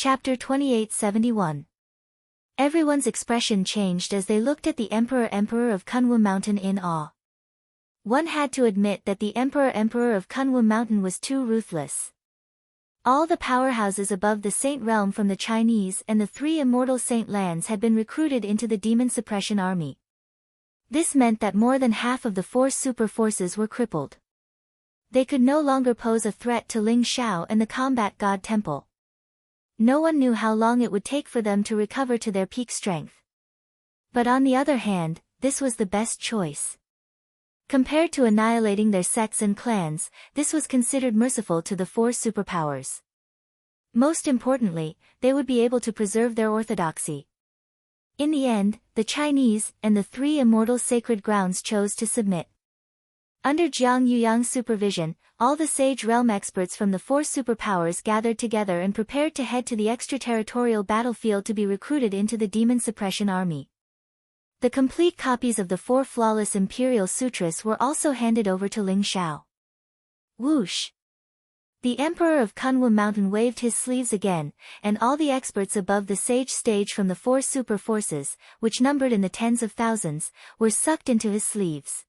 Chapter 2871. Everyone's expression changed as they looked at the Emperor of Kunwu Mountain in awe. One had to admit that the Emperor of Kunwu Mountain was too ruthless. All the powerhouses above the Saint Realm from the Chinese and the three immortal Saint lands had been recruited into the Demon Suppression Army. This meant that more than half of the four super forces were crippled. They could no longer pose a threat to Ling Xiao and the Combat God Temple. No one knew how long it would take for them to recover to their peak strength. But on the other hand, this was the best choice. Compared to annihilating their sects and clans, this was considered merciful to the four superpowers. Most importantly, they would be able to preserve their orthodoxy. In the end, the Chinese and the three immortal sacred grounds chose to submit. Under Jiang Yuyang's supervision, all the Sage Realm experts from the four superpowers gathered together and prepared to head to the extraterritorial battlefield to be recruited into the Demon Suppression Army. The complete copies of the four flawless Imperial Sutras were also handed over to Ling Xiao. Whoosh! The Emperor of Kunwu Mountain waved his sleeves again, and all the experts above the Sage stage from the four super forces, which numbered in the tens of thousands, were sucked into his sleeves.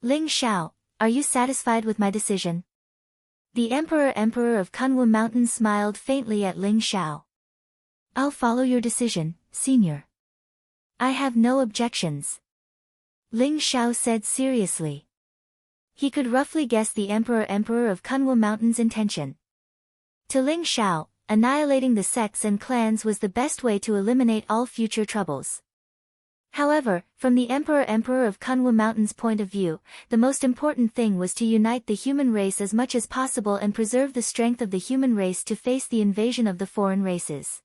Ling Xiao, are you satisfied with my decision? The Emperor of Kunwu Mountain smiled faintly at Ling Xiao. I'll follow your decision, Senior. I have no objections. Ling Xiao said seriously. He could roughly guess the Emperor of Kunwu Mountain's intention. To Ling Xiao, annihilating the sects and clans was the best way to eliminate all future troubles. However, from the Emperor of Kunwu Mountain's point of view, the most important thing was to unite the human race as much as possible and preserve the strength of the human race to face the invasion of the foreign races.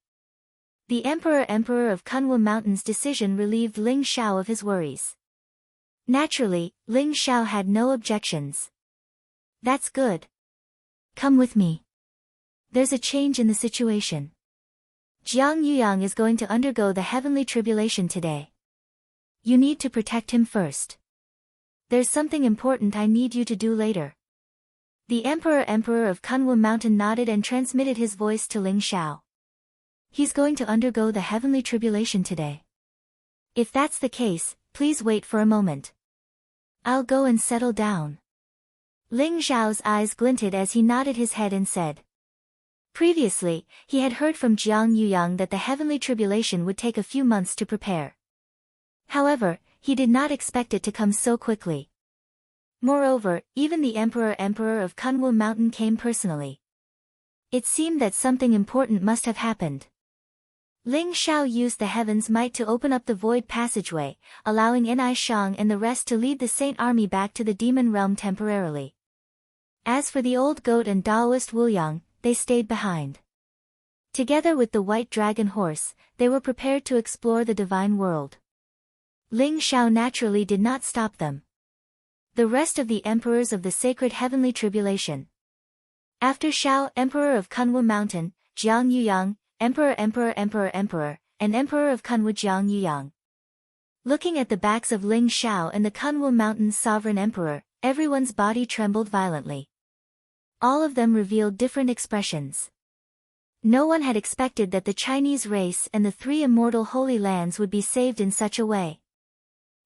The Emperor of Kunwu Mountain's decision relieved Ling Xiao of his worries. Naturally, Ling Xiao had no objections. That's good. Come with me. There's a change in the situation. Jiang Yuyang is going to undergo the heavenly tribulation today. You need to protect him first. There's something important I need you to do later. The Emperor of Kunwu Mountain nodded and transmitted his voice to Ling Xiao. He's going to undergo the heavenly tribulation today. If that's the case, please wait for a moment. I'll go and settle down. Ling Xiao's eyes glinted as he nodded his head and said. Previously, he had heard from Jiang Yuyang that the heavenly tribulation would take a few months to prepare. However, he did not expect it to come so quickly. Moreover, even the Emperor of Kunwu Mountain came personally. It seemed that something important must have happened. Ling Xiao used the heaven's might to open up the void passageway, allowing Enai Shang and the rest to lead the Saint army back to the demon realm temporarily. As for the old goat and Taoist Wuyang, they stayed behind. Together with the white dragon horse, they were prepared to explore the divine world. Ling Xiao naturally did not stop them. The rest of the emperors of the sacred heavenly tribulation. After Xiao, Emperor of Kunwu Mountain, Jiang Yuyang, Emperor, and Emperor of Kunwu Jiang Yuyang. Looking at the backs of Ling Xiao and the Kunwu Mountain's sovereign emperor, everyone's body trembled violently. All of them revealed different expressions. No one had expected that the Chinese race and the three immortal holy lands would be saved in such a way.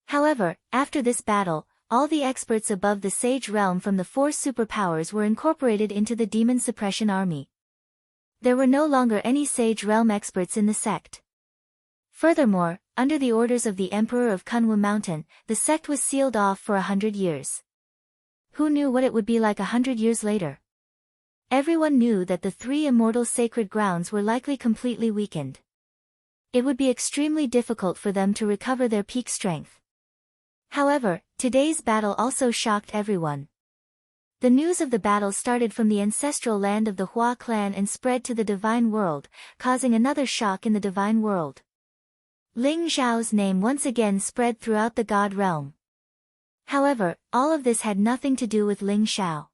However, after this battle, all the experts above the Sage Realm from the four superpowers were incorporated into the Demon Suppression Army. There were no longer any Sage Realm experts in the sect. Furthermore, under the orders of the Emperor of Kunwu Mountain, the sect was sealed off for 100 years. Who knew what it would be like 100 years later? Everyone knew that the three immortal sacred grounds were likely completely weakened. It would be extremely difficult for them to recover their peak strength. However, today's battle also shocked everyone. The news of the battle started from the ancestral land of the Hua clan and spread to the divine world, causing another shock in the divine world. Ling Xiao's name once again spread throughout the god realm. However, all of this had nothing to do with Ling Xiao.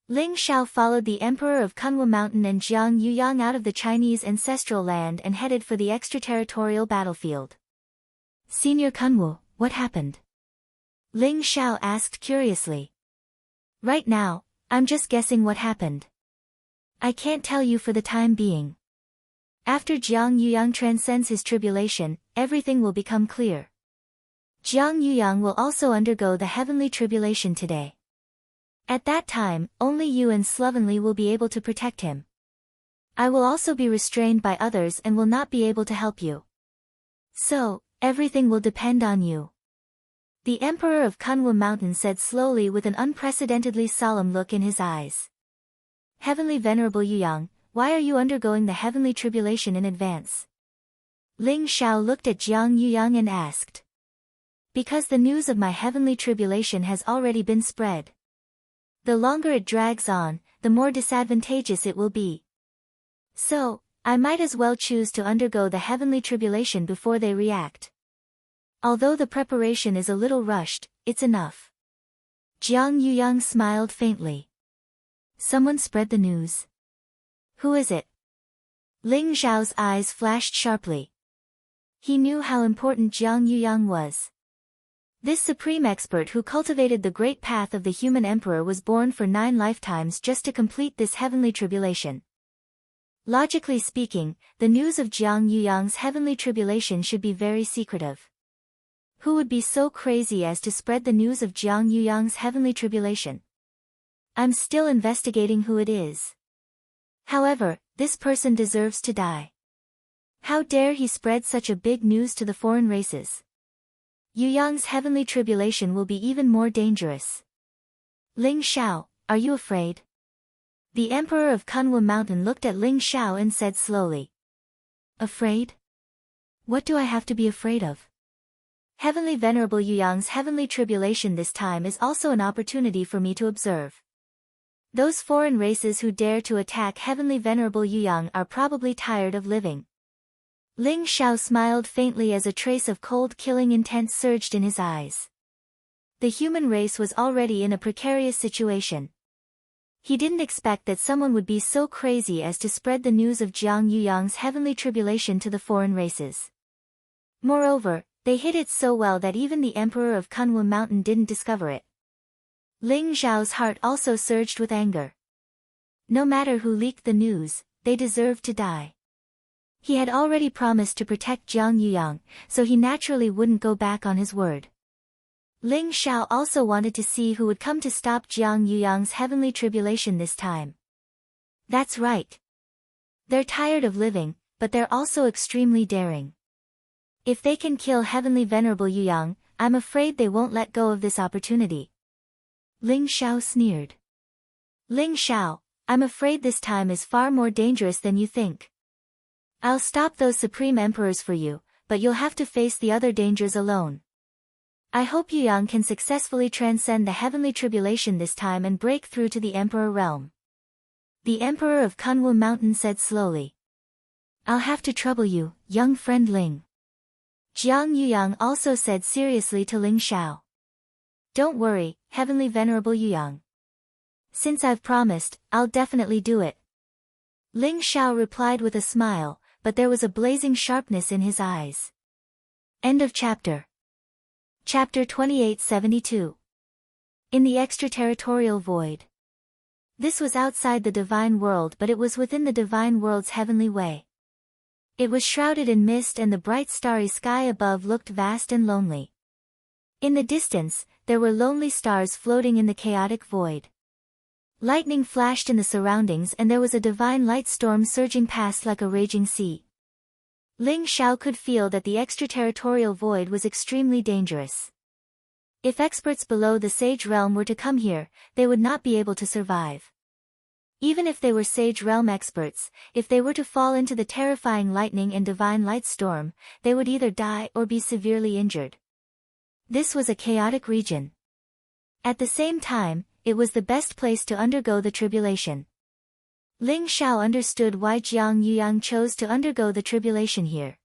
Ling Xiao followed the Emperor of Kunwu Mountain and Jiang Yuyang out of the Chinese ancestral land and headed for the extraterritorial battlefield. Senior Kunwu, what happened? Ling Xiao asked curiously. Right now, I'm just guessing what happened. I can't tell you for the time being. After Jiang Yuyang transcends his tribulation, everything will become clear. Jiang Yuyang will also undergo the heavenly tribulation today. At that time, only you and Slovenly will be able to protect him. I will also be restrained by others and will not be able to help you. So, everything will depend on you. The Emperor of Kunwu Mountain said slowly with an unprecedentedly solemn look in his eyes. Heavenly Venerable Yuyang, why are you undergoing the heavenly tribulation in advance? Ling Xiao looked at Jiang Yuyang and asked. Because the news of my heavenly tribulation has already been spread. The longer it drags on, the more disadvantageous it will be. So, I might as well choose to undergo the heavenly tribulation before they react. Although the preparation is a little rushed, it's enough. Jiang Yuyang smiled faintly. Someone spread the news. Who is it? Ling Xiao's eyes flashed sharply. He knew how important Jiang Yuyang was. This supreme expert who cultivated the great path of the human emperor was born for 9 lifetimes just to complete this heavenly tribulation. Logically speaking, the news of Jiang Yuyang's heavenly tribulation should be very secretive. Who would be so crazy as to spread the news of Jiang Yuyang's heavenly tribulation? I'm still investigating who it is. However, this person deserves to die. How dare he spread such a big news to the foreign races? Yuyang's heavenly tribulation will be even more dangerous. Ling Xiao, are you afraid? The Emperor of Kunwu Mountain looked at Ling Xiao and said slowly. Afraid? What do I have to be afraid of? Heavenly Venerable Yuyang's heavenly tribulation this time is also an opportunity for me to observe. Those foreign races who dare to attack Heavenly Venerable Yuyang are probably tired of living. Ling Xiao smiled faintly as a trace of cold killing intent surged in his eyes. The human race was already in a precarious situation. He didn't expect that someone would be so crazy as to spread the news of Jiang Yuyang's heavenly tribulation to the foreign races. Moreover, they hid it so well that even the Emperor of Kunwu Mountain didn't discover it. Ling Xiao's heart also surged with anger. No matter who leaked the news, they deserved to die. He had already promised to protect Jiang Yuyang, so he naturally wouldn't go back on his word. Ling Xiao also wanted to see who would come to stop Jiang Yuyang's heavenly tribulation this time. That's right. They're tired of living, but they're also extremely daring. If they can kill Heavenly Venerable Yuyang, I'm afraid they won't let go of this opportunity. Ling Xiao sneered. Ling Xiao, I'm afraid this time is far more dangerous than you think. I'll stop those supreme emperors for you, but you'll have to face the other dangers alone. I hope Yuyang can successfully transcend the heavenly tribulation this time and break through to the emperor realm. The Emperor of Kunwu Mountain said slowly. I'll have to trouble you, young friend Ling. Jiang Yuyang also said seriously to Ling Xiao. Don't worry, Heavenly Venerable Yuyang. Since I've promised, I'll definitely do it. Ling Xiao replied with a smile, but there was a blazing sharpness in his eyes. End of chapter. Chapter 2872. In the extraterritorial void. This was outside the divine world, but it was within the divine world's heavenly way. It was shrouded in mist and the bright starry sky above looked vast and lonely. In the distance, there were lonely stars floating in the chaotic void. Lightning flashed in the surroundings and there was a divine light storm surging past like a raging sea. Ling Xiao could feel that the extraterritorial void was extremely dangerous. If experts below the Sage Realm were to come here, they would not be able to survive. Even if they were Sage Realm experts, if they were to fall into the terrifying lightning and divine light storm, they would either die or be severely injured. This was a chaotic region. At the same time, it was the best place to undergo the tribulation. Ling Xiao understood why Jiang Yuyang chose to undergo the tribulation here.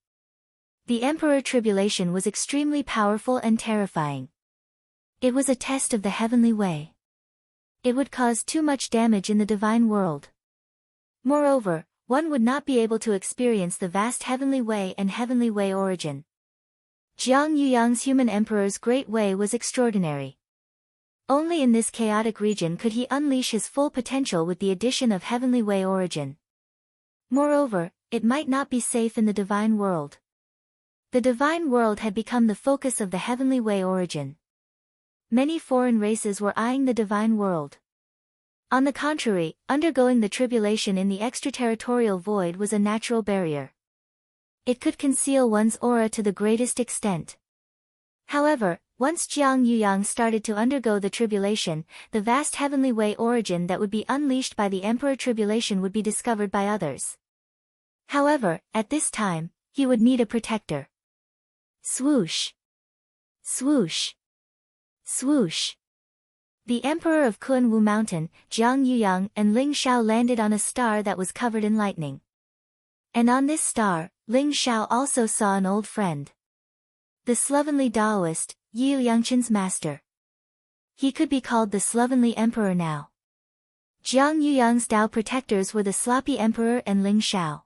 The Emperor Tribulation was extremely powerful and terrifying. It was a test of the heavenly way. It would cause too much damage in the divine world. Moreover, one would not be able to experience the vast heavenly way and heavenly way origin. Jiang Yuyang's human emperor's great way was extraordinary. Only in this chaotic region could he unleash his full potential with the addition of heavenly way origin. Moreover, it might not be safe in the divine world. The divine world had become the focus of the heavenly way origin. Many foreign races were eyeing the divine world. On the contrary, undergoing the tribulation in the extraterritorial void was a natural barrier. It could conceal one's aura to the greatest extent. However, once Jiang Yuyang started to undergo the tribulation, the vast heavenly way origin that would be unleashed by the Emperor Tribulation would be discovered by others. However, at this time, he would need a protector. Swoosh! Swoosh! Swoosh! The Emperor of Kunwu Mountain, Jiang Yuyang and Ling Shao landed on a star that was covered in lightning. And on this star, Ling Shao also saw an old friend. The slovenly Taoist, Yu Yangchen's master. He could be called the slovenly emperor now. Jiang Yuyang's Tao protectors were the sloppy emperor and Ling Shao.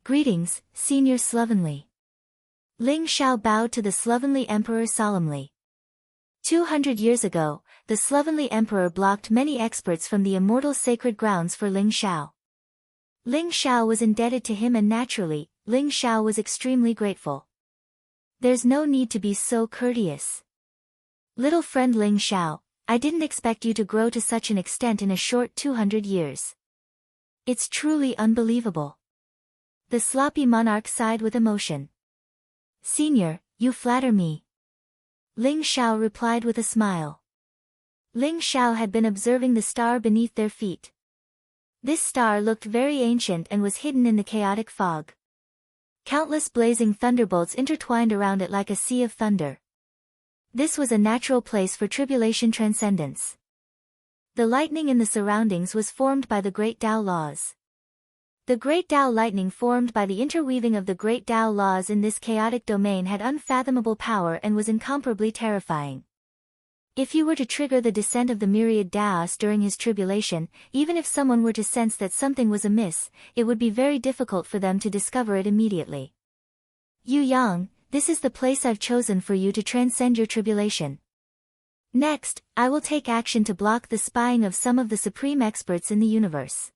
Greetings, Senior Slovenly. Ling Shao bowed to the slovenly emperor solemnly. 200 years ago, the slovenly emperor blocked many experts from the immortal sacred grounds for Ling Shao. Ling Shao was indebted to him and naturally, Ling Shao was extremely grateful. There's no need to be so courteous. Little friend Ling Shao, I didn't expect you to grow to such an extent in a short 200 years. It's truly unbelievable. The sloppy monarch sighed with emotion. Senior, you flatter me. Ling Shao replied with a smile. Ling Shao had been observing the star beneath their feet. This star looked very ancient and was hidden in the chaotic fog. Countless blazing thunderbolts intertwined around it like a sea of thunder. This was a natural place for tribulation transcendence. The lightning in the surroundings was formed by the Great Tao laws. The Great Tao lightning formed by the interweaving of the Great Tao laws in this chaotic domain had unfathomable power and was incomparably terrifying. If you were to trigger the descent of the myriad Taos during his tribulation, even if someone were to sense that something was amiss, it would be very difficult for them to discover it immediately. Yu Yang, this is the place I've chosen for you to transcend your tribulation. Next, I will take action to block the spying of some of the supreme experts in the universe.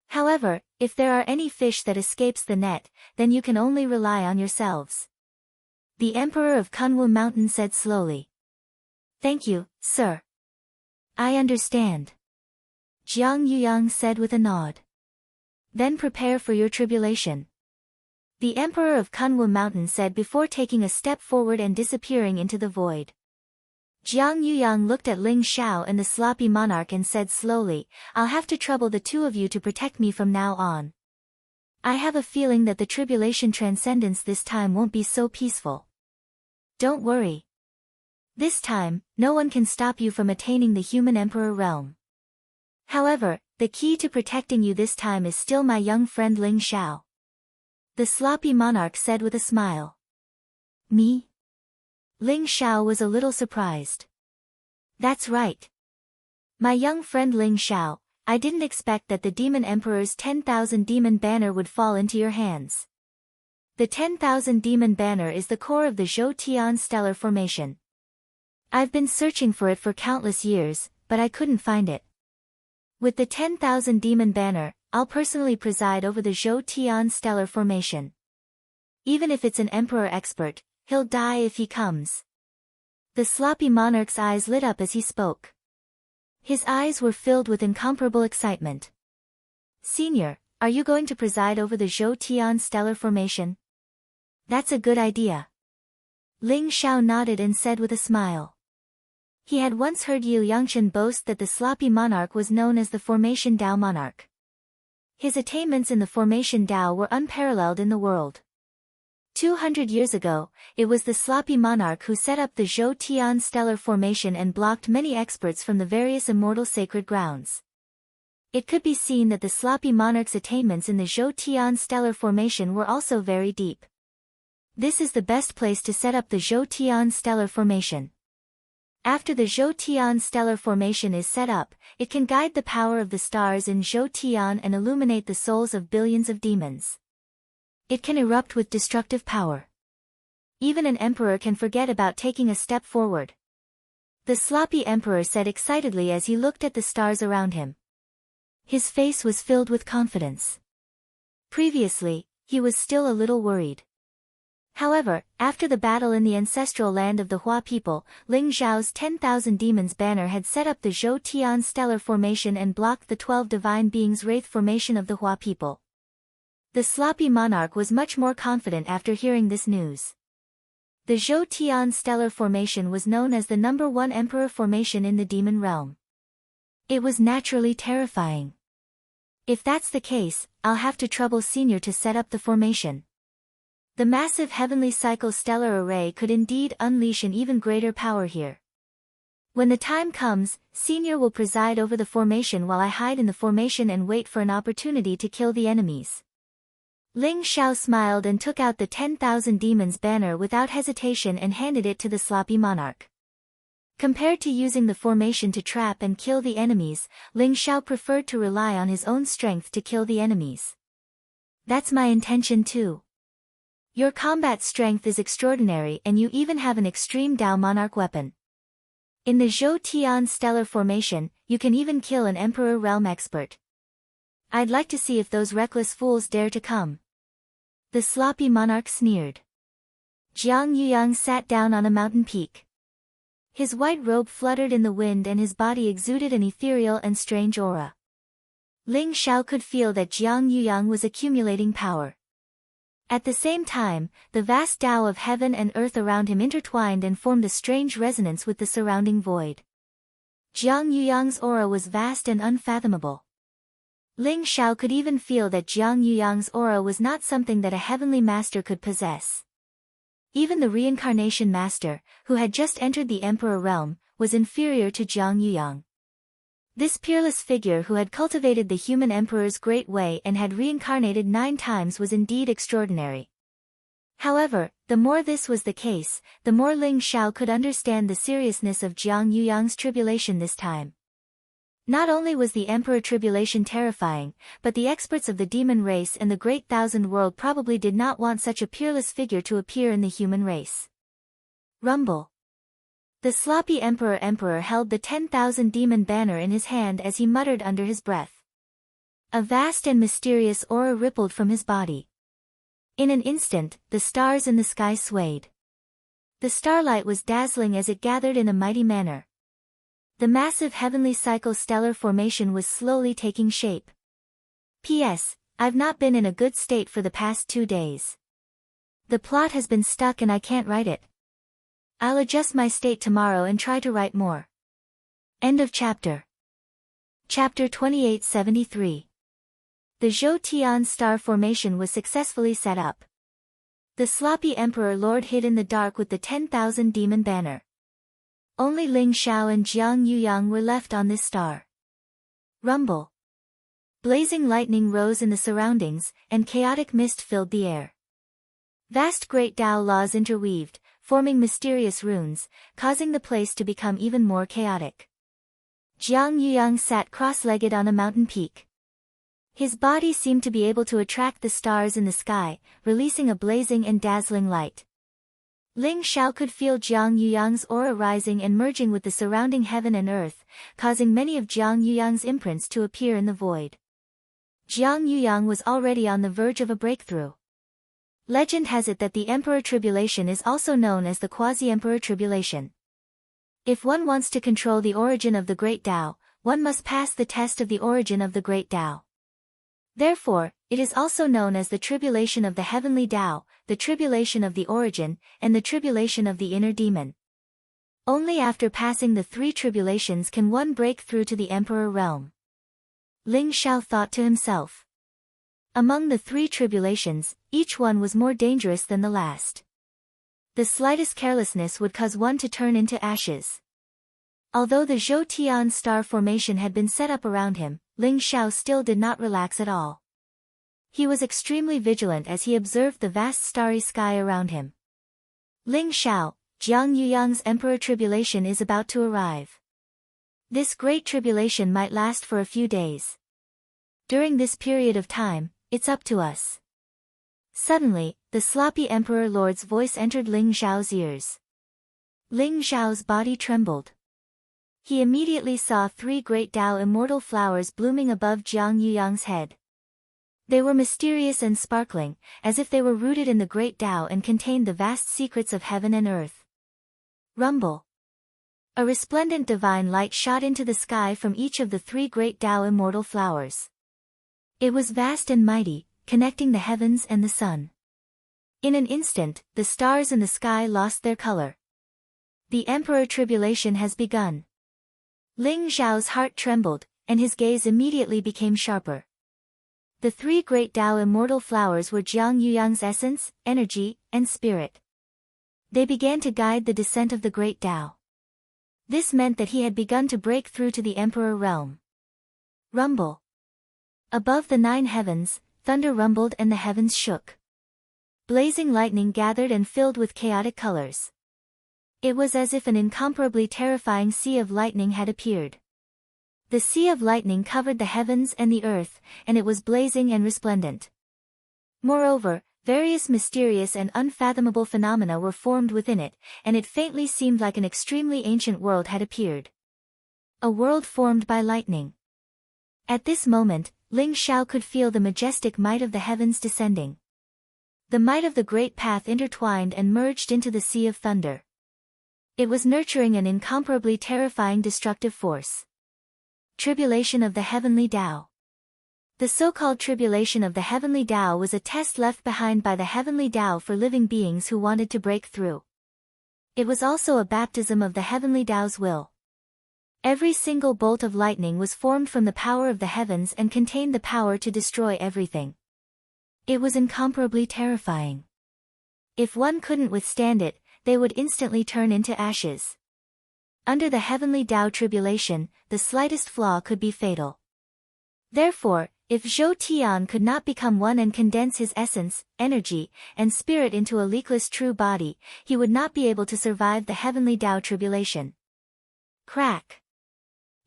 However, if there are any fish that escapes the net, then you can only rely on yourselves. The Emperor of Kunwu Mountain said slowly. Thank you, sir. I understand. Jiang Yuyang said with a nod. Then prepare for your tribulation. The Emperor of Kunwu Mountain said before taking a step forward and disappearing into the void. Jiang Yuyang looked at Ling Shao and the sloppy monarch and said slowly, I'll have to trouble the two of you to protect me from now on. I have a feeling that the tribulation transcendence this time won't be so peaceful. Don't worry. This time, no one can stop you from attaining the human emperor realm. However, the key to protecting you this time is still my young friend Ling Shao. The sloppy monarch said with a smile. Me? Ling Shao was a little surprised. That's right. My young friend Ling Shao, I didn't expect that the Demon Emperor's 10,000 Demon Banner would fall into your hands. The 10,000 Demon Banner is the core of the Zhou Tian stellar formation. I've been searching for it for countless years, but I couldn't find it. With the 10,000 Demon Banner, I'll personally preside over the Zhou Tian stellar formation. Even if it's an emperor expert, he'll die if he comes. The sloppy monarch's eyes lit up as he spoke. His eyes were filled with incomparable excitement. Senior, are you going to preside over the Zhou Tian stellar formation? That's a good idea. Ling Shao nodded and said with a smile. He had once heard Yu Yangchen boast that the sloppy monarch was known as the Formation Tao monarch. His attainments in the Formation Tao were unparalleled in the world. 200 years ago, it was the sloppy monarch who set up the Zhou Tian stellar formation and blocked many experts from the various immortal sacred grounds. It could be seen that the sloppy monarch's attainments in the Zhou Tian stellar formation were also very deep. This is the best place to set up the Zhou Tian stellar formation. After the Zhou Tian stellar formation is set up, it can guide the power of the stars in Zhou Tian and illuminate the souls of billions of demons. It can erupt with destructive power. Even an emperor can forget about taking a step forward. The sloppy emperor said excitedly as he looked at the stars around him. His face was filled with confidence. Previously, he was still a little worried. However, after the battle in the ancestral land of the Hua people, Ling Zhao's 10,000 demons banner had set up the Zhou Tian stellar formation and blocked the 12 divine beings' wraith formation of the Hua people. The sloppy monarch was much more confident after hearing this news. The Zhou Tian stellar formation was known as the #1 emperor formation in the demon realm. It was naturally terrifying. If that's the case, I'll have to trouble Senior to set up the formation. The massive heavenly cycle stellar array could indeed unleash an even greater power here. When the time comes, Senior will preside over the formation while I hide in the formation and wait for an opportunity to kill the enemies. Ling Xiao smiled and took out the 10,000 demons banner without hesitation and handed it to the sloppy monarch. Compared to using the formation to trap and kill the enemies, Ling Xiao preferred to rely on his own strength to kill the enemies. That's my intention too. Your combat strength is extraordinary and you even have an extreme Dao monarch weapon. In the Zhou Tian stellar formation, you can even kill an emperor realm expert. I'd like to see if those reckless fools dare to come. The sloppy monarch sneered. Jiang Yuyang sat down on a mountain peak. His white robe fluttered in the wind and his body exuded an ethereal and strange aura. Ling Xiao could feel that Jiang Yuyang was accumulating power. At the same time, the vast Tao of heaven and earth around him intertwined and formed a strange resonance with the surrounding void. Jiang Yuyang's aura was vast and unfathomable. Ling Xiao could even feel that Jiang Yuyang's aura was not something that a heavenly master could possess. Even the reincarnation master, who had just entered the emperor realm, was inferior to Jiang Yuyang. This peerless figure who had cultivated the human emperor's great way and had reincarnated 9 times was indeed extraordinary. However, the more this was the case, the more Ling Xiao could understand the seriousness of Jiang Yuyang's tribulation this time. Not only was the emperor tribulation terrifying, but the experts of the demon race and the great thousand world probably did not want such a peerless figure to appear in the human race. Rumble. The sloppy emperor held the 10,000 demon banner in his hand as he muttered under his breath. A vast and mysterious aura rippled from his body. In an instant, the stars in the sky swayed. The starlight was dazzling as it gathered in a mighty manner. The massive heavenly cycle stellar formation was slowly taking shape. P.S. I've not been in a good state for the past 2 days. The plot has been stuck and I can't write it. I'll adjust my state tomorrow and try to write more. End of chapter. Chapter 2873. The Zhou Tian star formation was successfully set up. The sloppy emperor lord hid in the dark with the 10,000 demon banner. Only Ling Xiao and Jiang Yuyang were left on this star. Rumble. Blazing lightning rose in the surroundings, and chaotic mist filled the air. Vast great Dao laws interweaved, forming mysterious runes, causing the place to become even more chaotic. Jiang Yuyang sat cross-legged on a mountain peak. His body seemed to be able to attract the stars in the sky, releasing a blazing and dazzling light. Ling Xiao could feel Jiang Yuyang's aura rising and merging with the surrounding heaven and earth, causing many of Jiang Yuyang's imprints to appear in the void. Jiang Yuyang was already on the verge of a breakthrough. Legend has it that the Emperor Tribulation is also known as the Quasi-Emperor Tribulation. If one wants to control the origin of the Great Tao, one must pass the test of the origin of the Great Tao. Therefore, it is also known as the Tribulation of the Heavenly Tao, the Tribulation of the Origin, and the Tribulation of the Inner Demon. Only after passing the 3 tribulations can one break through to the Emperor realm. Ling Xiao thought to himself. Among the 3 tribulations, each one was more dangerous than the last. The slightest carelessness would cause one to turn into ashes. Although the Zhou Tian star formation had been set up around him, Ling Xiao still did not relax at all. He was extremely vigilant as he observed the vast starry sky around him. Ling Xiao, Jiang Yuyang's Emperor Tribulation is about to arrive. This great tribulation might last for a few days. During this period of time, it's up to us. Suddenly, the sloppy Emperor Lord's voice entered Ling Xiao's ears. Ling Xiao's body trembled. He immediately saw 3 great Dao immortal flowers blooming above Jiang Yuyang's head. They were mysterious and sparkling, as if they were rooted in the great Tao and contained the vast secrets of heaven and earth. Rumble. A resplendent divine light shot into the sky from each of the three great Tao immortal flowers. It was vast and mighty, connecting the heavens and the sun. In an instant, the stars in the sky lost their color. The Emperor Tribulation has begun. Ling Zhao's heart trembled, and his gaze immediately became sharper. The three great Tao immortal flowers were Jiang Yuyang's essence, energy, and spirit. They began to guide the descent of the great Tao. This meant that he had begun to break through to the Emperor realm. Rumble. Above the 9 heavens, thunder rumbled and the heavens shook. Blazing lightning gathered and filled with chaotic colors. It was as if an incomparably terrifying sea of lightning had appeared. The sea of lightning covered the heavens and the earth, and it was blazing and resplendent. Moreover, various mysterious and unfathomable phenomena were formed within it, and it faintly seemed like an extremely ancient world had appeared. A world formed by lightning. At this moment, Ling Xiao could feel the majestic might of the heavens descending. The might of the great path intertwined and merged into the sea of thunder. It was nurturing an incomparably terrifying destructive force. Tribulation of the Heavenly Tao. The so-called tribulation of the Heavenly Tao was a test left behind by the Heavenly Tao for living beings who wanted to break through. It was also a baptism of the Heavenly Tao's will. Every single bolt of lightning was formed from the power of the heavens and contained the power to destroy everything. It was incomparably terrifying. If one couldn't withstand it, they would instantly turn into ashes. Under the Heavenly Tao tribulation, the slightest flaw could be fatal. Therefore, if Zhou Tian could not become one and condense his essence, energy, and spirit into a leakless true body, he would not be able to survive the Heavenly Tao tribulation. Crack.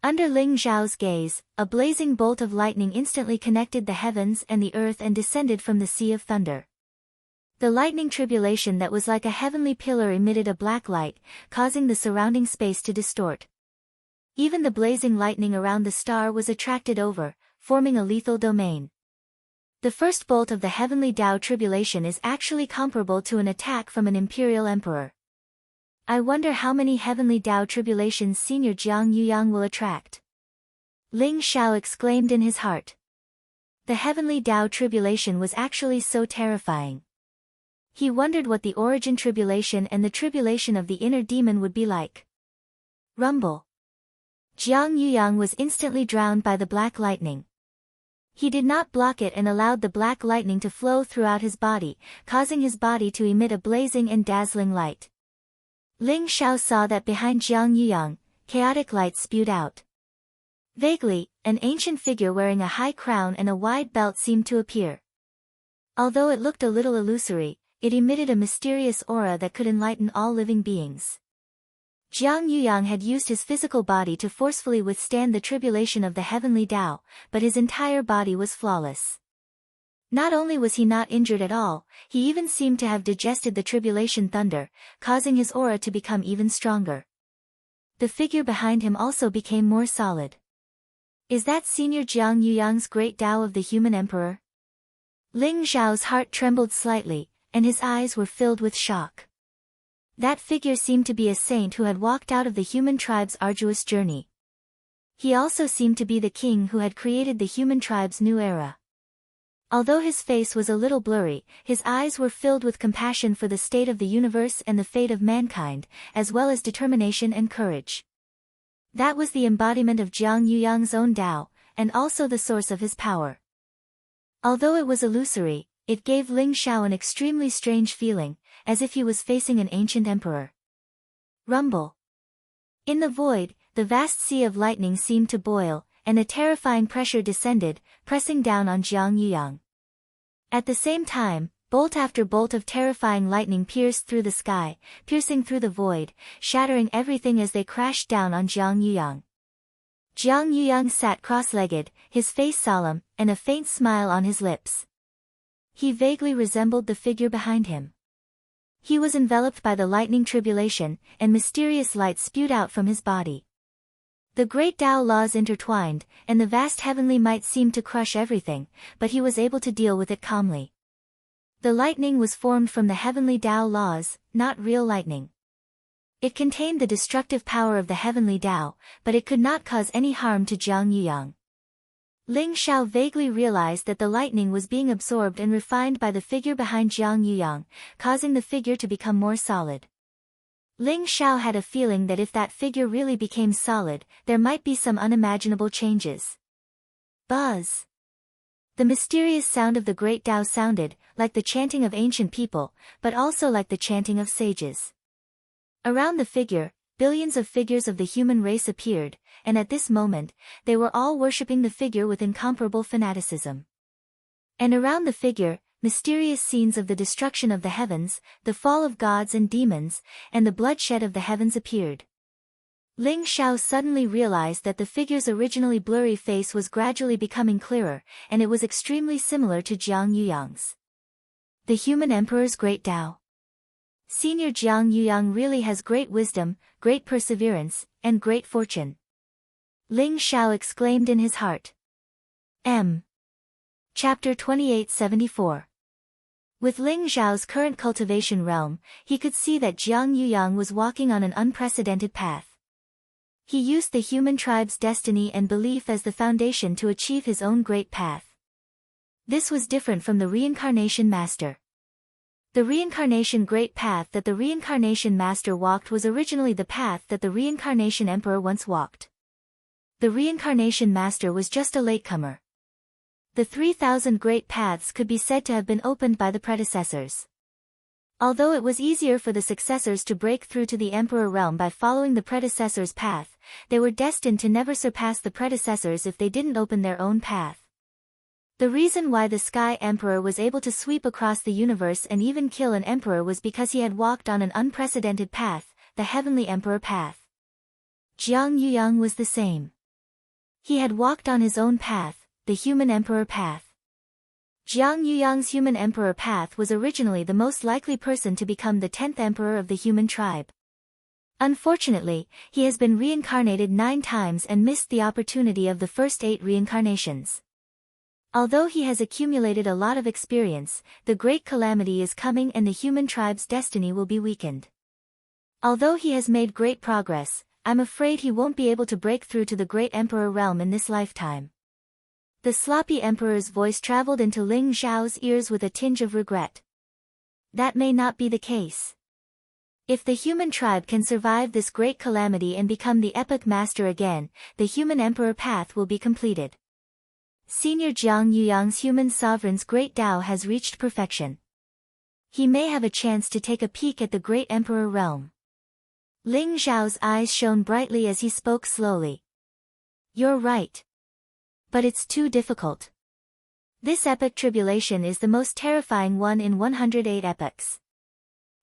Under Ling Zhao's gaze, a blazing bolt of lightning instantly connected the heavens and the earth and descended from the sea of thunder. The lightning tribulation that was like a heavenly pillar emitted a black light, causing the surrounding space to distort. Even the blazing lightning around the star was attracted over, forming a lethal domain. The first bolt of the Heavenly Tao tribulation is actually comparable to an attack from an imperial emperor. I wonder how many Heavenly Tao tribulations Senior Jiang Yuyang will attract. Ling Xiao exclaimed in his heart. The Heavenly Tao tribulation was actually so terrifying. He wondered what the origin tribulation and the tribulation of the inner demon would be like. Rumble. Jiang Yuyang was instantly drowned by the black lightning. He did not block it and allowed the black lightning to flow throughout his body, causing his body to emit a blazing and dazzling light. Ling Xiao saw that behind Jiang Yuyang, chaotic light spewed out. Vaguely, an ancient figure wearing a high crown and a wide belt seemed to appear. Although it looked a little illusory, it emitted a mysterious aura that could enlighten all living beings. Jiang Yuyang had used his physical body to forcefully withstand the tribulation of the Heavenly Tao, but his entire body was flawless. Not only was he not injured at all, he even seemed to have digested the tribulation thunder, causing his aura to become even stronger. The figure behind him also became more solid. Is that Senior Jiang Yuyang's great Tao of the human emperor? Ling Zhao's heart trembled slightly, and his eyes were filled with shock. That figure seemed to be a saint who had walked out of the human tribe's arduous journey. He also seemed to be the king who had created the human tribe's new era. Although his face was a little blurry, his eyes were filled with compassion for the state of the universe and the fate of mankind, as well as determination and courage. That was the embodiment of Jiang Yuyang's own Tao, and also the source of his power. Although it was illusory, it gave Ling Xiao an extremely strange feeling, as if he was facing an ancient emperor. Rumble. In the void, the vast sea of lightning seemed to boil, and a terrifying pressure descended, pressing down on Jiang Yuyang. At the same time, bolt after bolt of terrifying lightning pierced through the sky, piercing through the void, shattering everything as they crashed down on Jiang Yuyang. Jiang Yuyang sat cross-legged, his face solemn, and a faint smile on his lips. He vaguely resembled the figure behind him. He was enveloped by the lightning tribulation, and mysterious light spewed out from his body. The great Tao laws intertwined, and the vast heavenly might seemed to crush everything, but he was able to deal with it calmly. The lightning was formed from the heavenly Tao laws, not real lightning. It contained the destructive power of the heavenly Tao, but it could not cause any harm to Jiang Yuyang. Ling Xiao vaguely realized that the lightning was being absorbed and refined by the figure behind Jiang Yuyang, causing the figure to become more solid. Ling Xiao had a feeling that if that figure really became solid, there might be some unimaginable changes. Buzz! The mysterious sound of the great Tao sounded, like the chanting of ancient people, but also like the chanting of sages. Around the figure, billions of figures of the human race appeared, and at this moment, they were all worshipping the figure with incomparable fanaticism. And around the figure, mysterious scenes of the destruction of the heavens, the fall of gods and demons, and the bloodshed of the heavens appeared. Ling Xiao suddenly realized that the figure's originally blurry face was gradually becoming clearer, and it was extremely similar to Jiang Yuyang's. The human emperor's great Tao. Senior Jiang Yuyang really has great wisdom, great perseverance, and great fortune. Ling Xiao exclaimed in his heart. Chapter 2874. With Ling Xiao's current cultivation realm, he could see that Jiang Yuyang was walking on an unprecedented path. He used the human tribe's destiny and belief as the foundation to achieve his own great path. This was different from the reincarnation master. The reincarnation great path that the reincarnation master walked was originally the path that the reincarnation emperor once walked. The reincarnation master was just a latecomer. The 3,000 great paths could be said to have been opened by the predecessors. Although it was easier for the successors to break through to the emperor realm by following the predecessors' path, they were destined to never surpass the predecessors if they didn't open their own path. The reason why the Sky Emperor was able to sweep across the universe and even kill an emperor was because he had walked on an unprecedented path, the Heavenly Emperor path. Jiang Yuyang was the same. He had walked on his own path, the Human Emperor path. Jiang Yuyang's Human Emperor path was originally the most likely person to become the 10th emperor of the human tribe. Unfortunately, he has been reincarnated 9 times and missed the opportunity of the first 8 reincarnations. Although he has accumulated a lot of experience, the great calamity is coming and the human tribe's destiny will be weakened. Although he has made great progress, I'm afraid he won't be able to break through to the great emperor realm in this lifetime. The sloppy emperor's voice traveled into Ling Xiao's ears with a tinge of regret. That may not be the case. If the human tribe can survive this great calamity and become the epic master again, the human emperor path will be completed. Senior Jiang Yuyang's human sovereign's great Tao has reached perfection. He may have a chance to take a peek at the great emperor realm. Ling Xiao's eyes shone brightly as he spoke slowly. You're right. But it's too difficult. This epic tribulation is the most terrifying one in 108 epochs.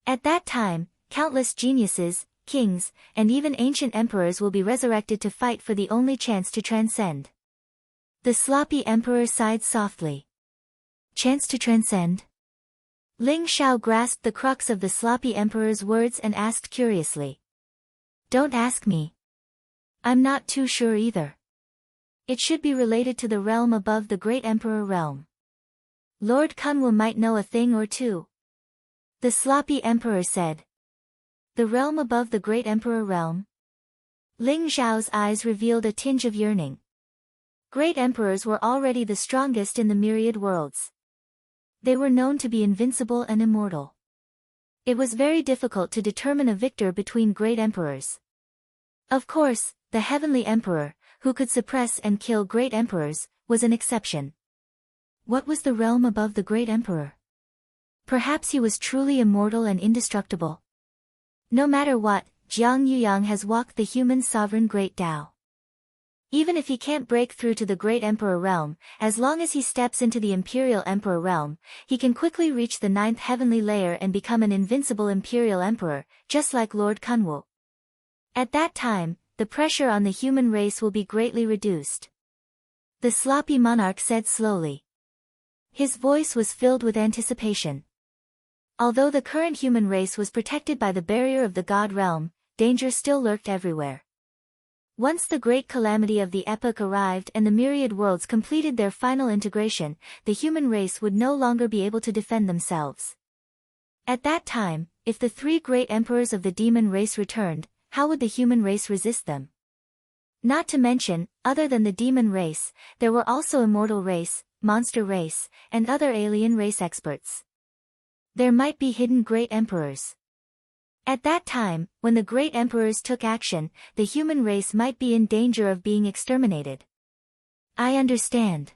At that time, countless geniuses, kings, and even ancient emperors will be resurrected to fight for the only chance to transcend. The sloppy emperor sighed softly. Chance to transcend? Ling Xiao grasped the crux of the sloppy emperor's words and asked curiously. Don't ask me. I'm not too sure either. It should be related to the realm above the great emperor realm. Lord Kunwu might know a thing or two. The sloppy emperor said. The realm above the great emperor realm? Ling Xiao's eyes revealed a tinge of yearning. Great emperors were already the strongest in the myriad worlds. They were known to be invincible and immortal. It was very difficult to determine a victor between great emperors. Of course, the heavenly emperor, who could suppress and kill great emperors, was an exception. What was the realm above the great emperor? Perhaps he was truly immortal and indestructible. No matter what, Jiang Yuyang has walked the human sovereign great Tao. Even if he can't break through to the great emperor realm, as long as he steps into the imperial emperor realm, he can quickly reach the 9th heavenly layer and become an invincible imperial emperor, just like Lord Kunwu. At that time, the pressure on the human race will be greatly reduced. The sloppy monarch said slowly. His voice was filled with anticipation. Although the current human race was protected by the barrier of the god realm, danger still lurked everywhere. Once the great calamity of the epoch arrived and the myriad worlds completed their final integration, the human race would no longer be able to defend themselves. At that time, if the three great emperors of the demon race returned, how would the human race resist them? Not to mention, other than the demon race, there were also immortal race, monster race, and other alien race experts. There might be hidden great emperors. At that time, when the great emperors took action, the human race might be in danger of being exterminated. I understand.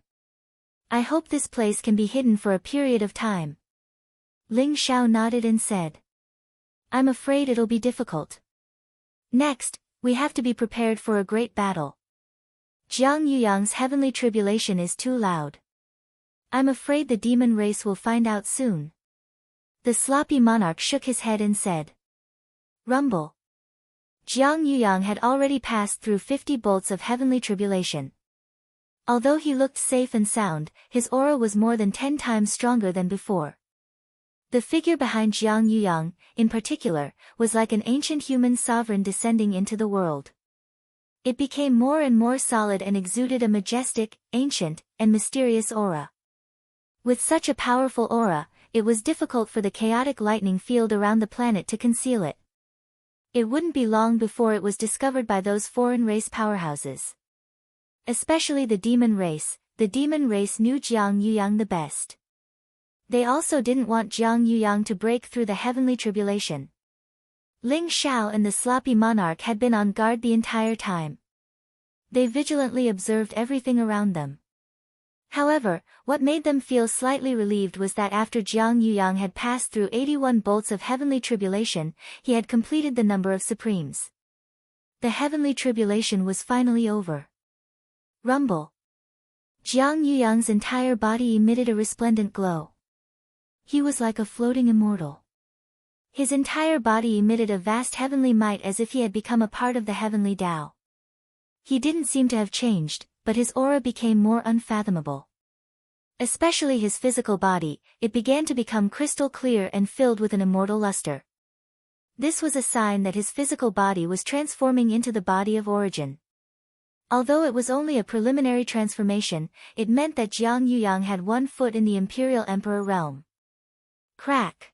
I hope this place can be hidden for a period of time. Ling Xiao nodded and said. I'm afraid it'll be difficult. Next, we have to be prepared for a great battle. Jiang Yuyang's heavenly tribulation is too loud. I'm afraid the demon race will find out soon. The sloppy monarch shook his head and said. Rumble. Jiang Yuyang had already passed through 50 bolts of heavenly tribulation. Although he looked safe and sound, his aura was more than 10 times stronger than before. The figure behind Jiang Yuyang, in particular, was like an ancient human sovereign descending into the world. It became more and more solid and exuded a majestic, ancient, and mysterious aura. With such a powerful aura, it was difficult for the chaotic lightning field around the planet to conceal it. It wouldn't be long before it was discovered by those foreign race powerhouses. Especially the demon race knew Jiang Yuyang the best. They also didn't want Jiang Yuyang to break through the heavenly tribulation. Ling Xiao and the sloppy monarch had been on guard the entire time. They vigilantly observed everything around them. However, what made them feel slightly relieved was that after Jiang Yuyang had passed through 81 bolts of heavenly tribulation, he had completed the number of supremes. The heavenly tribulation was finally over. Rumble. Jiang Yuyang's entire body emitted a resplendent glow. He was like a floating immortal. His entire body emitted a vast heavenly might as if he had become a part of the heavenly Tao. He didn't seem to have changed, but his aura became more unfathomable. Especially his physical body, it began to become crystal clear and filled with an immortal luster. This was a sign that his physical body was transforming into the body of origin. Although it was only a preliminary transformation, it meant that Jiang Yuyang had one foot in the Imperial Emperor realm. Crack!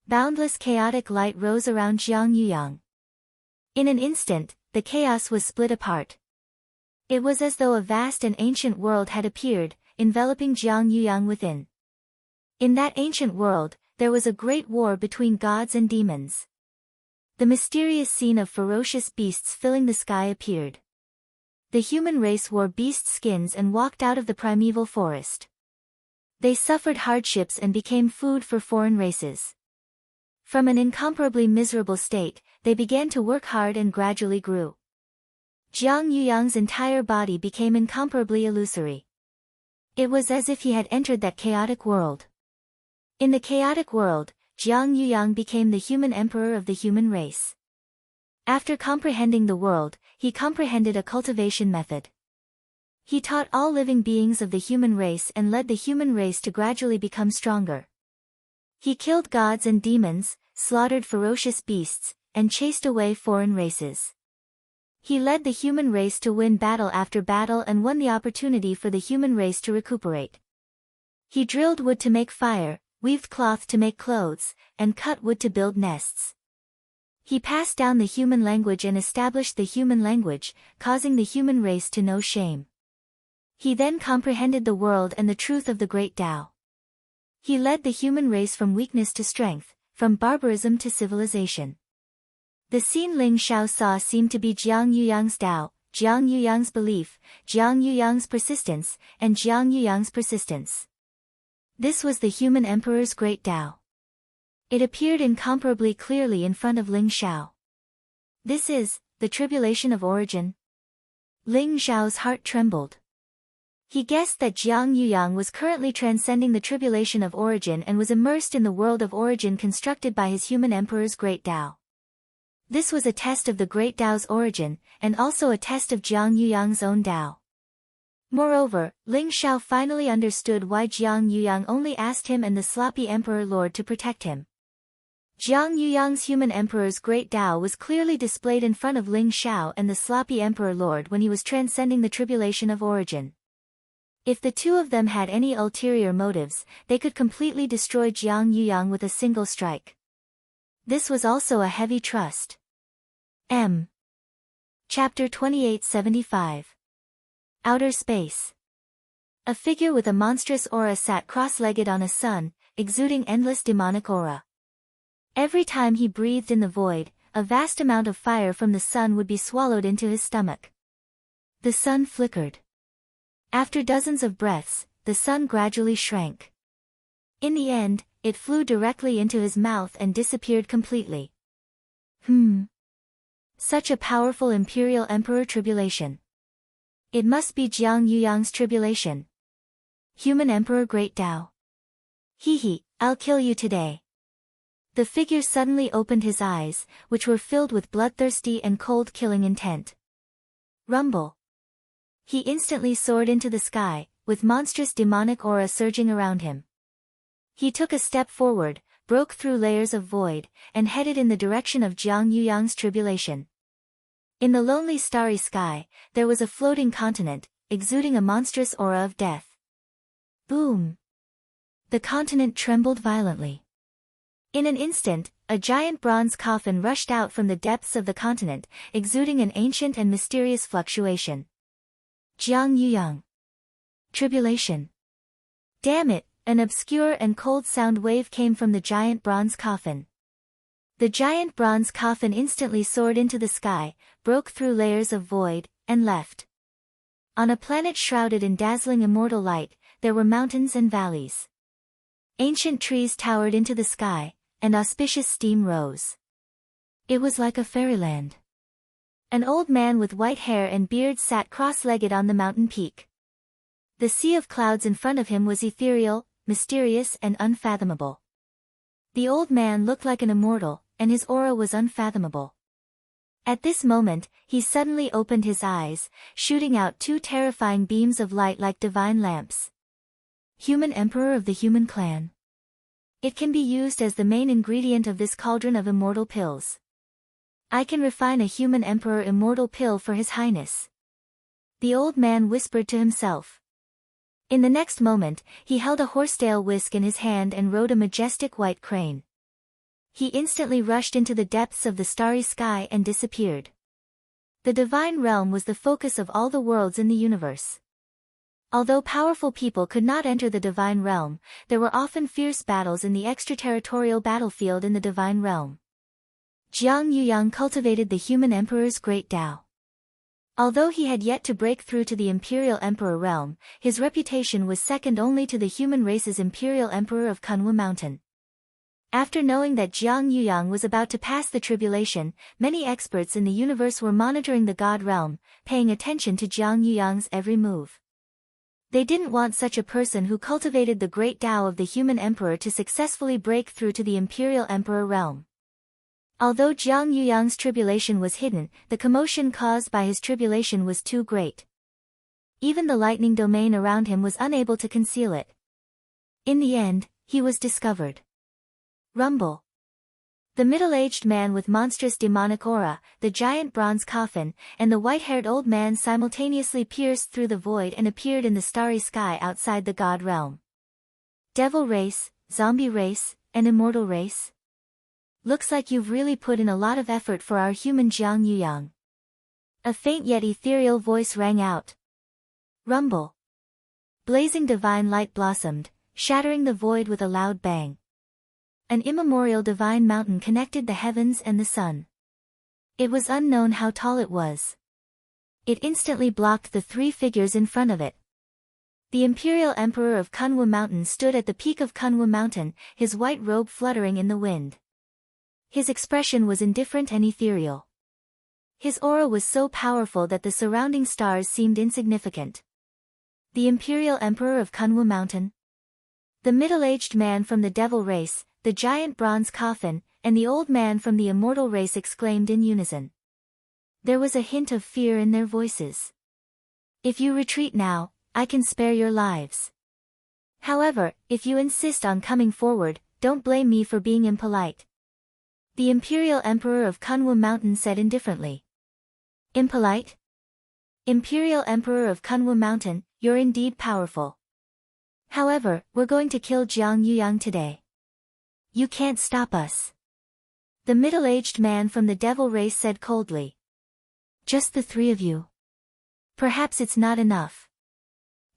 Boundless chaotic light rose around Jiang Yuyang. In an instant, the chaos was split apart. It was as though a vast and ancient world had appeared, enveloping Jiang Yuyang within. In that ancient world, there was a great war between gods and demons. The mysterious scene of ferocious beasts filling the sky appeared. The human race wore beast skins and walked out of the primeval forest. They suffered hardships and became food for foreign races. From an incomparably miserable state, they began to work hard and gradually grew. Jiang Yuyang's entire body became incomparably illusory. It was as if he had entered that chaotic world. In the chaotic world, Jiang Yuyang became the human emperor of the human race. After comprehending the world, he comprehended a cultivation method. He taught all living beings of the human race and led the human race to gradually become stronger. He killed gods and demons, slaughtered ferocious beasts, and chased away foreign races. He led the human race to win battle after battle and won the opportunity for the human race to recuperate. He drilled wood to make fire, weaved cloth to make clothes, and cut wood to build nests. He passed down the human language and established the human language, causing the human race to know shame. He then comprehended the world and the truth of the great Tao. He led the human race from weakness to strength, from barbarism to civilization. The scene Ling Xiao saw seemed to be Jiang Yuyang's Tao, Jiang Yuyang's belief, Jiang Yuyang's persistence, and Jiang Yuyang's persistence. This was the human emperor's great Tao. It appeared incomparably clearly in front of Ling Xiao. This is the tribulation of origin. Ling Xiao's heart trembled. He guessed that Jiang Yuyang was currently transcending the tribulation of origin and was immersed in the world of origin constructed by his human emperor's great Tao. This was a test of the great Tao's origin, and also a test of Jiang Yuyang's own Tao. Moreover, Ling Xiao finally understood why Jiang Yuyang only asked him and the sloppy emperor lord to protect him. Jiang Yuyang's human emperor's great Tao was clearly displayed in front of Ling Xiao and the sloppy emperor lord when he was transcending the tribulation of origin. If the two of them had any ulterior motives, they could completely destroy Jiang Yuyang with a single strike. This was also a heavy trust. Chapter 2875. Outer Space. A figure with a monstrous aura sat cross-legged on a sun, exuding endless demonic aura. Every time he breathed in the void, a vast amount of fire from the sun would be swallowed into his stomach. The sun flickered. After dozens of breaths, the sun gradually shrank. In the end, it flew directly into his mouth and disappeared completely. Such a powerful imperial emperor tribulation. It must be Jiang Yuyang's tribulation. Human emperor great Tao. I'll kill you today. The figure suddenly opened his eyes, which were filled with bloodthirsty and cold-killing intent. Rumble. He instantly soared into the sky, with monstrous demonic aura surging around him. He took a step forward, broke through layers of void, and headed in the direction of Jiang Yuyang's tribulation. In the lonely starry sky, there was a floating continent, exuding a monstrous aura of death. Boom! The continent trembled violently. In an instant, a giant bronze coffin rushed out from the depths of the continent, exuding an ancient and mysterious fluctuation. Jiang Yuyang. Tribulation. Damn it, an obscure and cold sound wave came from the giant bronze coffin. The giant bronze coffin instantly soared into the sky, broke through layers of void, and left. On a planet shrouded in dazzling immortal light, there were mountains and valleys. Ancient trees towered into the sky, and auspicious steam rose. It was like a fairyland. An old man with white hair and beard sat cross-legged on the mountain peak. The sea of clouds in front of him was ethereal, mysterious and unfathomable. The old man looked like an immortal, and his aura was unfathomable. At this moment, he suddenly opened his eyes, shooting out two terrifying beams of light like divine lamps. Human Emperor of the Human Clan. It can be used as the main ingredient of this cauldron of immortal pills. I can refine a human emperor immortal pill for His Highness. The old man whispered to himself. In the next moment, he held a horsetail whisk in his hand and rode a majestic white crane. He instantly rushed into the depths of the starry sky and disappeared. The divine realm was the focus of all the worlds in the universe. Although powerful people could not enter the divine realm, there were often fierce battles in the extraterritorial battlefield in the divine realm. Jiang Yuyang cultivated the human emperor's great Tao. Although he had yet to break through to the imperial emperor realm, his reputation was second only to the human race's imperial emperor of Kunwu Mountain. After knowing that Jiang Yuyang was about to pass the tribulation, many experts in the universe were monitoring the God realm, paying attention to Jiang Yuyang's every move. They didn't want such a person who cultivated the great Tao of the human emperor to successfully break through to the imperial emperor realm. Although Jiang Yuyang's tribulation was hidden, the commotion caused by his tribulation was too great. Even the lightning domain around him was unable to conceal it. In the end, he was discovered. Rumble. The middle-aged man with monstrous demonic aura, the giant bronze coffin, and the white-haired old man simultaneously pierced through the void and appeared in the starry sky outside the God realm. Devil race, zombie race, and immortal race? Looks like you've really put in a lot of effort for our human Jiang Yuyang. A faint yet ethereal voice rang out. Rumble. Blazing divine light blossomed, shattering the void with a loud bang. An immemorial divine mountain connected the heavens and the sun. It was unknown how tall it was. It instantly blocked the three figures in front of it. The imperial emperor of Kunwu Mountain stood at the peak of Kunwu Mountain, his white robe fluttering in the wind. His expression was indifferent and ethereal. His aura was so powerful that the surrounding stars seemed insignificant. The imperial emperor of Kunwu Mountain? The middle-aged man from the devil race, the giant bronze coffin, and the old man from the immortal race exclaimed in unison. There was a hint of fear in their voices. If you retreat now, I can spare your lives. However, if you insist on coming forward, don't blame me for being impolite. The Imperial Emperor of Kunwu Mountain said indifferently. Impolite? Imperial Emperor of Kunwu Mountain, you're indeed powerful. However, we're going to kill Jiang Yuyang today. You can't stop us. The middle-aged man from the devil race said coldly. Just the three of you. Perhaps it's not enough.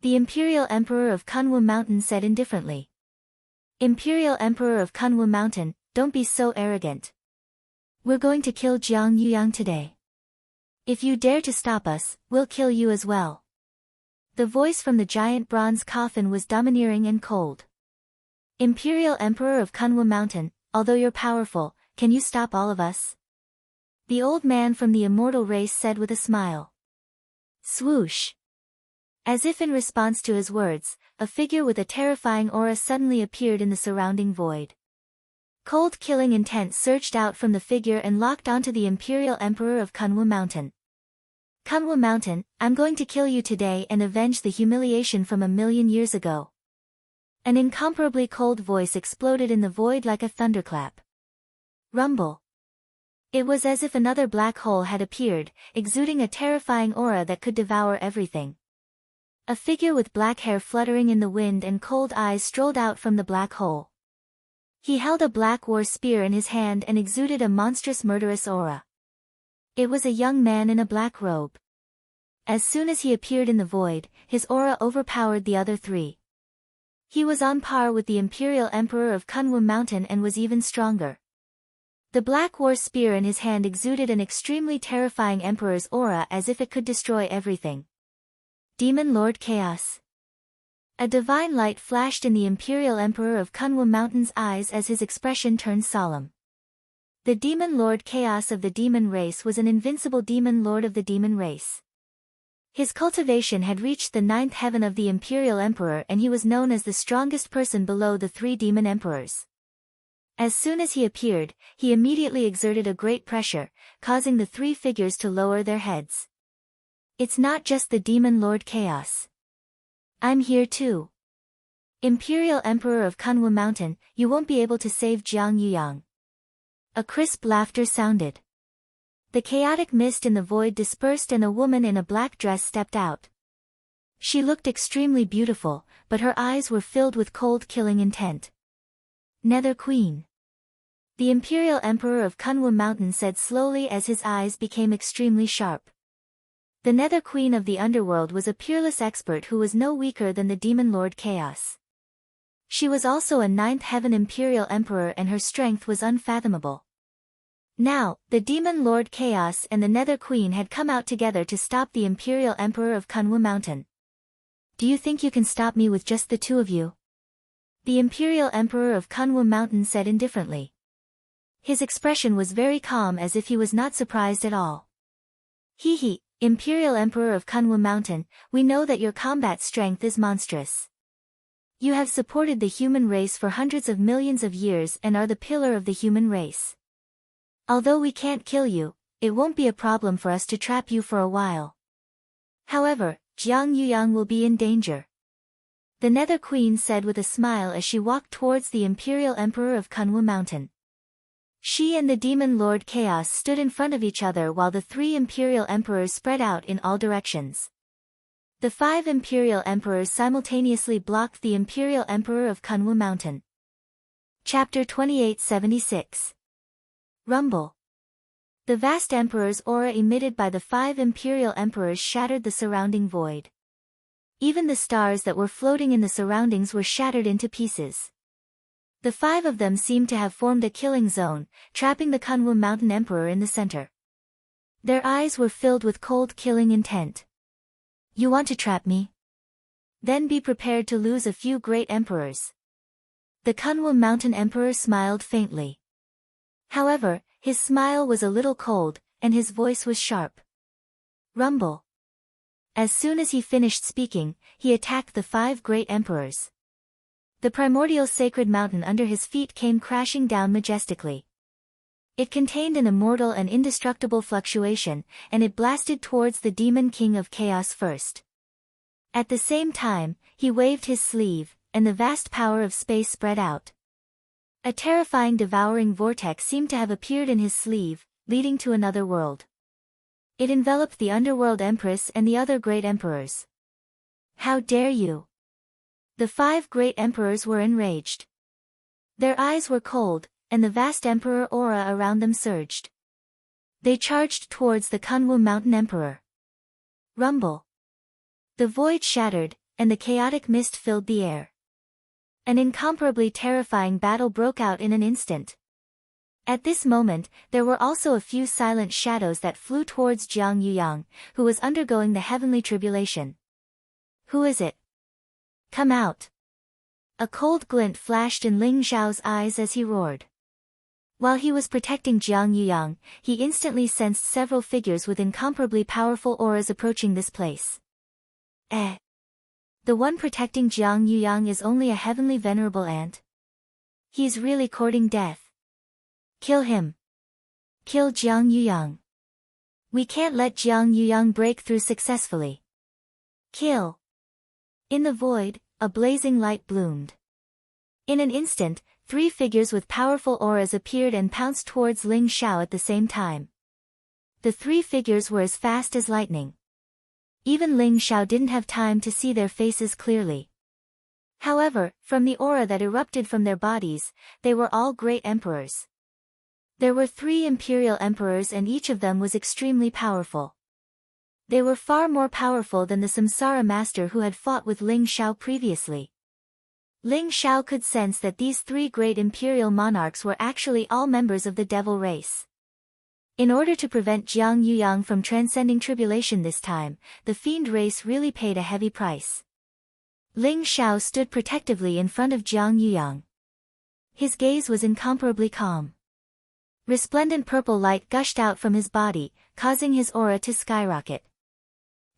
The Imperial Emperor of Kunwu Mountain said indifferently. Imperial Emperor of Kunwu Mountain, don't be so arrogant. We're going to kill Jiang Yuyang today. If you dare to stop us, we'll kill you as well. The voice from the giant bronze coffin was domineering and cold. Imperial Emperor of Kunwu Mountain, although you're powerful, can you stop all of us? The old man from the immortal race said with a smile. Swoosh. As if in response to his words, a figure with a terrifying aura suddenly appeared in the surrounding void. Cold killing intent surged out from the figure and locked onto the Imperial Emperor of Kunwu Mountain. Kunwu Mountain, I'm going to kill you today and avenge the humiliation from 1,000,000 years ago. An incomparably cold voice exploded in the void like a thunderclap. Rumble. It was as if another black hole had appeared, exuding a terrifying aura that could devour everything. A figure with black hair fluttering in the wind and cold eyes strolled out from the black hole. He held a black war spear in his hand and exuded a monstrous murderous aura. It was a young man in a black robe. As soon as he appeared in the void, his aura overpowered the other three. He was on par with the Imperial Emperor of Kunwu Mountain and was even stronger. The black war spear in his hand exuded an extremely terrifying emperor's aura as if it could destroy everything. Demon Lord Chaos. A divine light flashed in the Imperial Emperor of Kunwu Mountain's eyes as his expression turned solemn. The Demon Lord Chaos of the demon race was an invincible demon lord of the demon race. His cultivation had reached the 9th heaven of the Imperial Emperor and he was known as the strongest person below the 3 demon emperors. As soon as he appeared, he immediately exerted a great pressure, causing the 3 figures to lower their heads. It's not just the Demon Lord Chaos. I'm here too. Imperial Emperor of Kunwu Mountain, you won't be able to save Jiang Yuyang. A crisp laughter sounded. The chaotic mist in the void dispersed and a woman in a black dress stepped out. She looked extremely beautiful, but her eyes were filled with cold killing intent. Nether Queen. The Imperial Emperor of Kunwu Mountain said slowly as his eyes became extremely sharp. The Nether Queen of the Underworld was a peerless expert who was no weaker than the Demon Lord Chaos. She was also a 9th Heaven Imperial Emperor and her strength was unfathomable. Now, the Demon Lord Chaos and the Nether Queen had come out together to stop the Imperial Emperor of Kunwu Mountain. Do you think you can stop me with just the 2 of you? The Imperial Emperor of Kunwu Mountain said indifferently. His expression was very calm as if he was not surprised at all. Hee, Imperial Emperor of Kunwu Mountain, we know that your combat strength is monstrous. You have supported the human race for hundreds of millions of years and are the pillar of the human race. Although we can't kill you, it won't be a problem for us to trap you for a while. However, Jiang Yuyang will be in danger. The Nether Queen said with a smile as she walked towards the Imperial Emperor of Kunwu Mountain. She and the Demon Lord Chaos stood in front of each other while the 3 Imperial Emperors spread out in all directions. The 5 Imperial Emperors simultaneously blocked the Imperial Emperor of Kunwu Mountain. Chapter 2876. Rumble. The vast Emperor's aura emitted by the 5 Imperial Emperors shattered the surrounding void. Even the stars that were floating in the surroundings were shattered into pieces. The 5 of them seemed to have formed a killing zone, trapping the Kunwu Mountain Emperor in the center. Their eyes were filled with cold killing intent. You want to trap me? Then be prepared to lose a few great emperors. The Kunwu Mountain Emperor smiled faintly. However, his smile was a little cold, and his voice was sharp. Rumble. As soon as he finished speaking, he attacked the 5 great emperors. The primordial sacred mountain under his feet came crashing down majestically. It contained an immortal and indestructible fluctuation, and it blasted towards the Demon King of Chaos first. At the same time, he waved his sleeve, and the vast power of space spread out. A terrifying devouring vortex seemed to have appeared in his sleeve, leading to another world. It enveloped the underworld empress and the other great emperors. How dare you! The 5 great emperors were enraged. Their eyes were cold, and the vast emperor aura around them surged. They charged towards the Kunwu Mountain Emperor. Rumble. The void shattered, and the chaotic mist filled the air. An incomparably terrifying battle broke out in an instant. At this moment, there were also a few silent shadows that flew towards Jiang Yuyang, who was undergoing the heavenly tribulation. Who is it? Come out. A cold glint flashed in Ling Xiao's eyes as he roared. While he was protecting Jiang Yuyang, he instantly sensed several figures with incomparably powerful auras approaching this place. The one protecting Jiang Yuyang is only a heavenly venerable ant. He's really courting death. Kill him. Kill Jiang Yuyang. We can't let Jiang Yuyang break through successfully. Kill. In the void, a blazing light bloomed. In an instant, 3 figures with powerful auras appeared and pounced towards Ling Xiao at the same time. The 3 figures were as fast as lightning. Even Ling Xiao didn't have time to see their faces clearly. However, from the aura that erupted from their bodies, they were all great emperors. There were 3 imperial emperors and each of them was extremely powerful. They were far more powerful than the Samsara master who had fought with Ling Xiao previously. Ling Xiao could sense that these 3 great imperial monarchs were actually all members of the devil race. In order to prevent Jiang Yuyang from transcending tribulation this time, the fiend race really paid a heavy price. Ling Xiao stood protectively in front of Jiang Yuyang. His gaze was incomparably calm. Resplendent purple light gushed out from his body, causing his aura to skyrocket.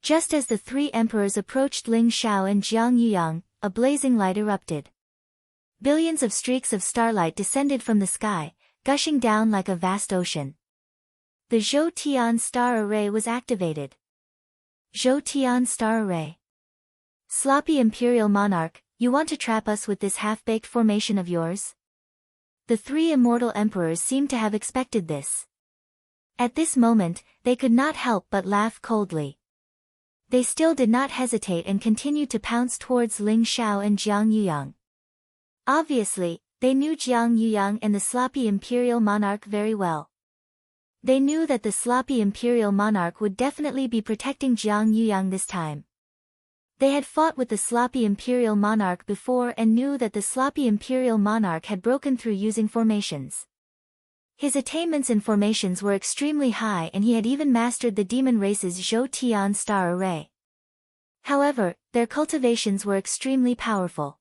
Just as the 3 emperors approached Ling Xiao and Jiang Yuyang, a blazing light erupted. Billions of streaks of starlight descended from the sky, gushing down like a vast ocean. The Zhou Tian star array was activated. Zhou Tian star array. Sloppy imperial monarch, you want to trap us with this half-baked formation of yours? The 3 immortal emperors seemed to have expected this. At this moment, they could not help but laugh coldly. They still did not hesitate and continued to pounce towards Ling Xiao and Jiang Yuyang. Obviously, they knew Jiang Yuyang and the sloppy imperial monarch very well. They knew that the sloppy imperial monarch would definitely be protecting Jiang Yuyang this time. They had fought with the sloppy imperial monarch before and knew that the sloppy imperial monarch had broken through using formations. His attainments in formations were extremely high and he had even mastered the demon race's Zhou Tian star array. However, their cultivations were extremely powerful.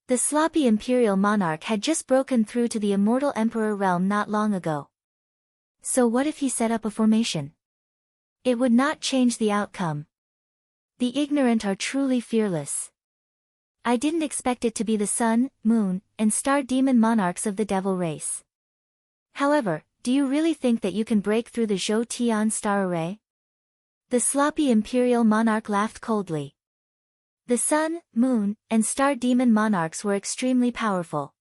The sloppy imperial monarch had just broken through to the immortal emperor realm not long ago. So what if he set up a formation? It would not change the outcome. The ignorant are truly fearless. I didn't expect it to be the sun, moon, and star demon monarchs of the devil race. However, do you really think that you can break through the Zhou Tian star array? The sloppy imperial monarch laughed coldly. The sun, moon, and star demon monarchs were extremely powerful.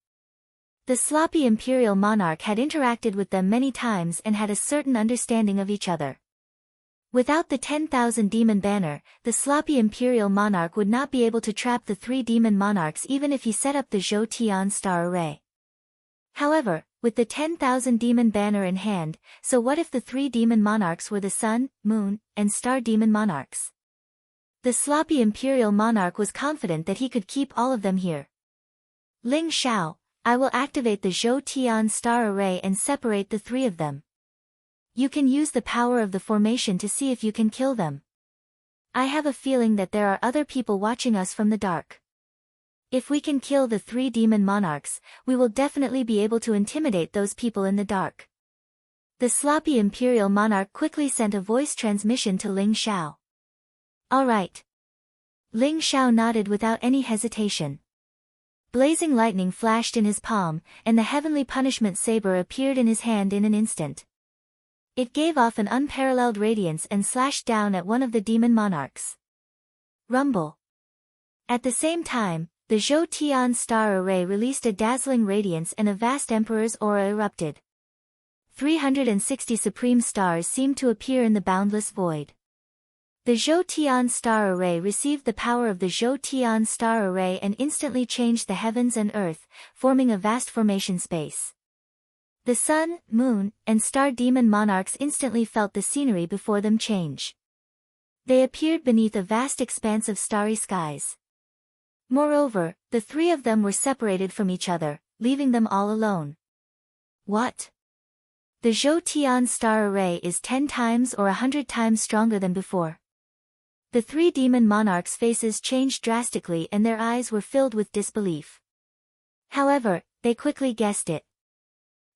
The sloppy imperial monarch had interacted with them many times and had a certain understanding of each other. Without the 10,000 demon banner, the sloppy imperial monarch would not be able to trap the 3 demon monarchs even if he set up the Zhou Tian star array. However, with the 10,000 demon banner in hand, so what if the 3 demon monarchs were the sun, moon, and star demon monarchs? The sloppy imperial monarch was confident that he could keep all of them here. Ling Xiao, I will activate the Zhou Tian star array and separate the 3 of them. You can use the power of the formation to see if you can kill them. I have a feeling that there are other people watching us from the dark. If we can kill the 3 demon monarchs, we will definitely be able to intimidate those people in the dark. The sloppy imperial monarch quickly sent a voice transmission to Ling Xiao. All right. Ling Xiao nodded without any hesitation. Blazing lightning flashed in his palm, and the heavenly punishment saber appeared in his hand in an instant. It gave off an unparalleled radiance and slashed down at one of the demon monarchs. Rumble. At the same time, the Zhou Tian star array released a dazzling radiance and a vast emperor's aura erupted. 360 supreme stars seemed to appear in the boundless void. The Zhou Tian star array received the power of the Zhou Tian star array and instantly changed the heavens and earth, forming a vast formation space. The sun, moon, and star demon monarchs instantly felt the scenery before them change. They appeared beneath a vast expanse of starry skies. Moreover, the three of them were separated from each other, leaving them all alone. What? The Zhou Tian star array is 10 times or 100 times stronger than before. The three demon monarchs' faces changed drastically and their eyes were filled with disbelief. However, they quickly guessed it.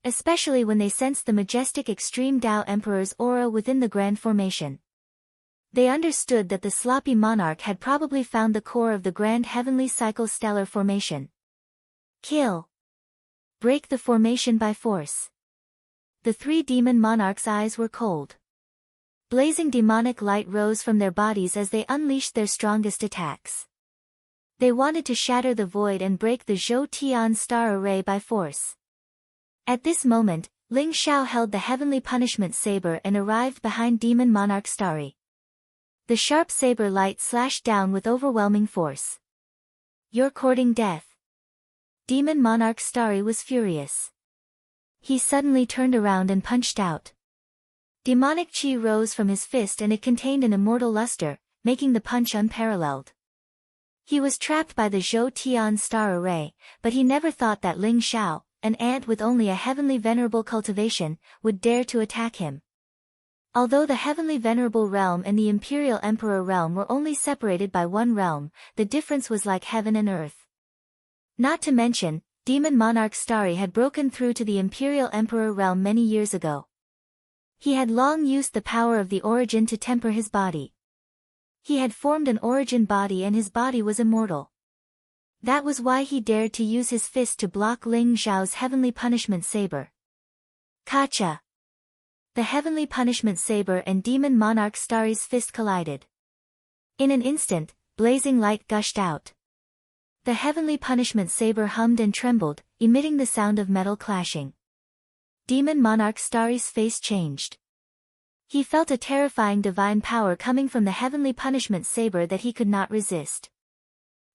Especially when they sensed the majestic extreme Tao Emperor's aura within the grand formation. They understood that the sloppy monarch had probably found the core of the grand heavenly cycle stellar formation. Kill. Break the formation by force. The three demon monarchs' eyes were cold. Blazing demonic light rose from their bodies as they unleashed their strongest attacks. They wanted to shatter the void and break the Zhou Tian star array by force. At this moment, Ling Xiao held the heavenly punishment saber and arrived behind demon monarch Starry. The sharp saber light slashed down with overwhelming force. You're courting death. Demon monarch Starry was furious. He suddenly turned around and punched out. Demonic chi rose from his fist and it contained an immortal luster, making the punch unparalleled. He was trapped by the Zhou Tian star array, but he never thought that Ling Xiao, an ant with only a heavenly venerable cultivation, would dare to attack him. Although the heavenly venerable realm and the imperial emperor realm were only separated by one realm, the difference was like heaven and earth. Not to mention, demon monarch Starry had broken through to the imperial emperor realm many years ago. He had long used the power of the origin to temper his body. He had formed an origin body and his body was immortal. That was why he dared to use his fist to block Ling Xiao's heavenly punishment saber. Kacha! The heavenly punishment saber and demon monarch Starry's fist collided. In an instant, blazing light gushed out. The heavenly punishment saber hummed and trembled, emitting the sound of metal clashing. Demon monarch Starry's face changed. He felt a terrifying divine power coming from the heavenly punishment saber that he could not resist.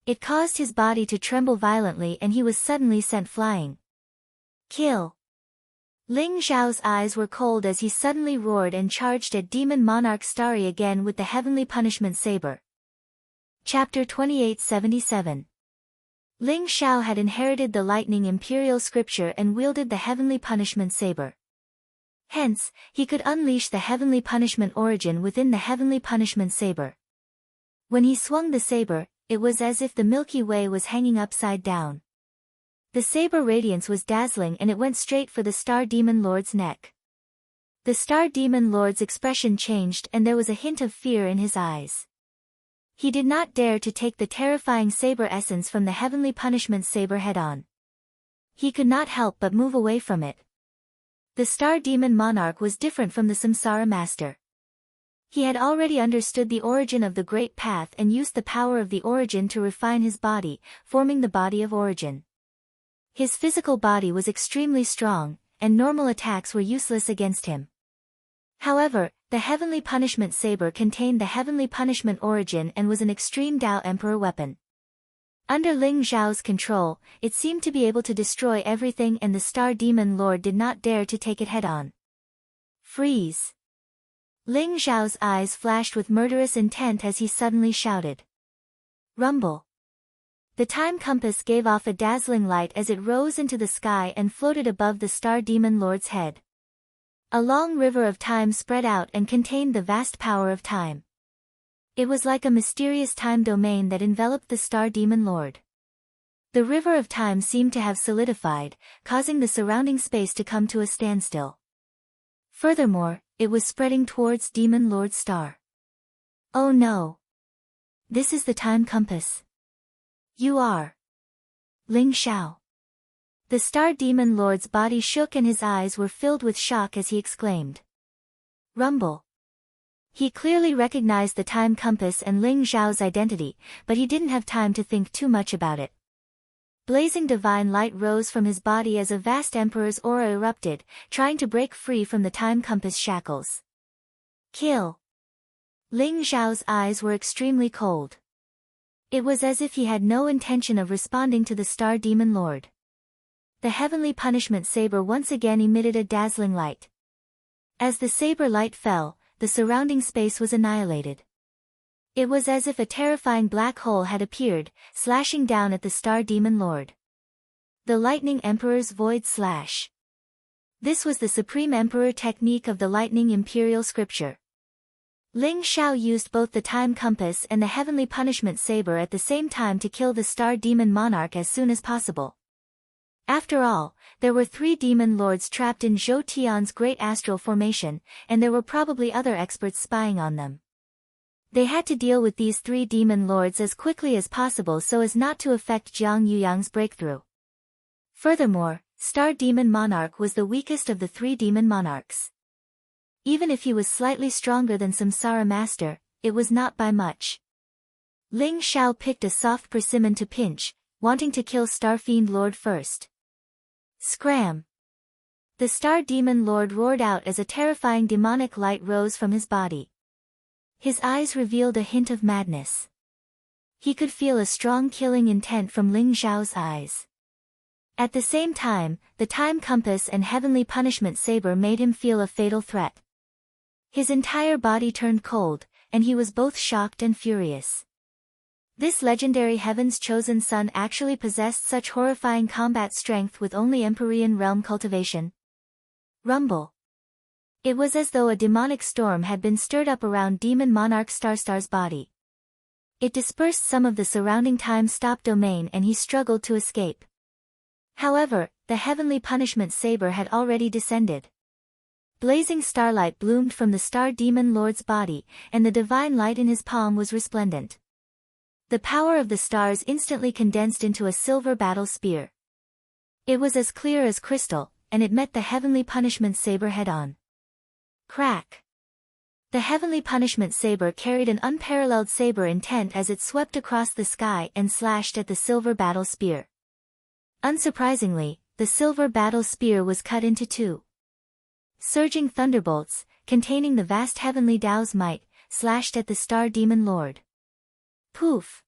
It caused his body to tremble violently and he was suddenly sent flying. Kill! Ling Xiao's eyes were cold as he suddenly roared and charged at demon monarch Starry again with the heavenly punishment saber. Chapter 2877. Ling Xiao had inherited the lightning imperial scripture and wielded the heavenly punishment saber. Hence, he could unleash the heavenly punishment origin within the heavenly punishment saber. When he swung the saber, it was as if the Milky Way was hanging upside down. The saber radiance was dazzling and it went straight for the Star Demon Lord's neck. The Star Demon Lord's expression changed and there was a hint of fear in his eyes. He did not dare to take the terrifying saber essence from the heavenly punishment saber head-on. He could not help but move away from it. The Star Demon Monarch was different from the Samsara Master. He had already understood the origin of the Great Path and used the power of the origin to refine his body, forming the body of origin. His physical body was extremely strong, and normal attacks were useless against him. However, the heavenly punishment saber contained the heavenly punishment origin and was an extreme Tao Emperor weapon. Under Ling Xiao's control, it seemed to be able to destroy everything and the Star Demon Lord did not dare to take it head-on. Freeze! Ling Xiao's eyes flashed with murderous intent as he suddenly shouted. Rumble! The time compass gave off a dazzling light as it rose into the sky and floated above the Star Demon Lord's head. A long river of time spread out and contained the vast power of time. It was like a mysterious time domain that enveloped the Star Demon Lord. The river of time seemed to have solidified, causing the surrounding space to come to a standstill. Furthermore, it was spreading towards Demon Lord's star. Oh no! This is the time compass. You are Ling Xiao. The Star Demon Lord's body shook and his eyes were filled with shock as he exclaimed. Rumble! He clearly recognized the time compass and Ling Xiao's identity, but he didn't have time to think too much about it. Blazing divine light rose from his body as a vast emperor's aura erupted, trying to break free from the time compass shackles. Kill! Ling Xiao's eyes were extremely cold. It was as if he had no intention of responding to the Star Demon Lord. The heavenly punishment saber once again emitted a dazzling light. As the saber light fell, the surrounding space was annihilated. It was as if a terrifying black hole had appeared, slashing down at the Star Demon Lord. The Lightning Emperor's Void Slash. This was the Supreme Emperor technique of the Lightning Imperial Scripture. Ling Xiao used both the Time Compass and the Heavenly Punishment Saber at the same time to kill the Star Demon Monarch as soon as possible. After all, there were 3 demon lords trapped in Zhou Tian's Great Astral Formation, and there were probably other experts spying on them. They had to deal with these 3 demon lords as quickly as possible so as not to affect Jiang Yuyang's breakthrough. Furthermore, Star Demon Monarch was the weakest of the 3 demon monarchs. Even if he was slightly stronger than Samsara Master, it was not by much. Ling Xiao picked a soft persimmon to pinch, wanting to kill Star Fiend Lord first. Scram! The Star Demon Lord roared out as a terrifying demonic light rose from his body. His eyes revealed a hint of madness. He could feel a strong killing intent from Ling Xiao's eyes. At the same time, the Time Compass and Heavenly Punishment Saber made him feel a fatal threat. His entire body turned cold, and he was both shocked and furious. This legendary Heaven's chosen son actually possessed such horrifying combat strength with only Empyrean realm cultivation. Rumble. It was as though a demonic storm had been stirred up around Demon Monarch Starstar's body. It dispersed some of the surrounding time-stop domain and he struggled to escape. However, the Heavenly Punishment Saber had already descended. Blazing starlight bloomed from the Star Demon Lord's body, and the divine light in his palm was resplendent. The power of the stars instantly condensed into a silver battle spear. It was as clear as crystal, and it met the Heavenly Punishment Saber head-on. Crack! The Heavenly Punishment Saber carried an unparalleled saber intent as it swept across the sky and slashed at the silver battle spear. Unsurprisingly, the silver battle spear was cut into 2. Surging thunderbolts, containing the vast heavenly Tao's might, slashed at the Star Demon Lord. Poof!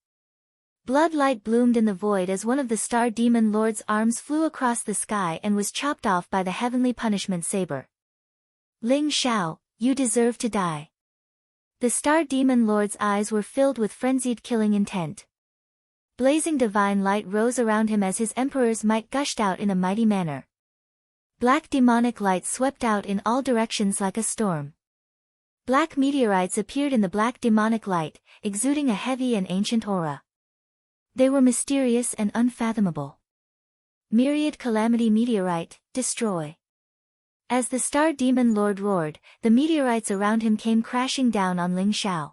Blood light bloomed in the void as one of the Star Demon Lord's arms flew across the sky and was chopped off by the Heavenly Punishment Saber. Ling Xiao, you deserve to die. The Star Demon Lord's eyes were filled with frenzied killing intent. Blazing divine light rose around him as his emperor's might gushed out in a mighty manner. Black demonic light swept out in all directions like a storm. Black meteorites appeared in the black demonic light, exuding a heavy and ancient aura. They were mysterious and unfathomable. Myriad Calamity Meteorite, destroy. As the Star Demon Lord roared, the meteorites around him came crashing down on Ling Xiao.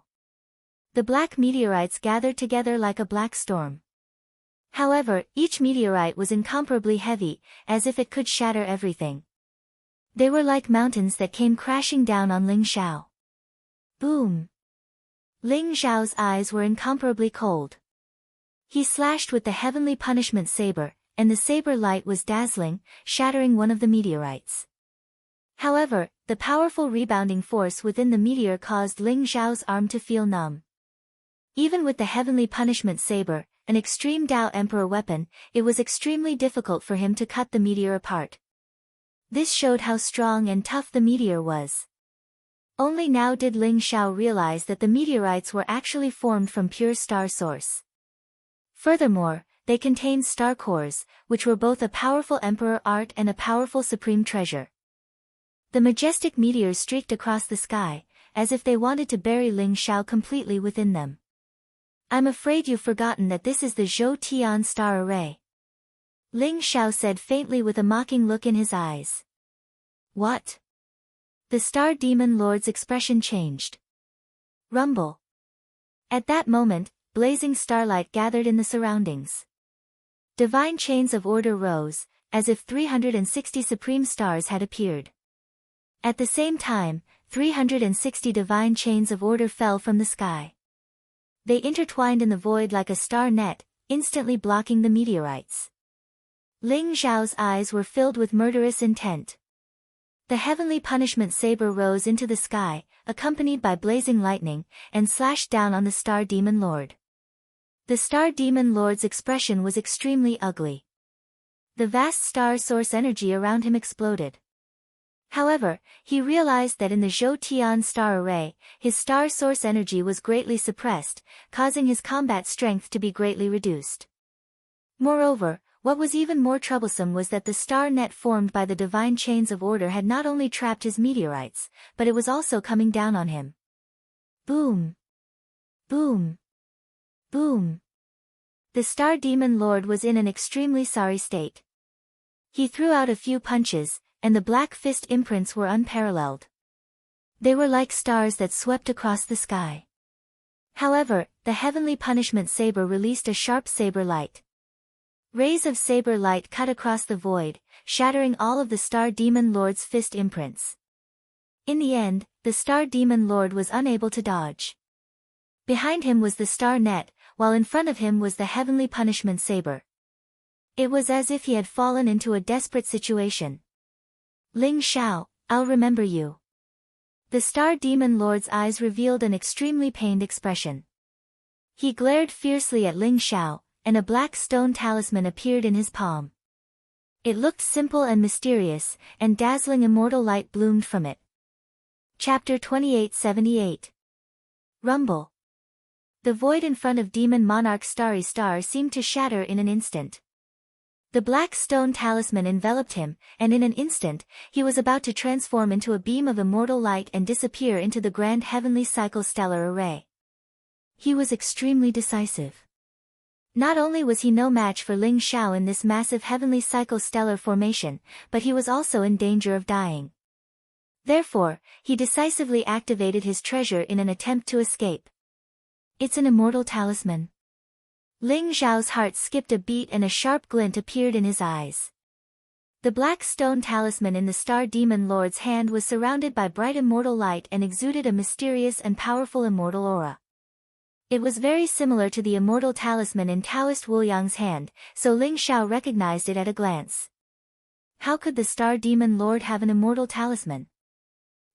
The black meteorites gathered together like a black storm. However, each meteorite was incomparably heavy, as if it could shatter everything. They were like mountains that came crashing down on Ling Xiao. Boom! Ling Xiao's eyes were incomparably cold. He slashed with the Heavenly Punishment Saber, and the saber light was dazzling, shattering one of the meteorites. However, the powerful rebounding force within the meteor caused Ling Xiao's arm to feel numb. Even with the Heavenly Punishment Saber, an extreme Tao Emperor weapon, it was extremely difficult for him to cut the meteor apart. This showed how strong and tough the meteor was. Only now did Ling Xiao realize that the meteorites were actually formed from pure star source. Furthermore, they contained star cores, which were both a powerful emperor art and a powerful supreme treasure. The majestic meteors streaked across the sky, as if they wanted to bury Ling Xiao completely within them. I'm afraid you've forgotten that this is the Zhou Tian star array. Ling Xiao said faintly with a mocking look in his eyes. What? The Star Demon Lord's expression changed. Rumble. At that moment, blazing starlight gathered in the surroundings. Divine chains of order rose, as if 360 supreme stars had appeared. At the same time, 360 divine chains of order fell from the sky. They intertwined in the void like a star net, instantly blocking the meteorites. Ling Zhao's eyes were filled with murderous intent. The heavenly punishment saber rose into the sky, accompanied by blazing lightning, and slashed down on the Star Demon Lord. The Star Demon Lord's expression was extremely ugly. The vast star source energy around him exploded. However, he realized that in the Zhou Tian star array, his star source energy was greatly suppressed, causing his combat strength to be greatly reduced. Moreover, what was even more troublesome was that the star net formed by the divine chains of order had not only trapped his meteorites, but it was also coming down on him. Boom! Boom! Boom! The Star Demon Lord was in an extremely sorry state. He threw out a few punches, and the black fist imprints were unparalleled. They were like stars that swept across the sky. However, the heavenly punishment saber released a sharp saber light. Rays of saber light cut across the void, shattering all of the Star Demon Lord's fist imprints. In the end, the Star Demon Lord was unable to dodge. Behind him was the star net, while in front of him was the heavenly punishment saber. It was as if he had fallen into a desperate situation. Ling Zhao, I'll remember you. The Star Demon Lord's eyes revealed an extremely pained expression. He glared fiercely at Ling Zhao, and a black stone talisman appeared in his palm. It looked simple and mysterious, and dazzling immortal light bloomed from it. Chapter 2878. Rumble. The void in front of Demon Monarch Starry Star seemed to shatter in an instant. The black stone talisman enveloped him, and in an instant, he was about to transform into a beam of immortal light and disappear into the grand heavenly cycle stellar array. He was extremely decisive. Not only was he no match for Ling Zhao in this massive heavenly cycle stellar formation, but he was also in danger of dying. Therefore, he decisively activated his treasure in an attempt to escape. It's an immortal talisman. Ling Zhao's heart skipped a beat and a sharp glint appeared in his eyes. The black stone talisman in the Star Demon Lord's hand was surrounded by bright immortal light and exuded a mysterious and powerful immortal aura. It was very similar to the immortal talisman in Taoist Wu Yang's hand, so Ling Zhao recognized it at a glance. How could the Star Demon Lord have an immortal talisman?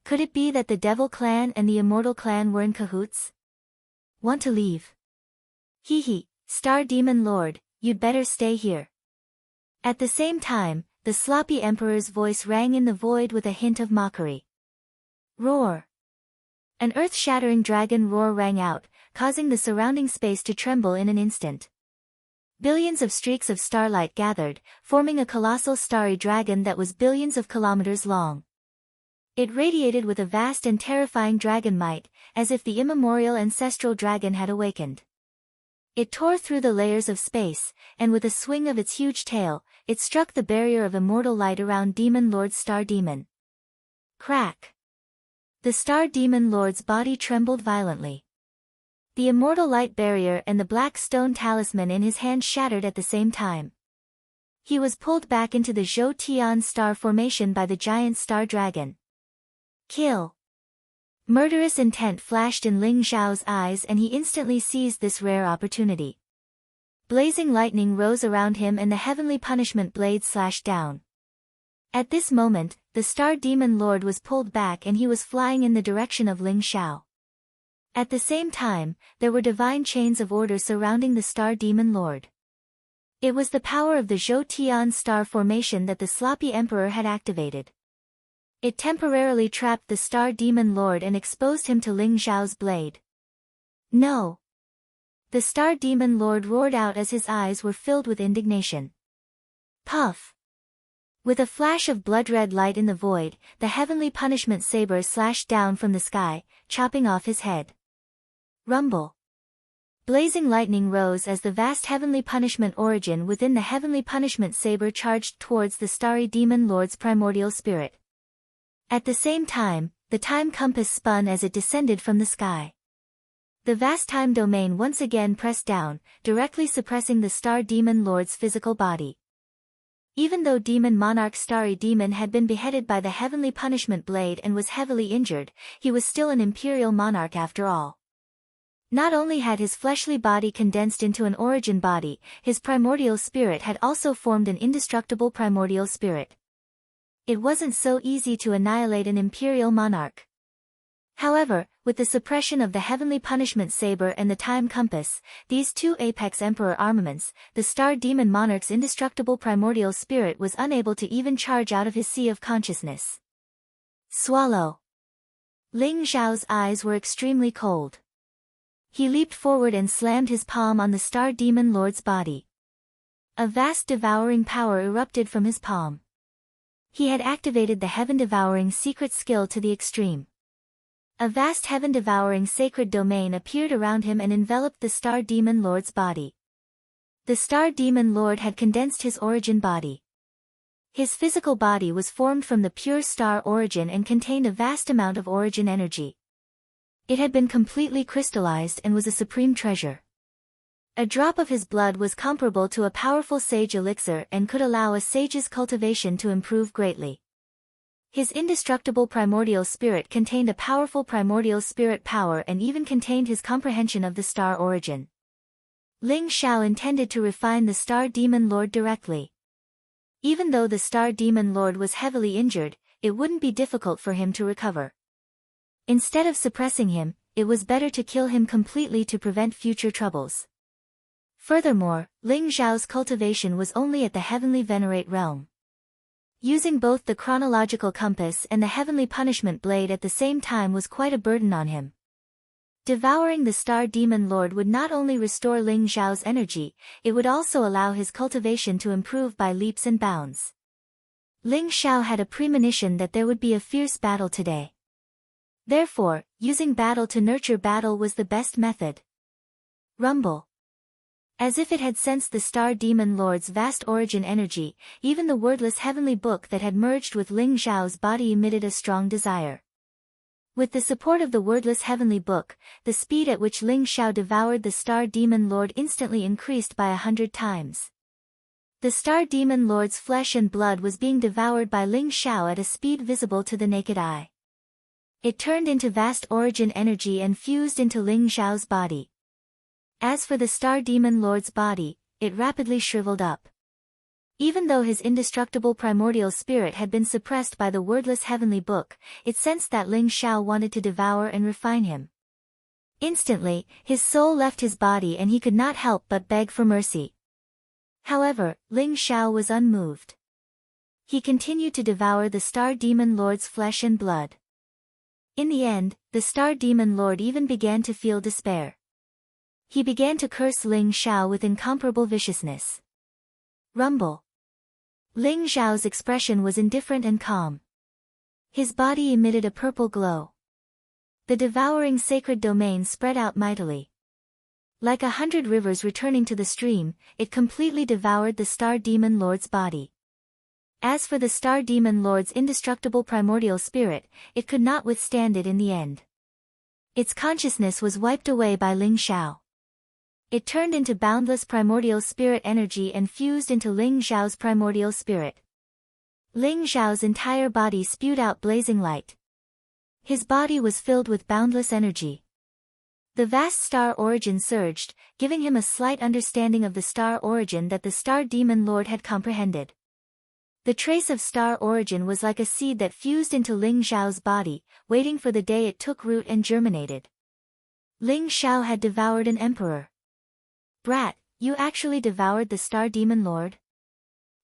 Could it be that the Devil Clan and the Immortal Clan were in cahoots? Want to leave? Hee, Star Demon Lord, you'd better stay here. At the same time, the sloppy Emperor's voice rang in the void with a hint of mockery. Roar! An earth-shattering dragon roar rang out, causing the surrounding space to tremble in an instant. Billions of streaks of starlight gathered, forming a colossal starry dragon that was billions of kilometers long. It radiated with a vast and terrifying dragon might, as if the immemorial ancestral dragon had awakened. It tore through the layers of space, and with a swing of its huge tail, it struck the barrier of immortal light around Demon Lord's Star Demon. Crack! The Star Demon Lord's body trembled violently. The immortal light barrier and the black stone talisman in his hand shattered at the same time. He was pulled back into the Zhou Tian star formation by the giant star dragon. Kill! Murderous intent flashed in Ling Zhao's eyes and he instantly seized this rare opportunity. Blazing lightning rose around him and the heavenly punishment blade slashed down. At this moment, the Star Demon Lord was pulled back and he was flying in the direction of Ling Zhao. At the same time, there were divine chains of order surrounding the Star Demon Lord. It was the power of the Zhou Tian star formation that the sloppy Emperor had activated. It temporarily trapped the Star Demon Lord and exposed him to Ling Zhao's blade. No! The Star Demon Lord roared out as his eyes were filled with indignation. Puff! With a flash of blood-red light in the void, the heavenly punishment saber slashed down from the sky, chopping off his head. Rumble! Blazing lightning rose as the vast heavenly punishment origin within the heavenly punishment saber charged towards the Starry Demon Lord's primordial spirit. At the same time, the time compass spun as it descended from the sky. The vast time domain once again pressed down, directly suppressing the Star Demon Lord's physical body. Even though Demon Monarch Starry Demon had been beheaded by the heavenly punishment blade and was heavily injured, he was still an imperial monarch after all. Not only had his fleshly body condensed into an origin body, his primordial spirit had also formed an indestructible primordial spirit. It wasn't so easy to annihilate an imperial monarch. However, with the suppression of the heavenly punishment saber and the time compass, these two apex emperor armaments, the star demon monarch's indestructible primordial spirit was unable to even charge out of his sea of consciousness. Swallow. Ling Xiao's eyes were extremely cold. He leaped forward and slammed his palm on the star demon lord's body. A vast devouring power erupted from his palm. He had activated the heaven-devouring secret skill to the extreme. A vast heaven-devouring sacred domain appeared around him and enveloped the Star Demon Lord's body. The Star Demon Lord had condensed his origin body. His physical body was formed from the pure star origin and contained a vast amount of origin energy. It had been completely crystallized and was a supreme treasure. A drop of his blood was comparable to a powerful sage elixir and could allow a sage's cultivation to improve greatly. His indestructible primordial spirit contained a powerful primordial spirit power and even contained his comprehension of the star origin. Ling Xiao intended to refine the Star Demon Lord directly. Even though the Star Demon Lord was heavily injured, it wouldn't be difficult for him to recover. Instead of suppressing him, it was better to kill him completely to prevent future troubles. Furthermore, Ling Xiao's cultivation was only at the heavenly venerate realm. Using both the chronological compass and the heavenly punishment blade at the same time was quite a burden on him. Devouring the Star Demon Lord would not only restore Ling Xiao's energy, it would also allow his cultivation to improve by leaps and bounds. Ling Xiao had a premonition that there would be a fierce battle today. Therefore, using battle to nurture battle was the best method. Rumble. As if it had sensed the Star Demon Lord's vast origin energy, even the wordless heavenly book that had merged with Ling Xiao's body emitted a strong desire. With the support of the wordless heavenly book, the speed at which Ling Xiao devoured the Star Demon Lord instantly increased by 100 times. The Star Demon Lord's flesh and blood was being devoured by Ling Xiao at a speed visible to the naked eye. It turned into vast origin energy and fused into Ling Xiao's body. As for the Star Demon Lord's body, it rapidly shriveled up. Even though his indestructible primordial spirit had been suppressed by the wordless heavenly book, it sensed that Ling Xiao wanted to devour and refine him. Instantly, his soul left his body and he could not help but beg for mercy. However, Ling Xiao was unmoved. He continued to devour the Star Demon Lord's flesh and blood. In the end, the Star Demon Lord even began to feel despair. He began to curse Ling Xiao with incomparable viciousness. Rumble. Ling Xiao's expression was indifferent and calm. His body emitted a purple glow. The devouring sacred domain spread out mightily. Like 100 rivers returning to the stream, it completely devoured the Star Demon Lord's body. As for the Star Demon Lord's indestructible primordial spirit, it could not withstand it in the end. Its consciousness was wiped away by Ling Xiao. It turned into boundless primordial spirit energy and fused into Ling Xiao's primordial spirit. Ling Xiao's entire body spewed out blazing light. His body was filled with boundless energy. The vast star origin surged, giving him a slight understanding of the star origin that the Star Demon Lord had comprehended. The trace of star origin was like a seed that fused into Ling Xiao's body, waiting for the day it took root and germinated. Ling Xiao had devoured an emperor. Brat, you actually devoured the Star Demon Lord?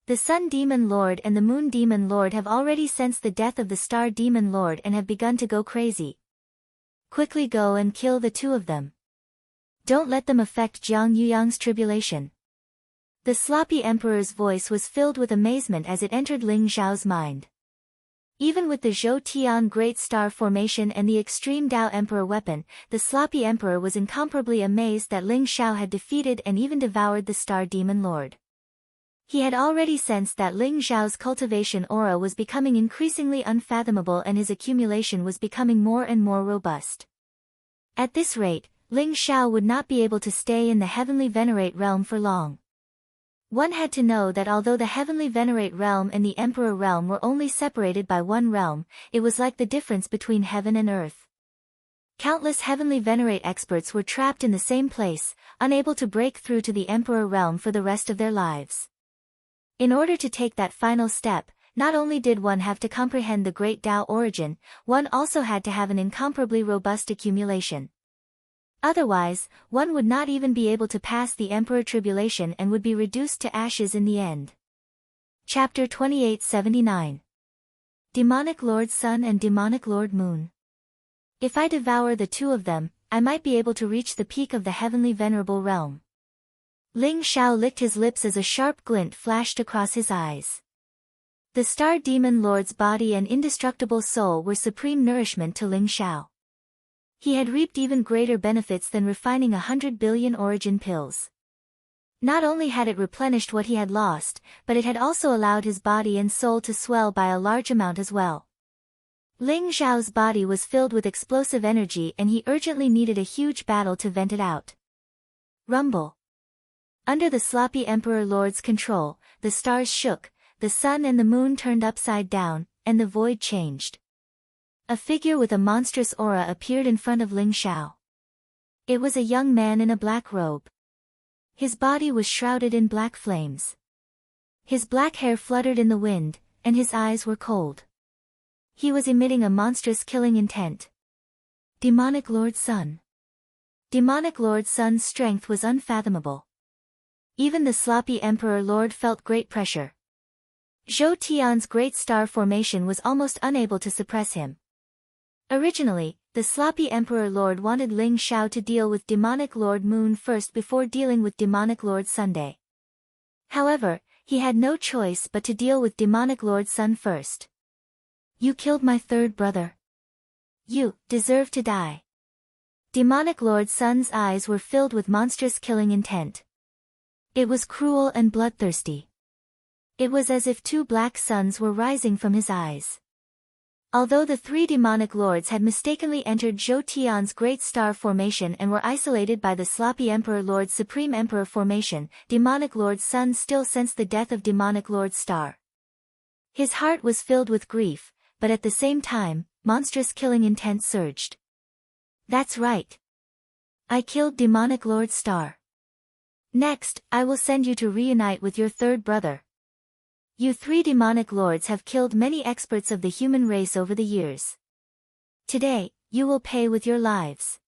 The Sun Demon Lord and the Moon Demon Lord have already sensed the death of the Star Demon Lord and have begun to go crazy. Quickly go and kill the two of them. Don't let them affect Jiang Yuyang's tribulation. The sloppy emperor's voice was filled with amazement as it entered Ling Xiao's mind. Even with the Zhou Tian Great Star Formation and the Extreme Dao Emperor weapon, the sloppy emperor was incomparably amazed that Ling Xiao had defeated and even devoured the Star Demon Lord. He had already sensed that Ling Xiao's cultivation aura was becoming increasingly unfathomable and his accumulation was becoming more and more robust. At this rate, Ling Xiao would not be able to stay in the heavenly venerate realm for long. One had to know that although the heavenly venerate realm and the emperor realm were only separated by one realm, it was like the difference between heaven and earth. Countless heavenly venerate experts were trapped in the same place, unable to break through to the Emperor realm for the rest of their lives. In order to take that final step, not only did one have to comprehend the great Tao origin, one also had to have an incomparably robust accumulation. Otherwise, one would not even be able to pass the Emperor tribulation and would be reduced to ashes in the end. Chapter 2879. Demonic Lord Sun and Demonic Lord Moon. If I devour the two of them, I might be able to reach the peak of the heavenly venerable realm. Ling Xiao licked his lips as a sharp glint flashed across his eyes. The Star Demon Lord's body and indestructible soul were supreme nourishment to Ling Xiao. He had reaped even greater benefits than refining 100 billion origin pills. Not only had it replenished what he had lost, but it had also allowed his body and soul to swell by a large amount as well. Ling Xiao's body was filled with explosive energy and he urgently needed a huge battle to vent it out. Rumble. Under the sloppy Emperor Lord's control, the stars shook, the sun and the moon turned upside down, and the void changed. A figure with a monstrous aura appeared in front of Ling Xiao. It was a young man in a black robe. His body was shrouded in black flames. His black hair fluttered in the wind, and his eyes were cold. He was emitting a monstrous killing intent. Demonic Lord Sun. Demonic Lord Sun's strength was unfathomable. Even the sloppy Emperor Lord felt great pressure. Zhou Tian's great star formation was almost unable to suppress him. Originally, the sloppy Emperor Lord wanted Ling Xiao to deal with Demonic Lord Moon first before dealing with Demonic Lord Sunday. However, he had no choice but to deal with Demonic Lord Sun first. You killed my third brother. You deserve to die. Demonic Lord Sun's eyes were filled with monstrous killing intent. It was cruel and bloodthirsty. It was as if two black suns were rising from his eyes. Although the three demonic lords had mistakenly entered Zhou Tian's great star formation and were isolated by the sloppy Emperor Lord's supreme emperor formation, Demonic Lord Sun still sensed the death of Demonic Lord Star. His heart was filled with grief, but at the same time, monstrous killing intent surged. That's right. I killed Demonic Lord Star. Next, I will send you to reunite with your third brother. You three demonic lords have killed many experts of the human race over the years. Today, you will pay with your lives.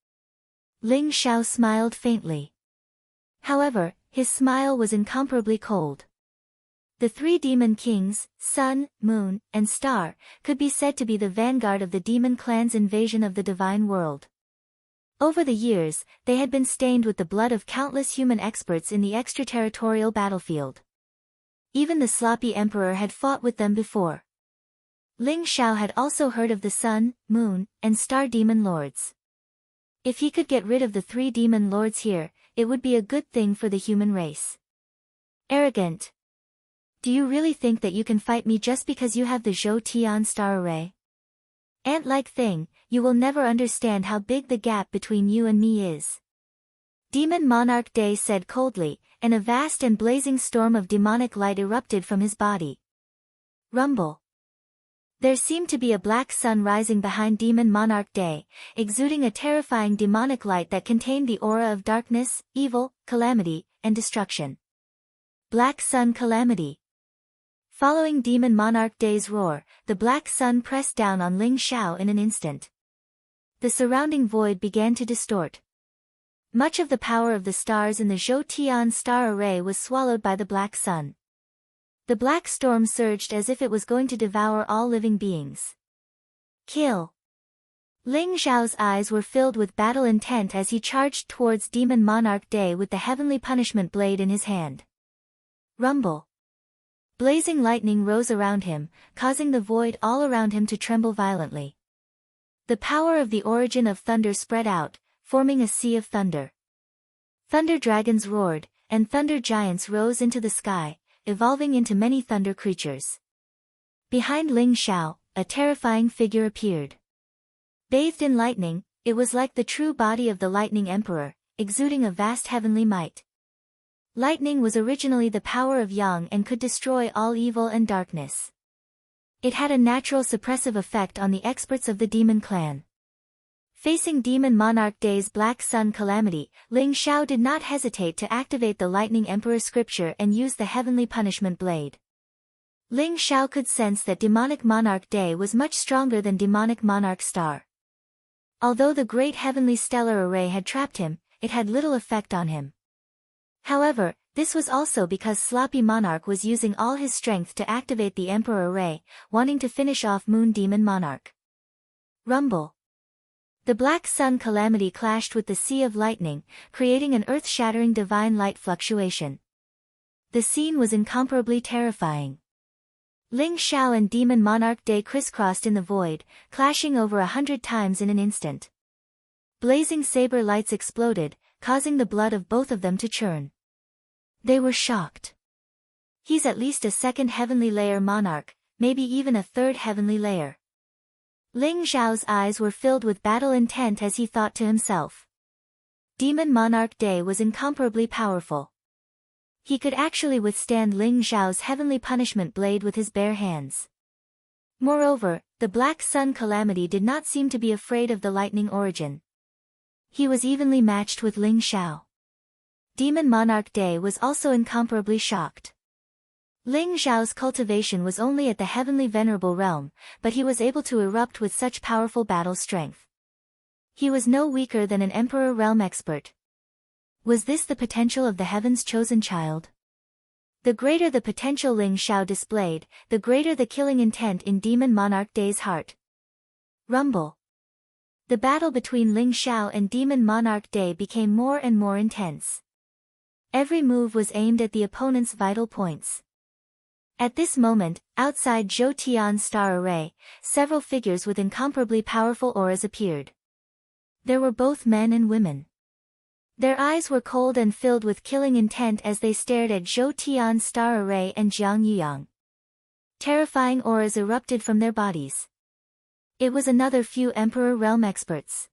Ling Xiao smiled faintly. However, his smile was incomparably cold. The three demon kings, Sun, Moon, and Star, could be said to be the vanguard of the demon clan's invasion of the divine world. Over the years, they had been stained with the blood of countless human experts in the extraterritorial battlefield. Even the sloppy emperor had fought with them before. Ling Xiao had also heard of the Sun, Moon, and Star demon lords. If he could get rid of the three demon lords here, it would be a good thing for the human race. Arrogant. Do you really think that you can fight me just because you have the Zhou Tian star array? Ant-like thing, you will never understand how big the gap between you and me is. Demon Monarch Day said coldly, and a vast and blazing storm of demonic light erupted from his body. Rumble. There seemed to be a black sun rising behind Demon Monarch Day, exuding a terrifying demonic light that contained the aura of darkness, evil, calamity, and destruction. Black Sun Calamity. Following Demon Monarch Day's roar, the black sun pressed down on Ling Xiao in an instant. The surrounding void began to distort. Much of the power of the stars in the Zhou Tian star array was swallowed by the black sun. The black storm surged as if it was going to devour all living beings. Kill! Ling Xiao's eyes were filled with battle intent as he charged towards Demon Monarch Day with the heavenly punishment blade in his hand. Rumble! Blazing lightning rose around him, causing the void all around him to tremble violently. The power of the origin of thunder spread out, forming a sea of thunder. Thunder dragons roared, and thunder giants rose into the sky, evolving into many thunder creatures. Behind Ling Xiao, a terrifying figure appeared. Bathed in lightning, it was like the true body of the Lightning Emperor, exuding a vast heavenly might. Lightning was originally the power of Yang and could destroy all evil and darkness. It had a natural suppressive effect on the experts of the demon clan. Facing Demon Monarch Day's Black Sun calamity, Ling Xiao did not hesitate to activate the Lightning Emperor scripture and use the Heavenly Punishment Blade. Ling Xiao could sense that Demonic Monarch Day was much stronger than Demonic Monarch Star. Although the Great Heavenly Stellar Array had trapped him, it had little effect on him. However, this was also because Sloppy Monarch was using all his strength to activate the Emperor Array, wanting to finish off Moon Demon Monarch. Rumble. The Black Sun calamity clashed with the Sea of Lightning, creating an earth-shattering divine light fluctuation. The scene was incomparably terrifying. Ling Xiao and Demon Monarch Day crisscrossed in the void, clashing over 100 times in an instant. Blazing saber lights exploded, causing the blood of both of them to churn. They were shocked. He's at least a second heavenly layer monarch, maybe even a third heavenly layer. Ling Xiao's eyes were filled with battle intent as he thought to himself. Demon Monarch Day was incomparably powerful. He could actually withstand Ling Xiao's heavenly punishment blade with his bare hands. Moreover, the Black Sun calamity did not seem to be afraid of the lightning origin. He was evenly matched with Ling Xiao. Demon Monarch Day was also incomparably shocked. Ling Xiao's cultivation was only at the heavenly venerable realm, but he was able to erupt with such powerful battle strength. He was no weaker than an Emperor realm expert. Was this the potential of the heaven's chosen child? The greater the potential Ling Xiao displayed, the greater the killing intent in Demon Monarch Day's heart. Rumble. The battle between Ling Xiao and Demon Monarch Day became more and more intense. Every move was aimed at the opponent's vital points. At this moment, outside Zhou Tian's star array, several figures with incomparably powerful auras appeared. There were both men and women. Their eyes were cold and filled with killing intent as they stared at Zhou Tian's star array and Jiang Yuyang. Terrifying auras erupted from their bodies. It was another few Emperor realm experts.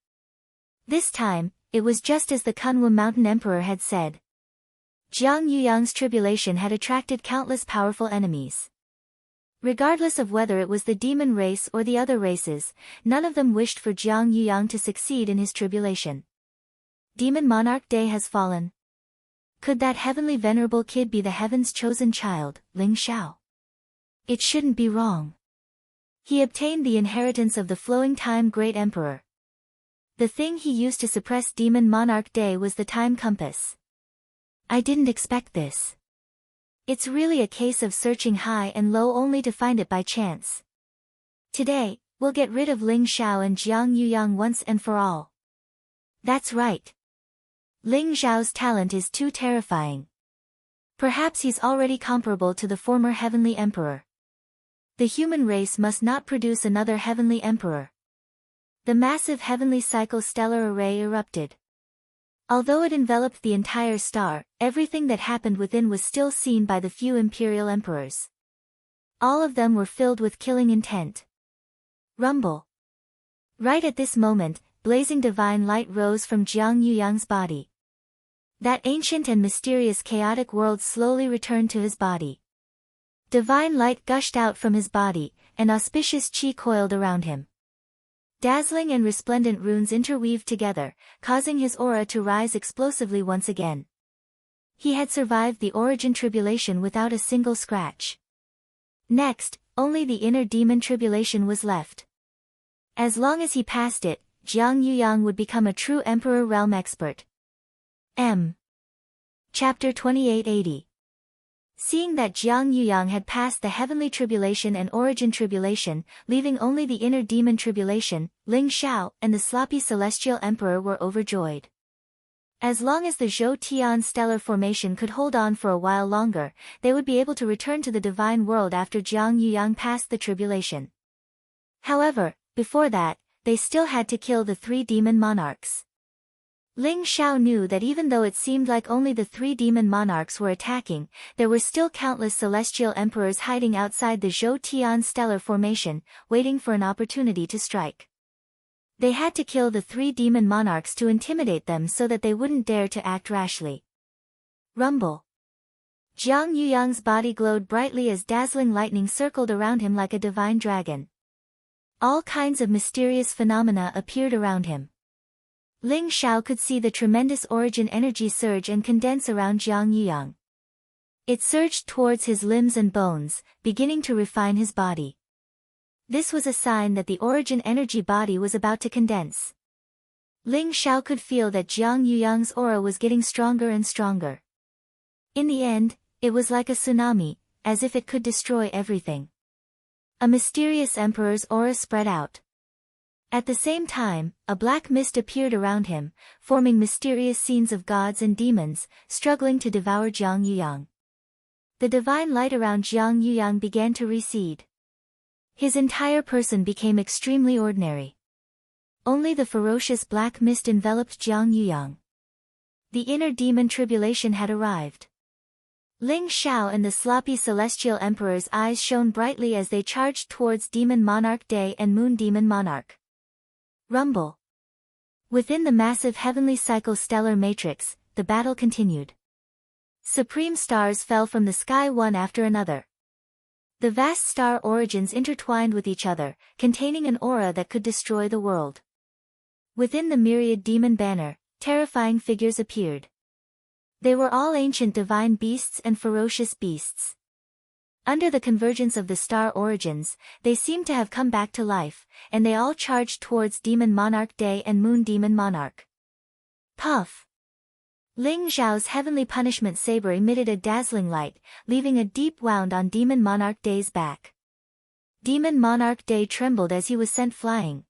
This time, it was just as the Kunwu Mountain Emperor had said. Jiang Yuyang's tribulation had attracted countless powerful enemies. Regardless of whether it was the demon race or the other races, none of them wished for Jiang Yuyang to succeed in his tribulation. Demon Monarch Day has fallen. Could that heavenly venerable kid be the heaven's chosen child, Ling Xiao? It shouldn't be wrong. He obtained the inheritance of the flowing time Great Emperor. The thing he used to suppress Demon Monarch Day was the time compass. I didn't expect this. It's really a case of searching high and low only to find it by chance. Today, we'll get rid of Ling Xiao and Jiang Yuyang once and for all. That's right. Ling Xiao's talent is too terrifying. Perhaps he's already comparable to the former heavenly emperor. The human race must not produce another heavenly emperor. The massive heavenly cycle stellar array erupted. Although it enveloped the entire star, everything that happened within was still seen by the few imperial emperors. All of them were filled with killing intent. Rumble. Right at this moment, blazing divine light rose from Jiang Yuyang's body. That ancient and mysterious chaotic world slowly returned to his body. Divine light gushed out from his body, and auspicious qi coiled around him. Dazzling and resplendent runes interweaved together, causing his aura to rise explosively once again. He had survived the origin tribulation without a single scratch. Next, only the inner demon tribulation was left. As long as he passed it, Jiang Yuyang would become a true Emperor realm expert. Chapter 2880. Seeing that Jiang Yuyang had passed the heavenly tribulation and origin tribulation, leaving only the inner demon tribulation, Ling Xiao and the sloppy celestial emperor were overjoyed. As long as the Zhou Tian stellar formation could hold on for a while longer, they would be able to return to the divine world after Jiang Yuyang passed the tribulation. However, before that, they still had to kill the 3 demon monarchs. Ling Xiao knew that even though it seemed like only the 3 demon monarchs were attacking, there were still countless celestial emperors hiding outside the Zhou Tian stellar formation, waiting for an opportunity to strike. They had to kill the 3 demon monarchs to intimidate them so that they wouldn't dare to act rashly. Rumble. Jiang Yuyang's body glowed brightly as dazzling lightning circled around him like a divine dragon. All kinds of mysterious phenomena appeared around him. Ling Xiao could see the tremendous origin energy surge and condense around Jiang Yuyang. It surged towards his limbs and bones, beginning to refine his body. This was a sign that the origin energy body was about to condense. Ling Xiao could feel that Jiang Yuyang's aura was getting stronger and stronger. In the end, it was like a tsunami, as if it could destroy everything. A mysterious emperor's aura spread out. At the same time, a black mist appeared around him, forming mysterious scenes of gods and demons, struggling to devour Jiang Yuyang. The divine light around Jiang Yuyang began to recede. His entire person became extremely ordinary. Only the ferocious black mist enveloped Jiang Yuyang. The inner demon tribulation had arrived. Ling Xiao and the sloppy celestial emperor's eyes shone brightly as they charged towards Demon Monarch Day and Moon Demon Monarch. Rumble. Within the massive heavenly psycho-stellar matrix, the battle continued. Supreme stars fell from the sky one after another. The vast star origins intertwined with each other, containing an aura that could destroy the world. Within the myriad demon banner, terrifying figures appeared. They were all ancient divine beasts and ferocious beasts. Under the convergence of the star origins, they seemed to have come back to life, and they all charged towards Demon Monarch Day and Moon Demon Monarch. Puff! Ling Xiao's heavenly punishment saber emitted a dazzling light, leaving a deep wound on Demon Monarch Day's back. Demon Monarch Day trembled as he was sent flying.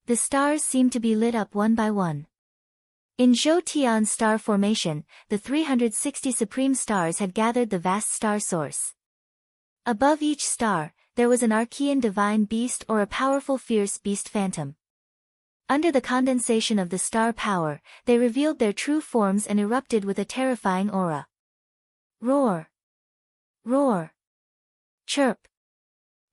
The stars seemed to be lit up one by one. In Zhou Tian's star formation, the 360 supreme stars had gathered the vast star source. Above each star, there was an Archean divine beast or a powerful fierce beast phantom. Under the condensation of the star power, they revealed their true forms and erupted with a terrifying aura. Roar! Roar! Chirp!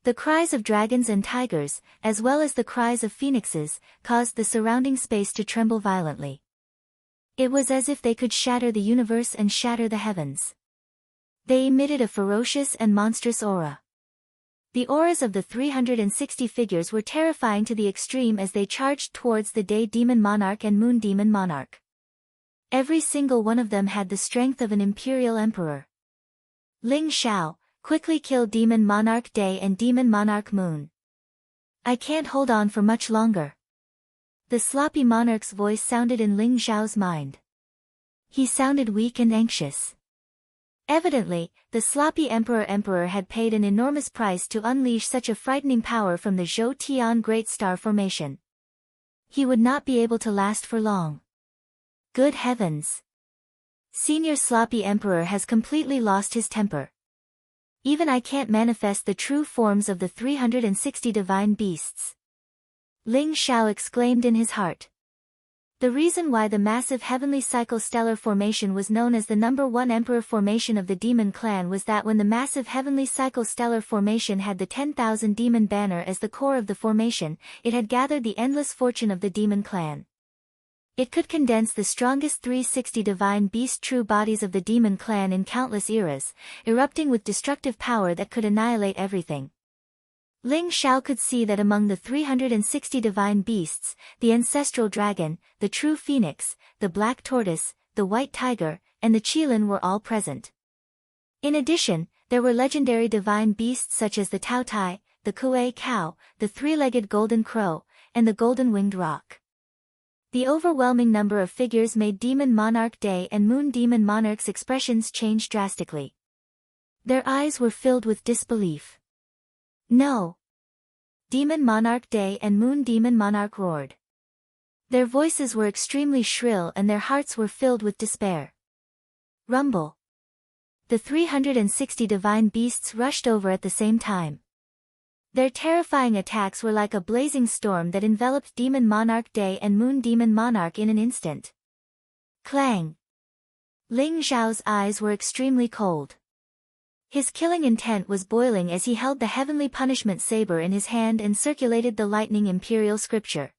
The cries of dragons and tigers, as well as the cries of phoenixes, caused the surrounding space to tremble violently. It was as if they could shatter the universe and shatter the heavens. They emitted a ferocious and monstrous aura. The auras of the 360 figures were terrifying to the extreme as they charged towards the Day Demon Monarch and Moon Demon Monarch. Every single one of them had the strength of an imperial emperor. Ling Xiao, quickly kill Demon Monarch Day and Demon Monarch Moon. I can't hold on for much longer. The sloppy monarch's voice sounded in Ling Xiao's mind. He sounded weak and anxious. Evidently, the sloppy emperor had paid an enormous price to unleash such a frightening power from the Zhou Tian Great Star Formation. He would not be able to last for long. Good heavens! Senior Sloppy Emperor has completely lost his temper. Even I can't manifest the true forms of the 360 divine beasts. Ling Xiao exclaimed in his heart. The reason why the massive heavenly psycho-stellar formation was known as the #1 Emperor Formation of the Demon Clan was that when the massive heavenly psycho-stellar formation had the 10,000 demon banner as the core of the formation, it had gathered the endless fortune of the Demon Clan. It could condense the strongest 360 divine beast true bodies of the Demon Clan in countless eras, erupting with destructive power that could annihilate everything. Ling Xiao could see that among the 360 divine beasts, the ancestral dragon, the true phoenix, the black tortoise, the white tiger, and the qilin were all present. In addition, there were legendary divine beasts such as the Taotai, the Kuei cow, the three-legged golden crow, and the golden-winged roc. The overwhelming number of figures made Demon Monarch Day and Moon Demon Monarch's expressions change drastically. Their eyes were filled with disbelief. No! Demon Monarch Day and Moon Demon Monarch roared. Their voices were extremely shrill and their hearts were filled with despair. Rumble! The 360 divine beasts rushed over at the same time. Their terrifying attacks were like a blazing storm that enveloped Demon Monarch Day and Moon Demon Monarch in an instant. Clang! Ling Xiao's eyes were extremely cold. His killing intent was boiling as he held the heavenly punishment saber in his hand and circulated the lightning imperial scripture.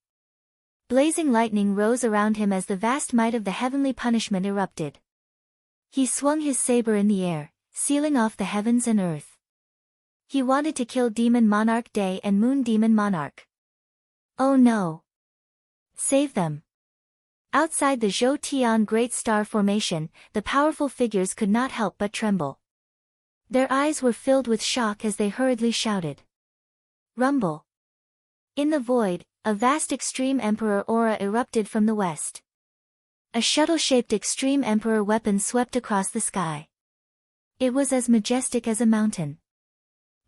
Blazing lightning rose around him as the vast might of the heavenly punishment erupted. He swung his saber in the air, sealing off the heavens and earth. He wanted to kill Demon Monarch Day and Moon Demon Monarch. Oh no! Save them! Outside the Zhou-Tian Great Star Formation, the powerful figures could not help but tremble. Their eyes were filled with shock as they hurriedly shouted. Rumble. In the void, a vast Extreme Emperor aura erupted from the west. A shuttle-shaped Extreme Emperor weapon swept across the sky. It was as majestic as a mountain.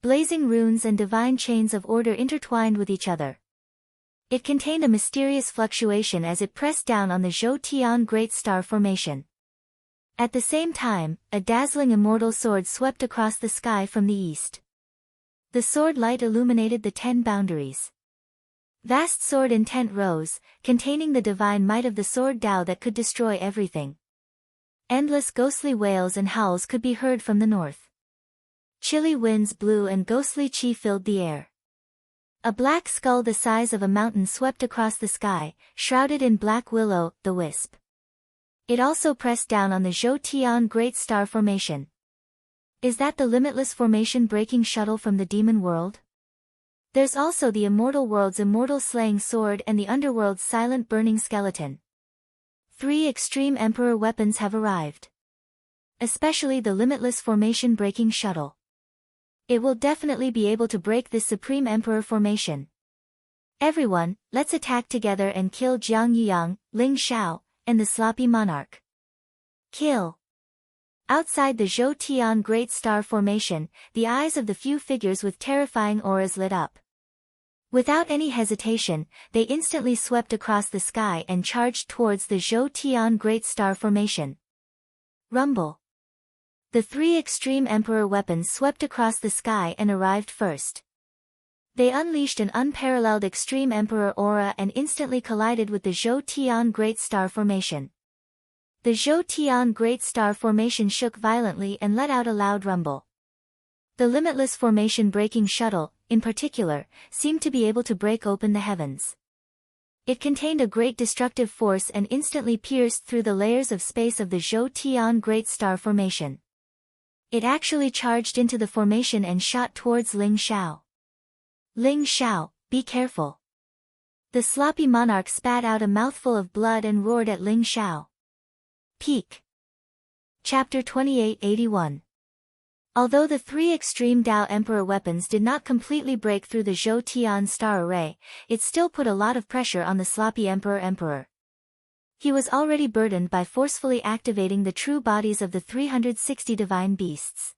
Blazing runes and divine chains of order intertwined with each other. It contained a mysterious fluctuation as it pressed down on the Zhou-Tian Great Star Formation. At the same time, a dazzling immortal sword swept across the sky from the east. The sword light illuminated the 10 boundaries. Vast sword intent rose, containing the divine might of the sword Tao that could destroy everything. Endless ghostly wails and howls could be heard from the north. Chilly winds blew and ghostly chi filled the air. A black skull the size of a mountain swept across the sky, shrouded in black willow, the wisp. It also pressed down on the Zhou-Tian Great Star Formation. Is that the limitless formation breaking shuttle from the demon world? There's also the immortal world's immortal slaying sword and the underworld's silent burning skeleton. 3 Extreme Emperor weapons have arrived. Especially the limitless formation breaking shuttle. It will definitely be able to break this Supreme Emperor formation. Everyone, let's attack together and kill Jiang Yuyang, Ling Xiao, and the sloppy monarch. Kill. Outside the Zhou-Tian Great Star Formation, the eyes of the few figures with terrifying auras lit up. Without any hesitation, they instantly swept across the sky and charged towards the Zhou-Tian Great Star Formation. Rumble. The 3 Extreme Emperor weapons swept across the sky and arrived first. They unleashed an unparalleled Extreme Emperor aura and instantly collided with the Zhou-Tian Great Star Formation. The Zhou-Tian Great Star Formation shook violently and let out a loud rumble. The limitless formation breaking shuttle, in particular, seemed to be able to break open the heavens. It contained a great destructive force and instantly pierced through the layers of space of the Zhou-Tian Great Star Formation. It actually charged into the formation and shot towards Ling Xiao. Ling Xiao, be careful. The sloppy monarch spat out a mouthful of blood and roared at Ling Xiao. Peak. Chapter 2881. Although the 3 Extreme Tao Emperor weapons did not completely break through the Zhou-Tian star array, it still put a lot of pressure on the sloppy Emperor. He was already burdened by forcefully activating the true bodies of the 360 divine beasts.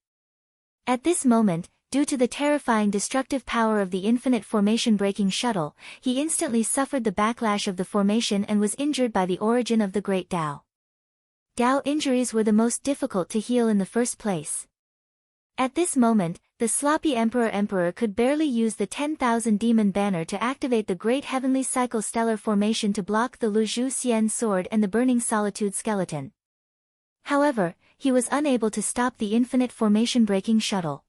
At this moment, due to the terrifying destructive power of the infinite formation-breaking shuttle, he instantly suffered the backlash of the formation and was injured by the origin of the Great Tao. Tao injuries were the most difficult to heal in the first place. At this moment, the sloppy Emperor could barely use the 10,000 demon banner to activate the great heavenly cycle stellar formation to block the Lu Zhu Xian sword and the burning solitude skeleton. However, he was unable to stop the infinite formation-breaking shuttle.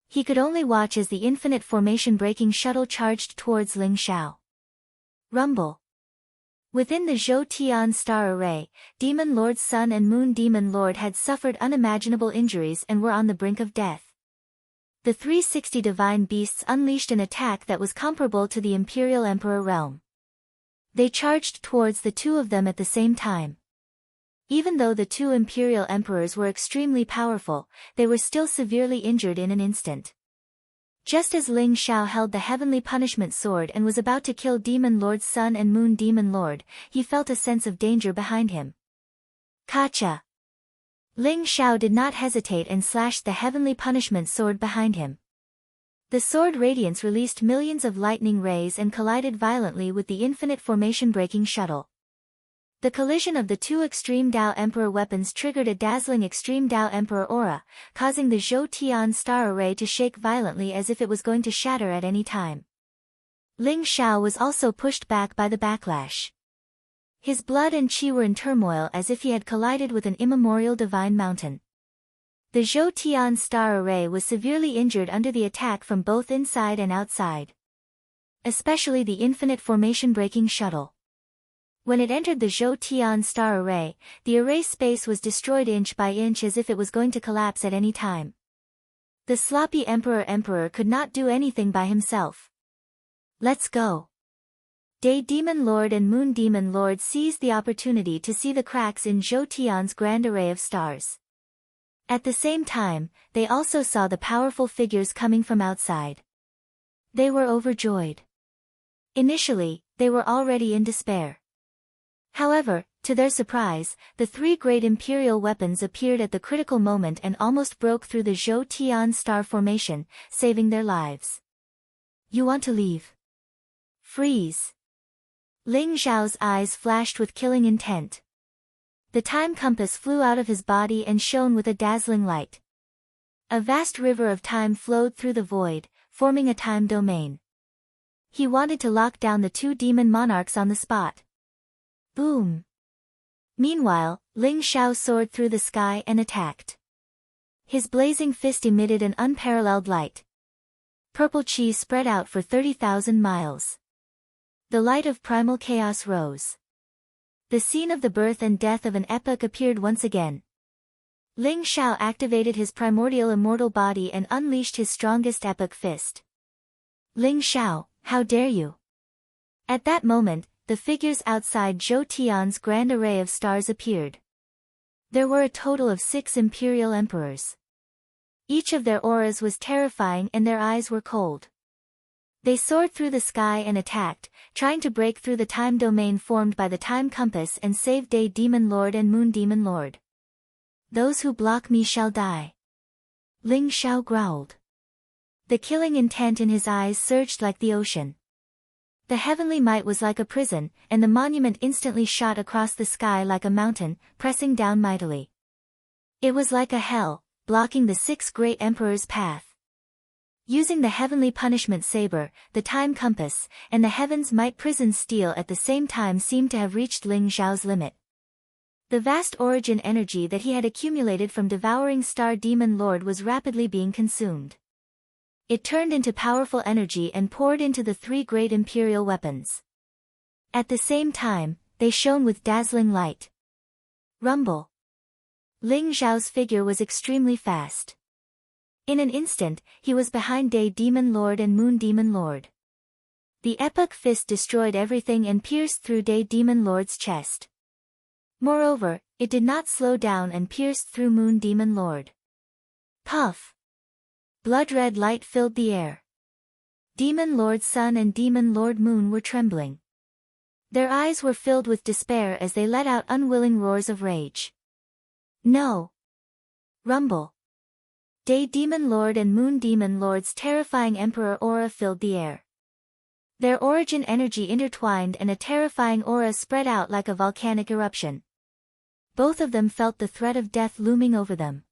He could only watch as the infinite formation-breaking shuttle charged towards Ling Xiao. Rumble. Within the Zhou-Tian star array, Demon Lord Sun and Moon Demon Lord had suffered unimaginable injuries and were on the brink of death. The 360 divine beasts unleashed an attack that was comparable to the Imperial Emperor realm. They charged towards the two of them at the same time. Even though the 2 Imperial Emperors were extremely powerful, they were still severely injured in an instant. Just as Ling Xiao held the heavenly punishment sword and was about to kill Demon Lord Sun and Moon Demon Lord, he felt a sense of danger behind him. Kacha! Ling Xiao did not hesitate and slashed the heavenly punishment sword behind him. The sword radiance released millions of lightning rays and collided violently with the infinite formation-breaking shuttle. The collision of the 2 Extreme Tao Emperor weapons triggered a dazzling Extreme Tao Emperor aura, causing the Zhou-Tian star array to shake violently as if it was going to shatter at any time. Ling Xiao was also pushed back by the backlash. His blood and chi were in turmoil as if he had collided with an immemorial divine mountain. The Zhou-Tian star array was severely injured under the attack from both inside and outside. Especially the infinite formation-breaking shuttle. When it entered the Zhou-Tian star array, the array space was destroyed inch by inch as if it was going to collapse at any time. The sloppy Emperor could not do anything by himself. Let's go. Day Demon Lord and Moon Demon Lord seized the opportunity to see the cracks in Zhou Tian's grand array of stars. At the same time, they also saw the powerful figures coming from outside. They were overjoyed. Initially, they were already in despair. However, to their surprise, the three great imperial weapons appeared at the critical moment and almost broke through the Zhou Tian star formation, saving their lives. You want to leave? Freeze! Ling Zhao's eyes flashed with killing intent. The time compass flew out of his body and shone with a dazzling light. A vast river of time flowed through the void, forming a time domain. He wanted to lock down the two demon monarchs on the spot. Boom! Meanwhile, Ling Zhao soared through the sky and attacked. His blazing fist emitted an unparalleled light. Purple chi spread out for 30,000 miles. The light of primal chaos rose. The scene of the birth and death of an epoch appeared once again. Ling Zhao activated his primordial immortal body and unleashed his strongest epoch fist. Ling Zhao, how dare you! At that moment, the figures outside Zhou Tian's grand array of stars appeared. There were a total of 6 imperial emperors. Each of their auras was terrifying and their eyes were cold. They soared through the sky and attacked, trying to break through the time domain formed by the time compass and save Day Demon Lord and Moon Demon Lord. Those who block me shall die. Ling Zhao growled. The killing intent in his eyes surged like the ocean. The heavenly might was like a prison, and the monument instantly shot across the sky like a mountain, pressing down mightily. It was like a hell, blocking the 6 great emperors' path. Using the heavenly punishment saber, the time compass, and the heaven's might prison steel at the same time seemed to have reached Ling Zhao's limit. The vast origin energy that he had accumulated from devouring Star Demon Lord was rapidly being consumed. It turned into powerful energy and poured into the 3 great imperial weapons. At the same time, they shone with dazzling light. Rumble! Ling Zhao's figure was extremely fast. In an instant, he was behind Day Demon Lord and Moon Demon Lord. The epoch fist destroyed everything and pierced through Day Demon Lord's chest. Moreover, it did not slow down and pierced through Moon Demon Lord. Puff! Blood-red light filled the air. Demon Lord Sun and Demon Lord Moon were trembling. Their eyes were filled with despair as they let out unwilling roars of rage. No! Rumble! Day Demon Lord and Moon Demon Lord's terrifying Emperor aura filled the air. Their origin energy intertwined and a terrifying aura spread out like a volcanic eruption. Both of them felt the threat of death looming over them.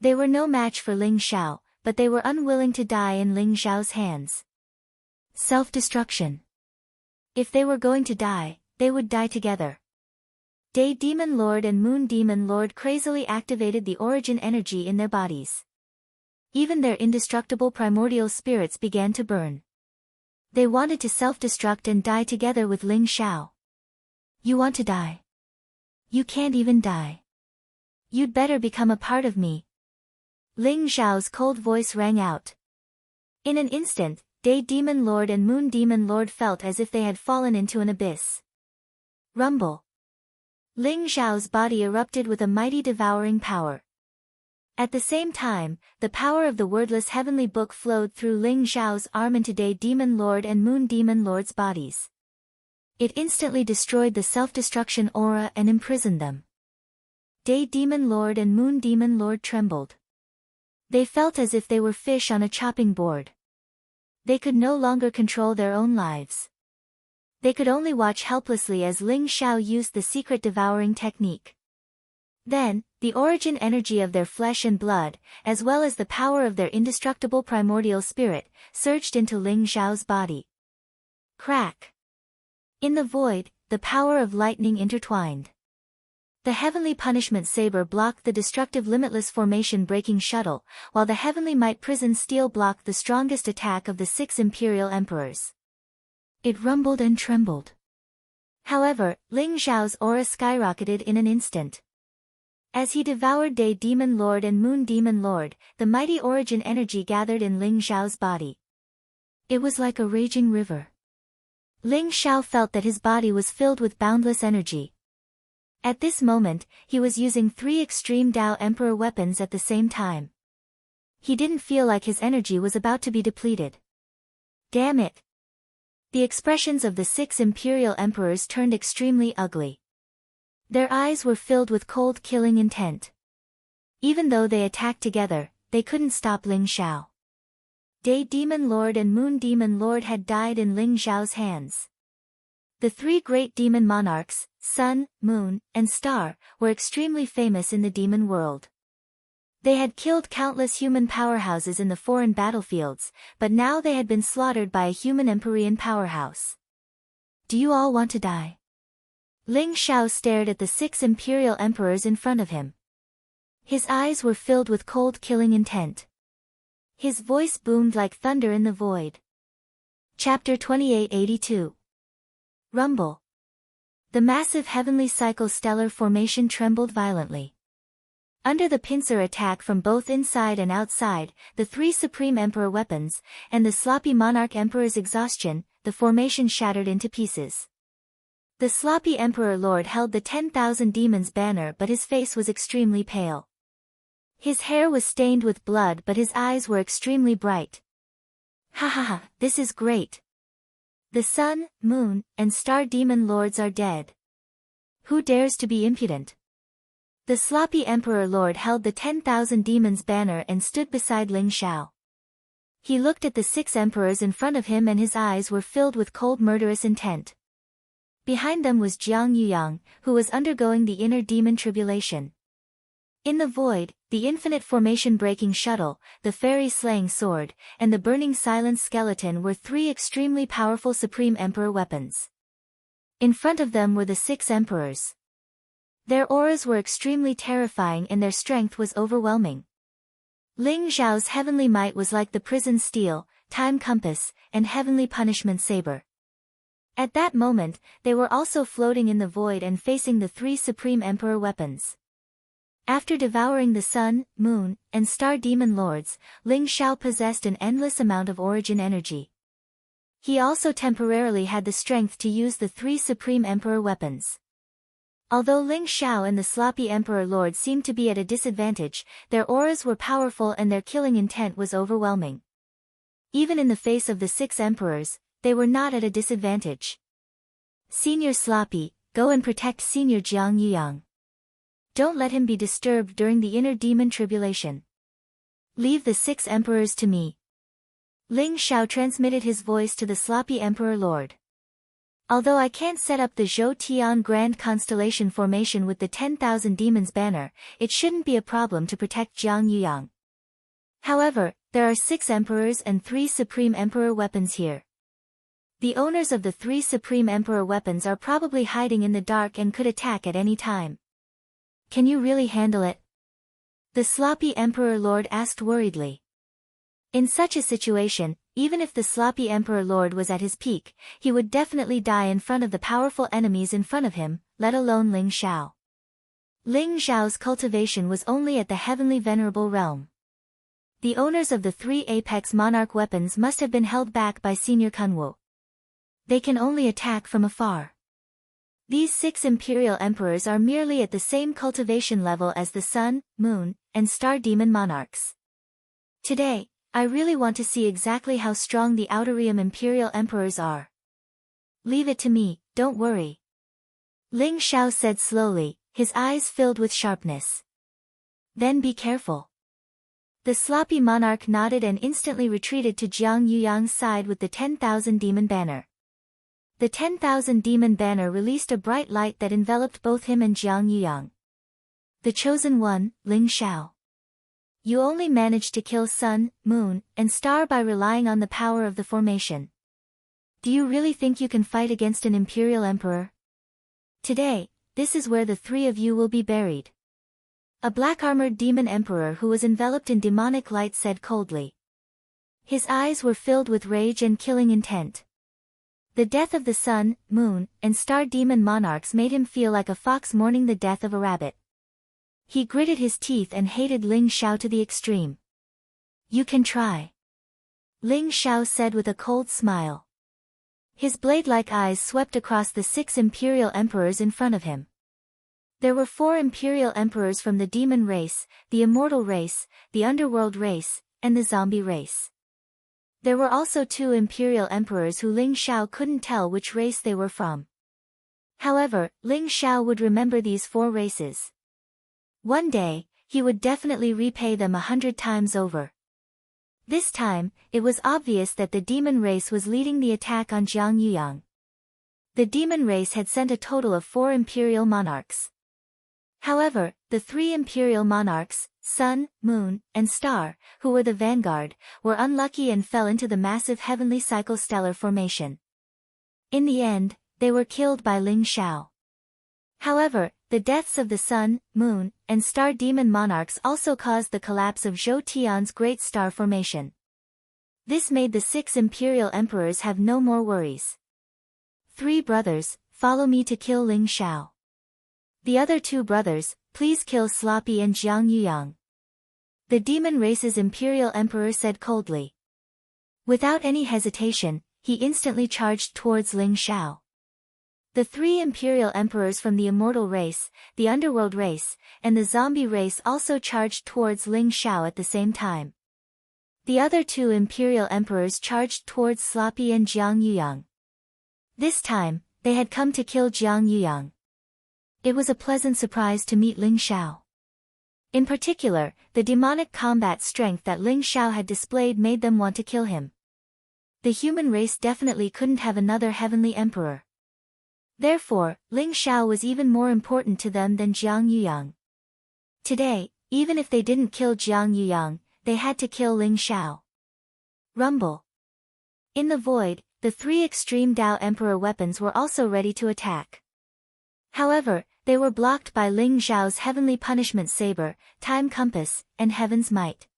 They were no match for Ling Zhao, but they were unwilling to die in Ling Zhao's hands. Self-destruction. If they were going to die, they would die together. Day Demon Lord and Moon Demon Lord crazily activated the origin energy in their bodies. Even their indestructible primordial spirits began to burn. They wanted to self-destruct and die together with Ling Zhao. You want to die? You can't even die. You'd better become a part of me. Ling Zhao's cold voice rang out. In an instant, Day Demon Lord and Moon Demon Lord felt as if they had fallen into an abyss. Rumble! Ling Zhao's body erupted with a mighty devouring power. At the same time, the power of the wordless heavenly book flowed through Ling Zhao's arm into Day Demon Lord and Moon Demon Lord's bodies. It instantly destroyed the self-destruction aura and imprisoned them. Day Demon Lord and Moon Demon Lord trembled. They felt as if they were fish on a chopping board. They could no longer control their own lives. They could only watch helplessly as Ling Zhao used the secret devouring technique. Then, the origin energy of their flesh and blood, as well as the power of their indestructible primordial spirit, surged into Ling Zhao's body. Crack! In the void, the power of lightning intertwined. The heavenly punishment saber blocked the destructive limitless formation breaking shuttle, while the heavenly might prison steel blocked the strongest attack of the 6 imperial emperors. It rumbled and trembled. However, Ling Zhao's aura skyrocketed in an instant. As he devoured Day Demon Lord and Moon Demon Lord, the mighty origin energy gathered in Ling Zhao's body. It was like a raging river. Ling Xiao felt that his body was filled with boundless energy. At this moment, he was using 3 extreme Dao Emperor weapons at the same time. He didn't feel like his energy was about to be depleted. Damn it! The expressions of the 6 imperial emperors turned extremely ugly. Their eyes were filled with cold killing intent. Even though they attacked together, they couldn't stop Ling Xiao. Day Demon Lord and Moon Demon Lord had died in Ling Xiao's hands. The 3 great demon monarchs, Sun, Moon, and Star, were extremely famous in the demon world. They had killed countless human powerhouses in the foreign battlefields, but now they had been slaughtered by a human Empyrean powerhouse. Do you all want to die? Ling Xiao stared at the 6 imperial emperors in front of him. His eyes were filled with cold killing intent. His voice boomed like thunder in the void. Chapter 2882. Rumble. The massive heavenly cycle stellar formation trembled violently. Under the pincer attack from both inside and outside, the 3 supreme emperor weapons, and the sloppy monarch emperor's exhaustion, the formation shattered into pieces. The sloppy emperor lord held the 10,000 demons banner, but his face was extremely pale. His hair was stained with blood, but his eyes were extremely bright. Ha ha ha, this is great. The Sun, Moon, and Star demon lords are dead. Who dares to be impudent? The sloppy emperor lord held the 10,000 demons banner and stood beside Ling Xiao. He looked at the 6 emperors in front of him and his eyes were filled with cold murderous intent. Behind them was Jiang Yuyang, who was undergoing the inner demon tribulation. In the void, the infinite formation breaking shuttle, the fairy slaying sword, and the burning silence skeleton were 3 extremely powerful supreme emperor weapons. In front of them were the 6 emperors. Their auras were extremely terrifying and their strength was overwhelming. Ling Xiao's heavenly might was like the prison steel, time compass, and heavenly punishment saber. At that moment, they were also floating in the void and facing the 3 supreme emperor weapons. After devouring the Sun, Moon, and Star demon lords, Ling Xiao possessed an endless amount of origin energy. He also temporarily had the strength to use the 3 supreme emperor weapons. Although Ling Xiao and the sloppy emperor lord seemed to be at a disadvantage, their auras were powerful and their killing intent was overwhelming. Even in the face of the 6 emperors, they were not at a disadvantage. Senior Sloppy, go and protect Senior Jiang Yuyang. Don't let him be disturbed during the inner demon tribulation. Leave the 6 emperors to me. Ling Xiao transmitted his voice to the sloppy emperor lord. Although I can't set up the Zhou Tian Grand Constellation formation with the 10,000 demons banner, it shouldn't be a problem to protect Jiang Yuyang. However, there are 6 emperors and 3 supreme emperor weapons here. The owners of the 3 supreme emperor weapons are probably hiding in the dark and could attack at any time. Can you really handle it? The sloppy emperor lord asked worriedly. In such a situation, even if the sloppy emperor lord was at his peak, he would definitely die in front of the powerful enemies in front of him, let alone Ling Xiao. Ling Xiao's cultivation was only at the heavenly venerable realm. The owners of the 3 apex monarch weapons must have been held back by Senior Kunwu. They can only attack from afar. These 6 imperial emperors are merely at the same cultivation level as the Sun, Moon, and Star demon monarchs. Today, I really want to see exactly how strong the Outer Realm imperial emperors are. Leave it to me, don't worry. Ling Xiao said slowly, his eyes filled with sharpness. Then be careful. The sloppy monarch nodded and instantly retreated to Jiang Yuyang's side with the 10,000 demon banner. The 10,000 demon banner released a bright light that enveloped both him and Jiang Yuyang. The chosen one, Ling Xiao. You only managed to kill Sun, Moon, and Star by relying on the power of the formation. Do you really think you can fight against an imperial emperor? Today, this is where the 3 of you will be buried. A black-armored demon emperor who was enveloped in demonic light said coldly. His eyes were filled with rage and killing intent. The death of the Sun, Moon, and Star demon monarchs made him feel like a fox mourning the death of a rabbit. He gritted his teeth and hated Ling Xiao to the extreme. You can try. Ling Xiao said with a cold smile. His blade-like eyes swept across the 6 imperial emperors in front of him. There were 4 imperial emperors from the demon race, the immortal race, the underworld race, and the zombie race. There were also 2 imperial emperors who Ling Xiao couldn't tell which race they were from. However, Ling Xiao would remember these 4 races. One day, he would definitely repay them 100 times over. This time, it was obvious that the demon race was leading the attack on Jiang Yuyang. The demon race had sent a total of 4 imperial monarchs. However, the 3 imperial monarchs, Sun, Moon, and Star, who were the vanguard, were unlucky and fell into the massive heavenly cycle stellar formation. In the end, they were killed by Ling Xiao. However, the deaths of the Sun, Moon, and Star demon monarchs also caused the collapse of Zhou Tian's great star formation. This made the 6 imperial emperors have no more worries. 3 brothers, follow me to kill Ling Xiao. The other 2 brothers, please kill Sloppy and Jiang Yuyang. The demon race's imperial emperor said coldly. Without any hesitation, he instantly charged towards Ling Xiao. The 3 imperial emperors from the immortal race, the underworld race, and the zombie race also charged towards Ling Xiao at the same time. The other 2 imperial emperors charged towards Sloppy and Jiang Yuyang. This time, they had come to kill Jiang Yuyang. It was a pleasant surprise to meet Ling Xiao. In particular, the demonic combat strength that Ling Xiao had displayed made them want to kill him. The human race definitely couldn't have another heavenly emperor. Therefore, Ling Xiao was even more important to them than Jiang Yuyang. Today, even if they didn't kill Jiang Yuyang, they had to kill Ling Xiao. Rumble. In the void, the 3 extreme Dao Emperor weapons were also ready to attack. However, they were blocked by Ling Xiao's heavenly punishment saber, time compass, and heaven's might.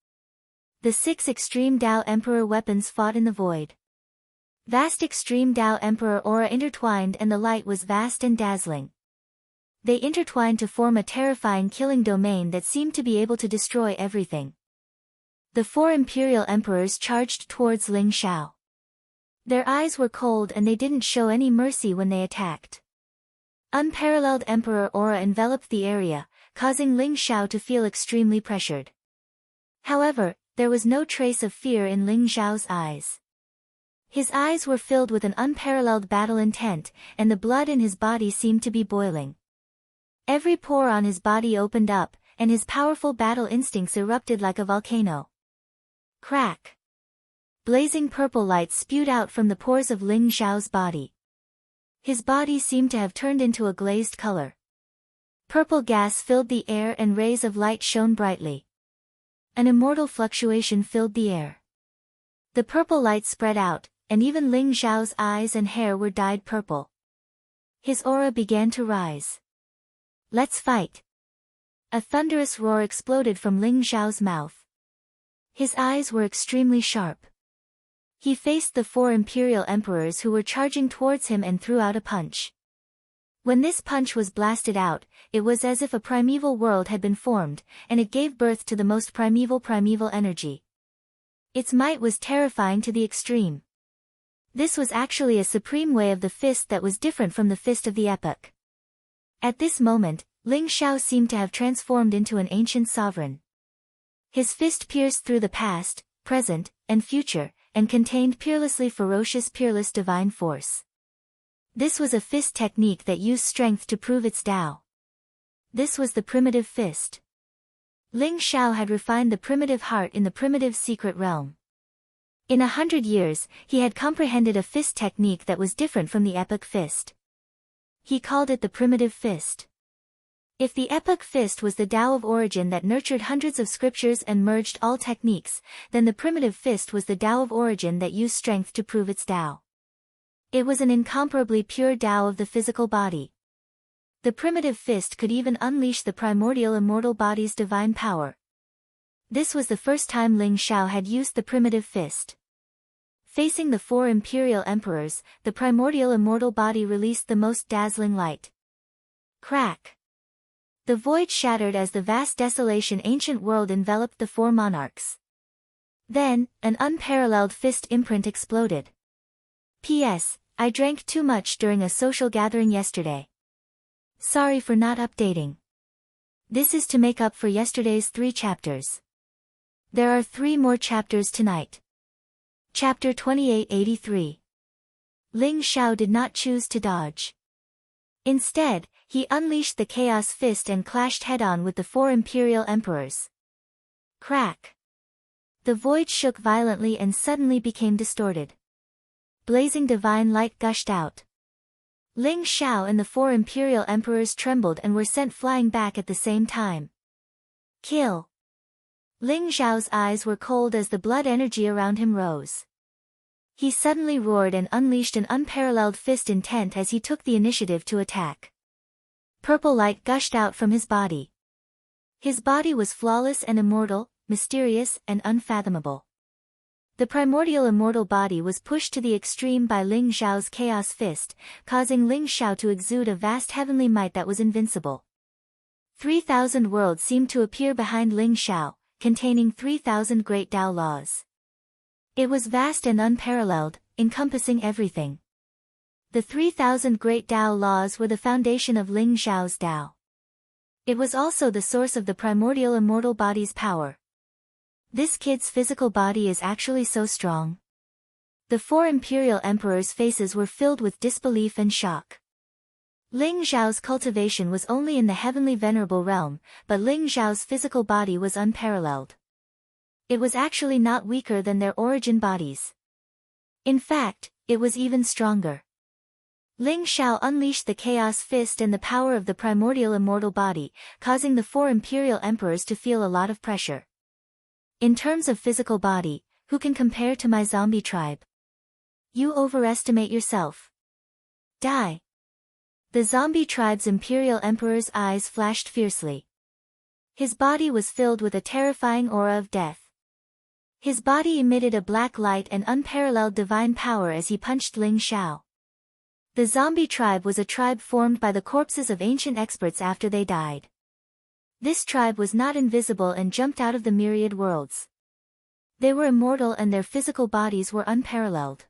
The 6 extreme Dao Emperor weapons fought in the void. Vast extreme Dao Emperor aura intertwined and the light was vast and dazzling. They intertwined to form a terrifying killing domain that seemed to be able to destroy everything. The 4 imperial emperors charged towards Ling Xiao. Their eyes were cold and they didn't show any mercy when they attacked. Unparalleled emperor aura enveloped the area, causing Ling Xiao to feel extremely pressured. However, there was no trace of fear in Ling Xiao's eyes. His eyes were filled with an unparalleled battle intent, and the blood in his body seemed to be boiling. Every pore on his body opened up, and his powerful battle instincts erupted like a volcano. Crack! Blazing purple light spewed out from the pores of Ling Xiao's body. His body seemed to have turned into a glazed color. Purple gas filled the air and rays of light shone brightly. An immortal fluctuation filled the air. The purple light spread out, and even Ling Xiao's eyes and hair were dyed purple. His aura began to rise. Let's fight! A thunderous roar exploded from Ling Xiao's mouth. His eyes were extremely sharp. He faced the 4 imperial emperors who were charging towards him and threw out a punch. When this punch was blasted out, it was as if a primeval world had been formed, and it gave birth to the most primeval energy. Its might was terrifying to the extreme. This was actually a supreme way of the fist that was different from the fist of the epoch. At this moment, Ling Xiao seemed to have transformed into an ancient sovereign. His fist pierced through the past, present, and future, and contained peerless divine force. This was a fist technique that used strength to prove its Tao. This was the primitive fist. Ling Xiao had refined the primitive heart in the primitive secret realm. In 100 years, he had comprehended a fist technique that was different from the epoch fist. He called it the primitive fist. If the epoch fist was the Tao of origin that nurtured hundreds of scriptures and merged all techniques, then the primitive fist was the Tao of origin that used strength to prove its Tao. It was an incomparably pure Tao of the physical body. The primitive fist could even unleash the primordial immortal body's divine power. This was the first time Ling Xiao had used the primitive fist. Facing the 4 imperial emperors, the primordial immortal body released the most dazzling light. Crack! The void shattered as the vast desolation ancient world enveloped the 4 monarchs. Then, an unparalleled fist imprint exploded. P.S. I drank too much during a social gathering yesterday. Sorry for not updating. This is to make up for yesterday's 3 chapters. There are 3 more chapters tonight. Chapter 2883. Ling Xiao did not choose to dodge. Instead, he unleashed the Chaos Fist and clashed head-on with the 4 Imperial Emperors. Crack! The void shook violently and suddenly became distorted. Blazing divine light gushed out. Ling Xiao and the 4 Imperial Emperors trembled and were sent flying back at the same time. Kill! Ling Xiao's eyes were cold as the blood energy around him rose. He suddenly roared and unleashed an unparalleled fist intent as he took the initiative to attack. Purple light gushed out from his body. His body was flawless and immortal, mysterious and unfathomable. The primordial immortal body was pushed to the extreme by Ling Xiao's Chaos Fist, causing Ling Xiao to exude a vast heavenly might that was invincible. 3,000 worlds seemed to appear behind Ling Xiao, containing 3,000 great Tao laws. It was vast and unparalleled, encompassing everything. The 3,000 great Tao laws were the foundation of Ling Xiao's Tao. It was also the source of the primordial immortal body's power. This kid's physical body is actually so strong. The 4 Imperial Emperors' faces were filled with disbelief and shock. Ling Xiao's cultivation was only in the heavenly venerable realm, but Ling Xiao's physical body was unparalleled. It was actually not weaker than their origin bodies. In fact, it was even stronger. Ling Xiao unleashed the Chaos Fist and the power of the primordial immortal body, causing the 4 Imperial Emperors to feel a lot of pressure. In terms of physical body, who can compare to my zombie tribe? You overestimate yourself. Die! The zombie tribe's Imperial Emperor's eyes flashed fiercely. His body was filled with a terrifying aura of death. His body emitted a black light and unparalleled divine power as he punched Ling Xiao. The zombie tribe was a tribe formed by the corpses of ancient experts after they died. This tribe was not invisible and jumped out of the myriad worlds. They were immortal and their physical bodies were unparalleled.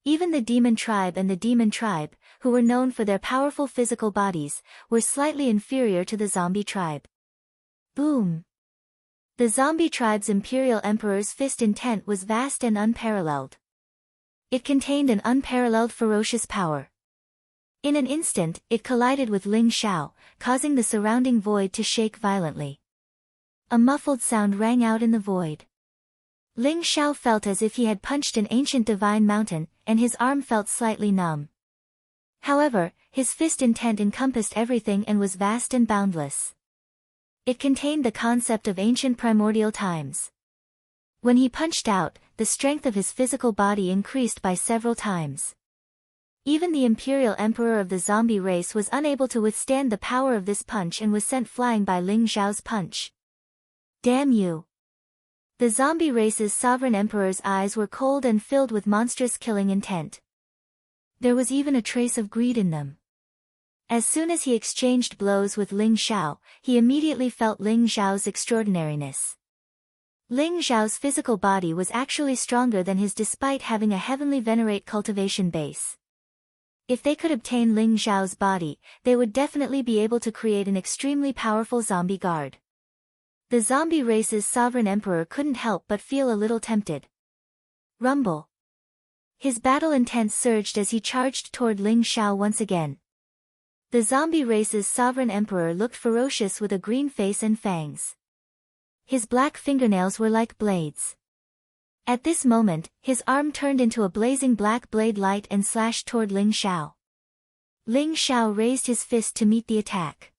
Even the demon tribe and the demon tribe, who were known for their powerful physical bodies, were slightly inferior to the zombie tribe. Boom! The zombie tribe's Imperial Emperor's fist intent was vast and unparalleled. It contained an unparalleled ferocious power. In an instant, it collided with Ling Xiao, causing the surrounding void to shake violently. A muffled sound rang out in the void. Ling Xiao felt as if he had punched an ancient divine mountain, and his arm felt slightly numb. However, his fist intent encompassed everything and was vast and boundless. It contained the concept of ancient primordial times. When he punched out, the strength of his physical body increased by several times. Even the Imperial Emperor of the zombie race was unable to withstand the power of this punch and was sent flying by Ling Xiao's punch. Damn you! The zombie race's sovereign emperor's eyes were cold and filled with monstrous killing intent. There was even a trace of greed in them. As soon as he exchanged blows with Ling Xiao, he immediately felt Ling Xiao's extraordinariness. Ling Xiao's physical body was actually stronger than his despite having a heavenly venerate cultivation base. If they could obtain Ling Xiao's body, they would definitely be able to create an extremely powerful zombie guard. The zombie race's sovereign emperor couldn't help but feel a little tempted. Rumble! His battle intent surged as he charged toward Ling Xiao once again. The zombie race's sovereign emperor looked ferocious with a green face and fangs. His black fingernails were like blades. At this moment, his arm turned into a blazing black blade light and slashed toward Ling Xiao. Ling Xiao raised his fist to meet the attack.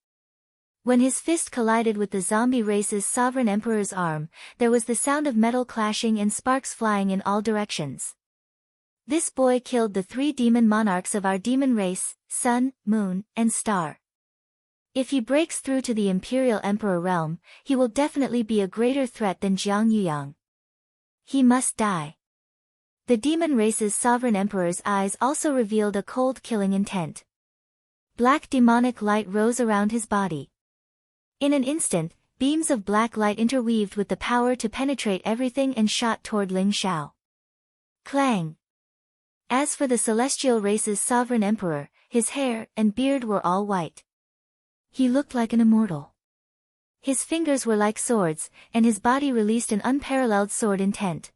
When his fist collided with the zombie race's sovereign emperor's arm, there was the sound of metal clashing and sparks flying in all directions. This boy killed the 3 demon monarchs of our demon race, Sun, Moon, and Star. If he breaks through to the Imperial Emperor realm, he will definitely be a greater threat than Jiang Yuyang. He must die. The demon race's sovereign emperor's eyes also revealed a cold killing intent. Black demonic light rose around his body. In an instant, beams of black light interweaved with the power to penetrate everything and shot toward Ling Xiao. Clang! As for the celestial race's sovereign emperor, his hair and beard were all white. He looked like an immortal. His fingers were like swords, and his body released an unparalleled sword intent.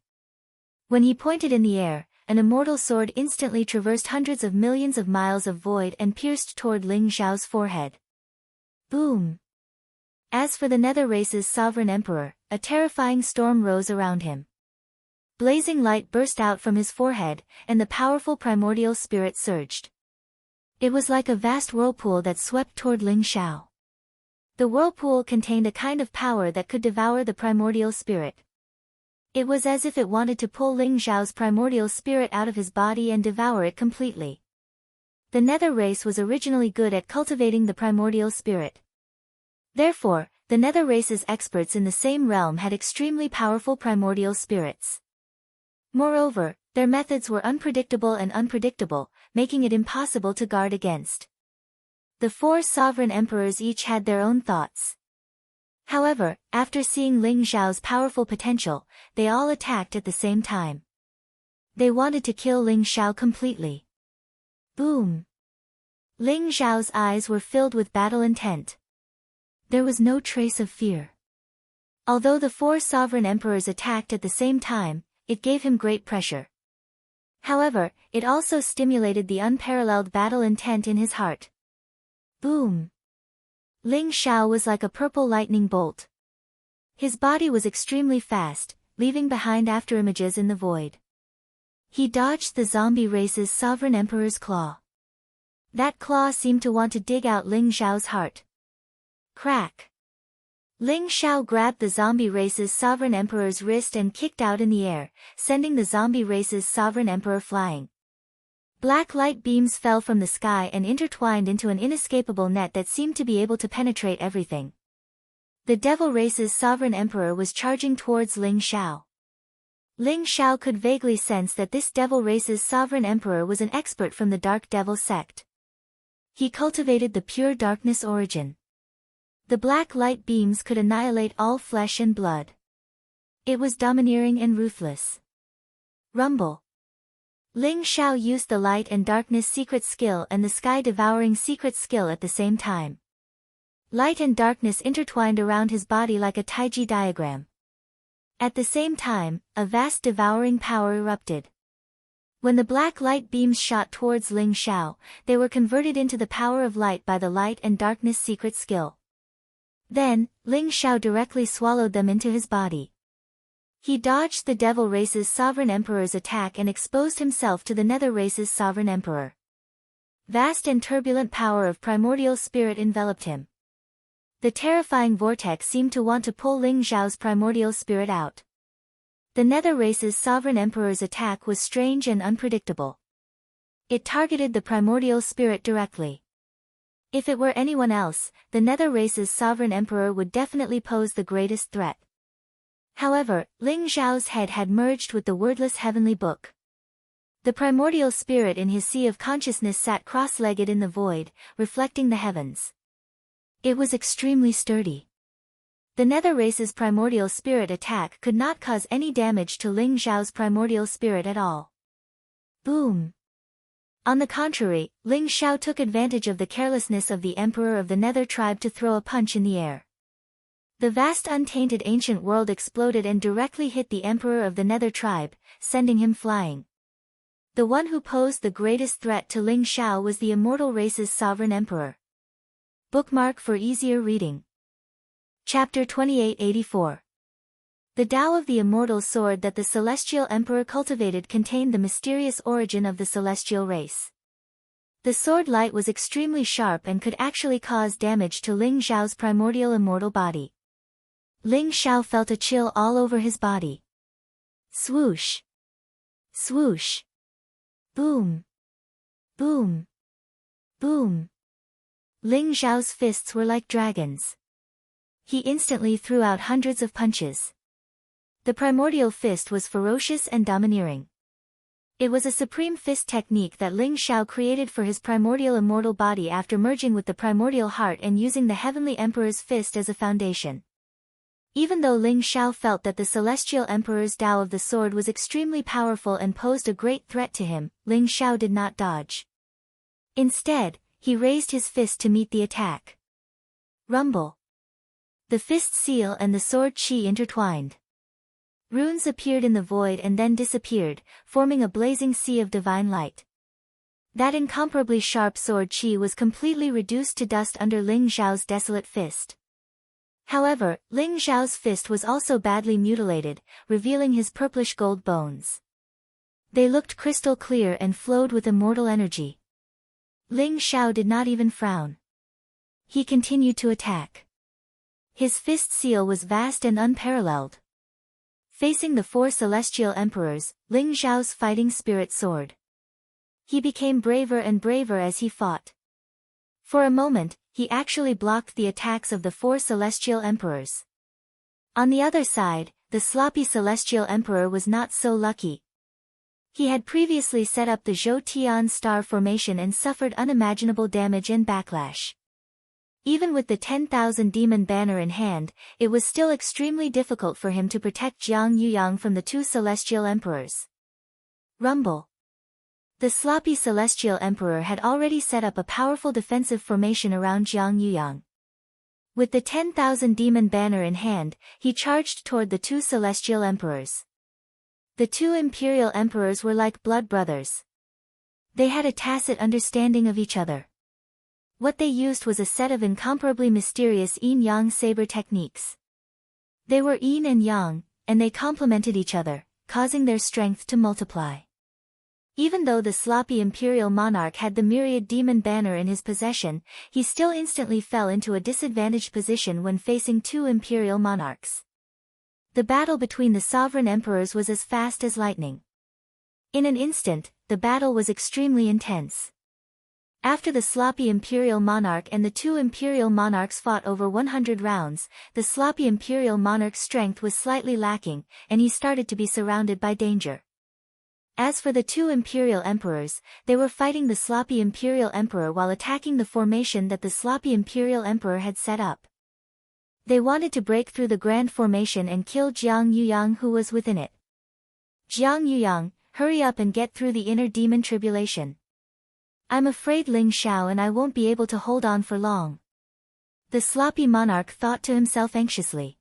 When he pointed in the air, an immortal sword instantly traversed hundreds of millions of miles of void and pierced toward Ling Xiao's forehead. Boom! As for the nether race's sovereign emperor, a terrifying storm rose around him. Blazing light burst out from his forehead, and the powerful primordial spirit surged. It was like a vast whirlpool that swept toward Ling Xiao. The whirlpool contained a kind of power that could devour the primordial spirit. It was as if it wanted to pull Ling Xiao's primordial spirit out of his body and devour it completely. The nether race was originally good at cultivating the primordial spirit. Therefore, the nether race's experts in the same realm had extremely powerful primordial spirits. Moreover, their methods were unpredictable, making it impossible to guard against. The four sovereign emperors each had their own thoughts. However, after seeing Ling Xiao's powerful potential, they all attacked at the same time. They wanted to kill Ling Xiao completely. Boom! Ling Xiao's eyes were filled with battle intent. There was no trace of fear. Although the four sovereign emperors attacked at the same time, it gave him great pressure. However, it also stimulated the unparalleled battle intent in his heart. Boom! Ling Xiao was like a purple lightning bolt. His body was extremely fast, leaving behind afterimages in the void. He dodged the zombie race's sovereign emperor's claw. That claw seemed to want to dig out Ling Xiao's heart. Crack! Ling Xiao grabbed the zombie race's sovereign emperor's wrist and kicked out in the air, sending the zombie race's sovereign emperor flying. Black light beams fell from the sky and intertwined into an inescapable net that seemed to be able to penetrate everything. The devil race's sovereign emperor was charging towards Ling Xiao. Ling Xiao could vaguely sense that this devil race's sovereign emperor was an expert from the Dark Devil sect. He cultivated the pure darkness origin. The black light beams could annihilate all flesh and blood. It was domineering and ruthless. Rumble! Ling Xiao used the light and darkness secret skill and the sky-devouring secret skill at the same time. Light and darkness intertwined around his body like a Taiji diagram. At the same time, a vast devouring power erupted. When the black light beams shot towards Ling Xiao, they were converted into the power of light by the light and darkness secret skill. Then, Ling Xiao directly swallowed them into his body. He dodged the devil race's sovereign emperor's attack and exposed himself to the nether race's sovereign emperor. Vast and turbulent power of primordial spirit enveloped him. The terrifying vortex seemed to want to pull Ling Xiao's primordial spirit out. The nether race's sovereign emperor's attack was strange and unpredictable. It targeted the primordial spirit directly. If it were anyone else, the nether race's sovereign emperor would definitely pose the greatest threat. However, Ling Xiao's head had merged with the wordless heavenly book. The primordial spirit in his sea of consciousness sat cross-legged in the void, reflecting the heavens. It was extremely sturdy. The nether race's primordial spirit attack could not cause any damage to Ling Xiao's primordial spirit at all. Boom! On the contrary, Ling Xiao took advantage of the carelessness of the emperor of the nether tribe to throw a punch in the air. The vast untainted ancient world exploded and directly hit the emperor of the nether tribe, sending him flying. The one who posed the greatest threat to Ling Xiao was the immortal race's sovereign emperor. Bookmark for easier reading. Chapter 2884. The Tao of the immortal sword that the celestial emperor cultivated contained the mysterious origin of the celestial race. The sword light was extremely sharp and could actually cause damage to Ling Xiao's primordial immortal body. Ling Xiao felt a chill all over his body. Swoosh! Swoosh! Boom! Boom! Boom! Ling Xiao's fists were like dragons. He instantly threw out hundreds of punches. The primordial fist was ferocious and domineering. It was a supreme fist technique that Ling Xiao created for his primordial immortal body after merging with the primordial heart and using the heavenly emperor's fist as a foundation. Even though Ling Xiao felt that the Celestial Emperor's Tao of the sword was extremely powerful and posed a great threat to him, Ling Xiao did not dodge. Instead, he raised his fist to meet the attack. Rumble. The fist seal and the sword qi intertwined. Runes appeared in the void and then disappeared, forming a blazing sea of divine light. That incomparably sharp sword qi was completely reduced to dust under Ling Xiao's desolate fist. However, Ling Xiao's fist was also badly mutilated, revealing his purplish gold bones. They looked crystal clear and flowed with immortal energy. Ling Xiao did not even frown. He continued to attack. His fist seal was vast and unparalleled. Facing the 4 celestial emperors, Ling Xiao's fighting spirit soared. He became braver and braver as he fought. For a moment, he actually blocked the attacks of the 4 celestial emperors. On the other side, the sloppy celestial emperor was not so lucky. He had previously set up the Zhou Tian star formation and suffered unimaginable damage and backlash. Even with the 10,000 demon banner in hand, it was still extremely difficult for him to protect Jiang Yuyang from the 2 celestial emperors. Rumble. The sloppy celestial emperor had already set up a powerful defensive formation around Jiang Yuyang. With the 10,000 demon banner in hand, he charged toward the 2 celestial emperors. The 2 imperial emperors were like blood brothers. They had a tacit understanding of each other. What they used was a set of incomparably mysterious yin-yang saber techniques. They were yin and yang, and they complemented each other, causing their strength to multiply. Even though the sloppy imperial monarch had the myriad demon banner in his possession, he still instantly fell into a disadvantaged position when facing 2 imperial monarchs. The battle between the sovereign emperors was as fast as lightning. In an instant, the battle was extremely intense. After the sloppy imperial monarch and the 2 imperial monarchs fought over 100 rounds, the sloppy imperial monarch's strength was slightly lacking, and he started to be surrounded by danger. As for the 2 imperial emperors, they were fighting the sloppy imperial emperor while attacking the formation that the sloppy imperial emperor had set up. They wanted to break through the grand formation and kill Jiang Yuyang who was within it. Jiang Yuyang, hurry up and get through the inner demon tribulation. I'm afraid Ling Xiao and I won't be able to hold on for long. The sloppy monarch thought to himself anxiously.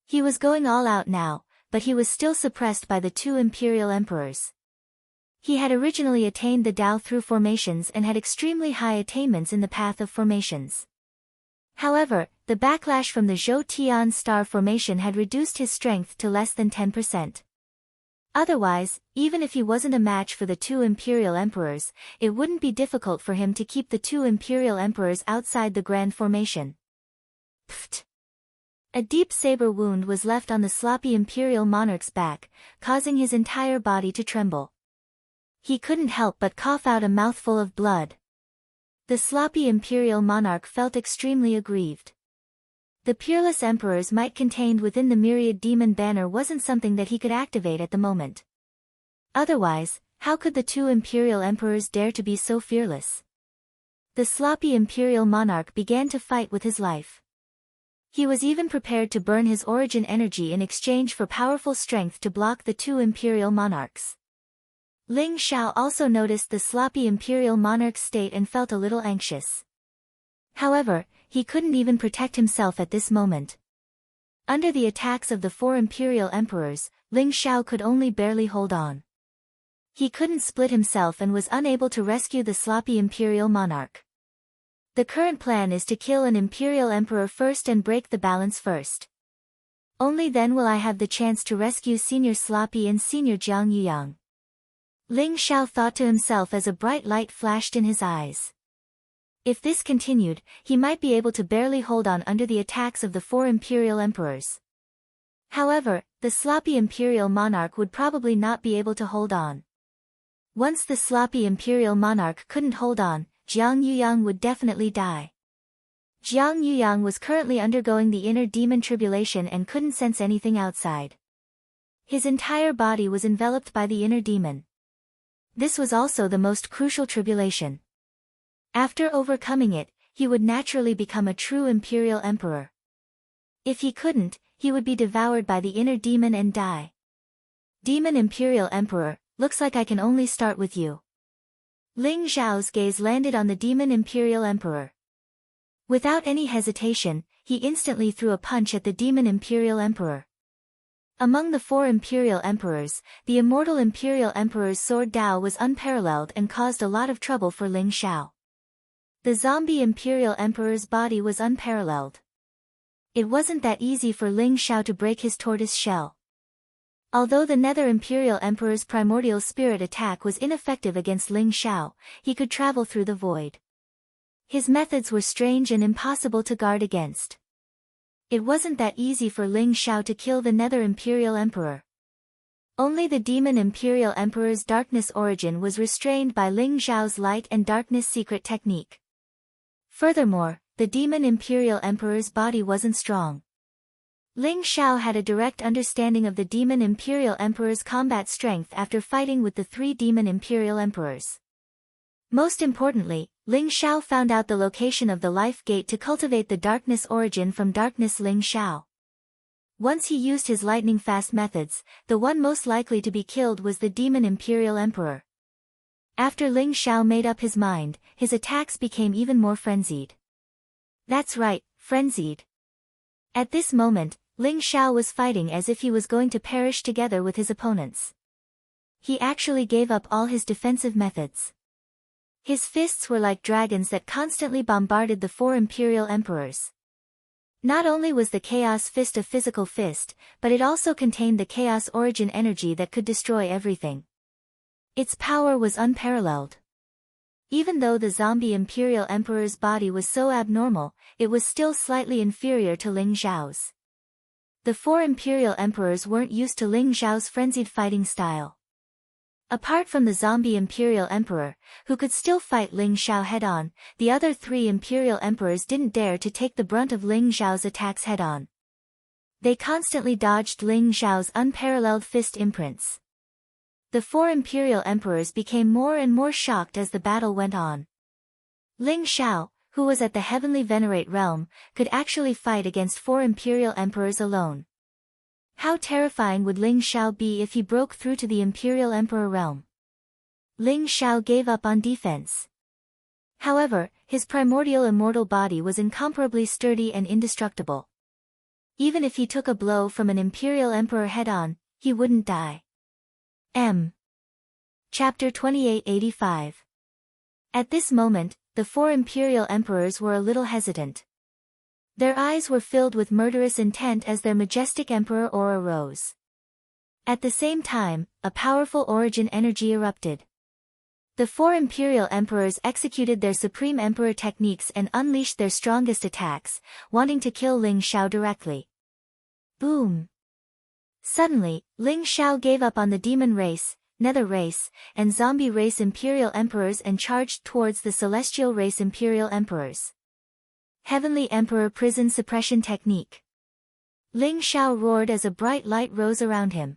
He was going all out now, but he was still suppressed by the 2 imperial emperors. He had originally attained the Tao through formations and had extremely high attainments in the path of formations. However, the backlash from the Zhou Tian star formation had reduced his strength to less than 10%. Otherwise, even if he wasn't a match for the 2 imperial emperors, it wouldn't be difficult for him to keep the 2 imperial emperors outside the grand formation. Pfft! A deep saber wound was left on the sloppy imperial monarch's back, causing his entire body to tremble. He couldn't help but cough out a mouthful of blood. The sloppy imperial monarch felt extremely aggrieved. The peerless emperor's might contained within the myriad demon banner wasn't something that he could activate at the moment. Otherwise, how could the 2 imperial emperors dare to be so fearless? The sloppy imperial monarch began to fight with his life. He was even prepared to burn his origin energy in exchange for powerful strength to block the 2 imperial monarchs. Ling Xiao also noticed the sloppy imperial monarch's state and felt a little anxious. However, he couldn't even protect himself at this moment. Under the attacks of the 4 imperial emperors, Ling Xiao could only barely hold on. He couldn't split himself and was unable to rescue the sloppy imperial monarch. The current plan is to kill an imperial emperor first and break the balance first. Only then will I have the chance to rescue Senior Sloppy and Senior Jiang Yuyang. Ling Xiao thought to himself as a bright light flashed in his eyes. If this continued, he might be able to barely hold on under the attacks of the 4 imperial emperors. However, the sloppy imperial monarch would probably not be able to hold on. Once the sloppy imperial monarch couldn't hold on, Jiang Yuyang would definitely die. Jiang Yuyang was currently undergoing the inner demon tribulation and couldn't sense anything outside. His entire body was enveloped by the inner demon. This was also the most crucial tribulation. After overcoming it, he would naturally become a true imperial emperor. If he couldn't, he would be devoured by the inner demon and die. Demon Imperial Emperor, looks like I can only start with you. Ling Xiao's gaze landed on the Demon Imperial Emperor. Without any hesitation, he instantly threw a punch at the Demon Imperial Emperor. Among the 4 Imperial Emperors, the Immortal Imperial Emperor's sword Dao was unparalleled and caused a lot of trouble for Ling Xiao. The Zombie Imperial Emperor's body was unparalleled. It wasn't that easy for Ling Xiao to break his tortoise shell. Although the Nether Imperial Emperor's primordial spirit attack was ineffective against Ling Xiao, he could travel through the void. His methods were strange and impossible to guard against. It wasn't that easy for Ling Xiao to kill the Nether Imperial Emperor. Only the Demon Imperial Emperor's darkness origin was restrained by Ling Xiao's light and darkness secret technique. Furthermore, the Demon Imperial Emperor's body wasn't strong. Ling Xiao had a direct understanding of the Demon Imperial Emperor's combat strength after fighting with the 3 Demon Imperial Emperors. Most importantly, Ling Xiao found out the location of the life gate to cultivate the darkness origin from darkness Ling Xiao. Once he used his lightning-fast methods, the one most likely to be killed was the Demon Imperial Emperor. After Ling Xiao made up his mind, his attacks became even more frenzied. That's right, frenzied. At this moment, Ling Xiao was fighting as if he was going to perish together with his opponents. He actually gave up all his defensive methods. His fists were like dragons that constantly bombarded the 4 Imperial Emperors. Not only was the Chaos Fist a physical fist, but it also contained the Chaos Origin energy that could destroy everything. Its power was unparalleled. Even though the Zombie Imperial Emperor's body was so abnormal, it was still slightly inferior to Ling Xiao's. The 4 Imperial Emperors weren't used to Ling Xiao's frenzied fighting style. Apart from the Zombie Imperial Emperor, who could still fight Ling Xiao head-on, the other 3 Imperial Emperors didn't dare to take the brunt of Ling Xiao's attacks head-on. They constantly dodged Ling Xiao's unparalleled fist imprints. The 4 Imperial Emperors became more and more shocked as the battle went on. Ling Xiao, who was at the Heavenly Venerate realm, could actually fight against 4 Imperial Emperors alone. How terrifying would Ling Xiao be if he broke through to the Imperial Emperor realm? Ling Xiao gave up on defense. However, his primordial immortal body was incomparably sturdy and indestructible. Even if he took a blow from an Imperial Emperor head-on, he wouldn't die. Chapter 2885. At this moment, the 4 Imperial Emperors were a little hesitant. Their eyes were filled with murderous intent as their majestic emperor aura rose. At the same time, a powerful origin energy erupted. The 4 Imperial Emperors executed their Supreme Emperor techniques and unleashed their strongest attacks, wanting to kill Ling Xiao directly. Boom! Suddenly, Ling Xiao gave up on the demon race, nether race, and zombie race Imperial Emperors and charged towards the celestial race Imperial Emperors. Heavenly Emperor Prison Suppression Technique. Ling Xiao roared as a bright light rose around him.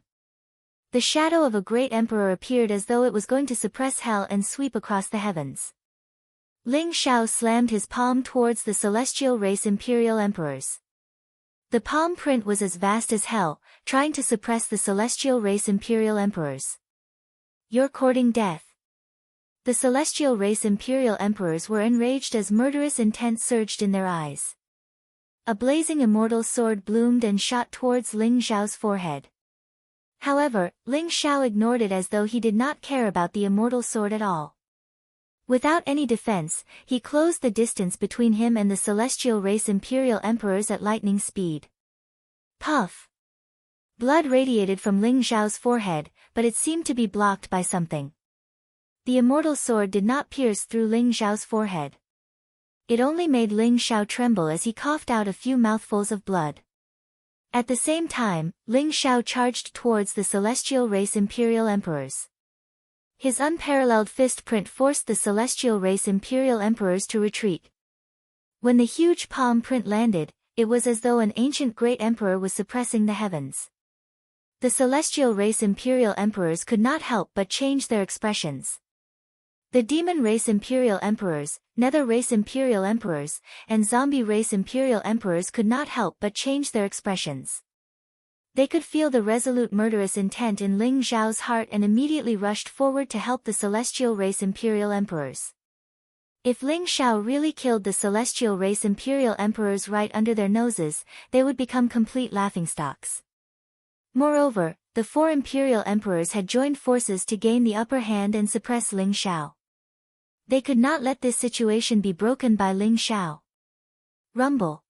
The shadow of a great emperor appeared as though it was going to suppress hell and sweep across the heavens. Ling Xiao slammed his palm towards the celestial race Imperial Emperors. The palm print was as vast as hell, trying to suppress the celestial race Imperial Emperors. You're courting death. The celestial race Imperial Emperors were enraged as murderous intent surged in their eyes. A blazing immortal sword bloomed and shot towards Ling Xiao's forehead. However, Ling Xiao ignored it as though he did not care about the immortal sword at all. Without any defense, he closed the distance between him and the celestial race Imperial Emperors at lightning speed. Puff! Blood radiated from Ling Xiao's forehead, but it seemed to be blocked by something. The immortal sword did not pierce through Ling Xiao's forehead. It only made Ling Xiao tremble as he coughed out a few mouthfuls of blood. At the same time, Ling Xiao charged towards the celestial race Imperial Emperors. His unparalleled fist print forced the celestial race Imperial Emperors to retreat. When the huge palm print landed, it was as though an ancient great emperor was suppressing the heavens. The celestial race Imperial Emperors could not help but change their expressions. The demon race Imperial Emperors, nether race Imperial Emperors, and zombie race Imperial Emperors could not help but change their expressions. They could feel the resolute murderous intent in Ling Xiao's heart and immediately rushed forward to help the celestial race imperial emperors. If Ling Xiao really killed the celestial race imperial emperors right under their noses, they would become complete laughingstocks. Moreover, the four imperial emperors had joined forces to gain the upper hand and suppress Ling Xiao. They could not let this situation be broken by Ling Xiao. Rumble.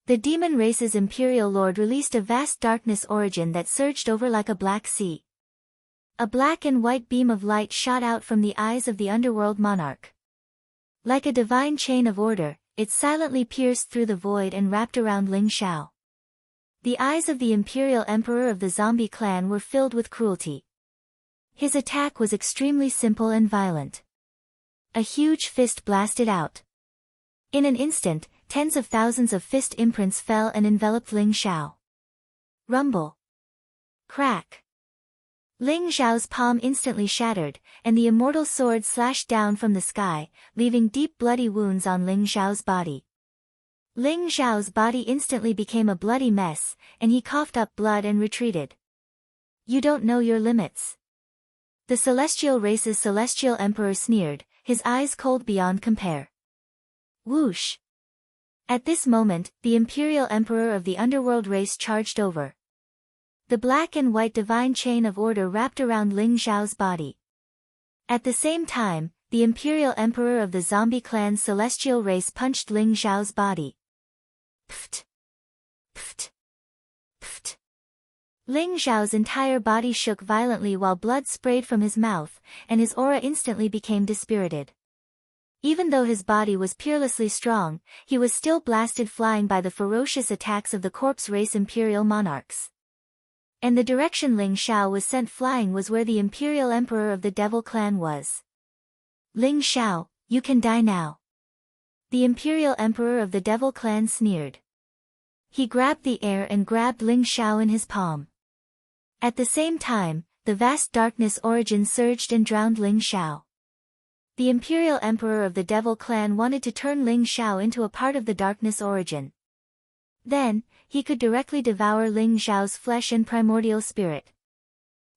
The demon race's imperial lord released a vast darkness origin that surged over like a black sea. A black and white beam of light shot out from the eyes of the underworld monarch. Like a divine chain of order, it silently pierced through the void and wrapped around Ling Xiao. The eyes of the imperial emperor of the zombie clan were filled with cruelty. His attack was extremely simple and violent. A huge fist blasted out. In an instant, tens of thousands of fist imprints fell and enveloped Ling Xiao. Rumble. Crack. Ling Xiao's palm instantly shattered, and the immortal sword slashed down from the sky, leaving deep bloody wounds on Ling Xiao's body. Ling Xiao's body instantly became a bloody mess, and he coughed up blood and retreated. You don't know your limits. The celestial race's celestial emperor sneered, his eyes cold beyond compare. Whoosh! At this moment, the imperial emperor of the underworld race charged over. The black and white divine chain of order wrapped around Ling Xiao's body. At the same time, the imperial emperor of the zombie clan's celestial race punched Ling Xiao's body. Pft! Pft! Pft! Ling Xiao's entire body shook violently while blood sprayed from his mouth, and his aura instantly became dispirited. Even though his body was peerlessly strong, he was still blasted flying by the ferocious attacks of the corpse race imperial monarchs. And the direction Ling Xiao was sent flying was where the imperial emperor of the devil clan was. Ling Xiao, you can die now. The imperial emperor of the devil clan sneered. He grabbed the air and grabbed Ling Xiao in his palm. At the same time, the vast darkness origin surged and drowned Ling Xiao. The imperial emperor of the devil clan wanted to turn Ling Xiao into a part of the darkness origin. Then, he could directly devour Ling Xiao's flesh and primordial spirit.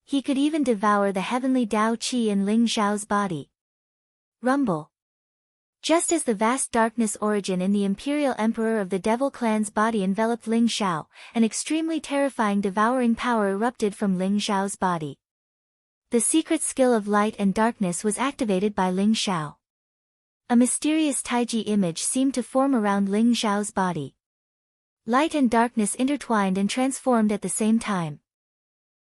He could even devour the heavenly Dao Qi in Ling Xiao's body. Rumble. Just as the vast darkness origin in the imperial emperor of the devil clan's body enveloped Ling Xiao, an extremely terrifying devouring power erupted from Ling Xiao's body. The secret skill of light and darkness was activated by Ling Xiao. A mysterious Taiji image seemed to form around Ling Xiao's body. Light and darkness intertwined and transformed at the same time.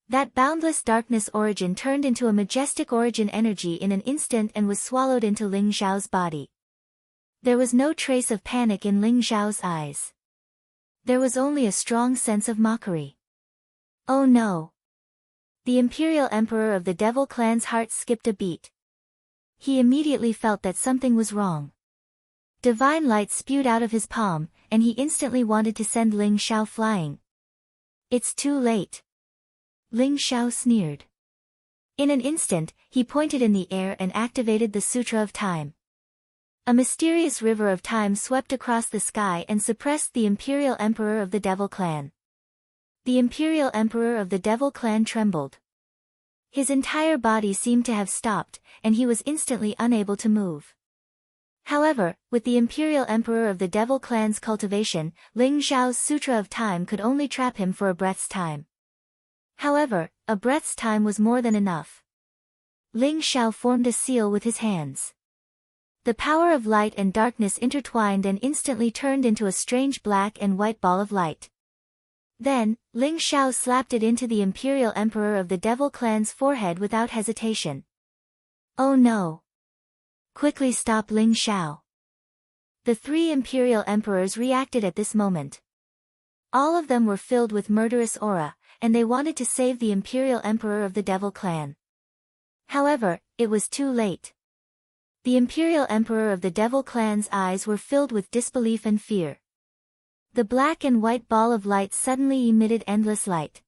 That boundless darkness origin turned into a majestic origin energy in an instant and was swallowed into Ling Xiao's body. There was no trace of panic in Ling Xiao's eyes. There was only a strong sense of mockery. Oh no! The imperial emperor of the devil clan's heart skipped a beat. He immediately felt that something was wrong. Divine light spewed out of his palm, and he instantly wanted to send Ling Xiao flying. It's too late. Ling Xiao sneered. In an instant, he pointed in the air and activated the Sutra of Time. A mysterious river of time swept across the sky and suppressed the imperial emperor of the devil clan. The imperial emperor of the devil clan trembled. His entire body seemed to have stopped, and he was instantly unable to move. However, with the imperial emperor of the devil clan's cultivation, Ling Xiao's Sutra of Time could only trap him for a breath's time. However, a breath's time was more than enough. Ling Xiao formed a seal with his hands. The power of light and darkness intertwined and instantly turned into a strange black and white ball of light. Then, Ling Xiao slapped it into the imperial emperor of the devil clan's forehead without hesitation. Oh no! Quickly stop Ling Xiao. The three imperial emperors reacted at this moment. All of them were filled with murderous aura, and they wanted to save the imperial emperor of the devil clan. However, it was too late. The imperial emperor of the devil clan's eyes were filled with disbelief and fear. The black and white ball of light suddenly emitted endless light.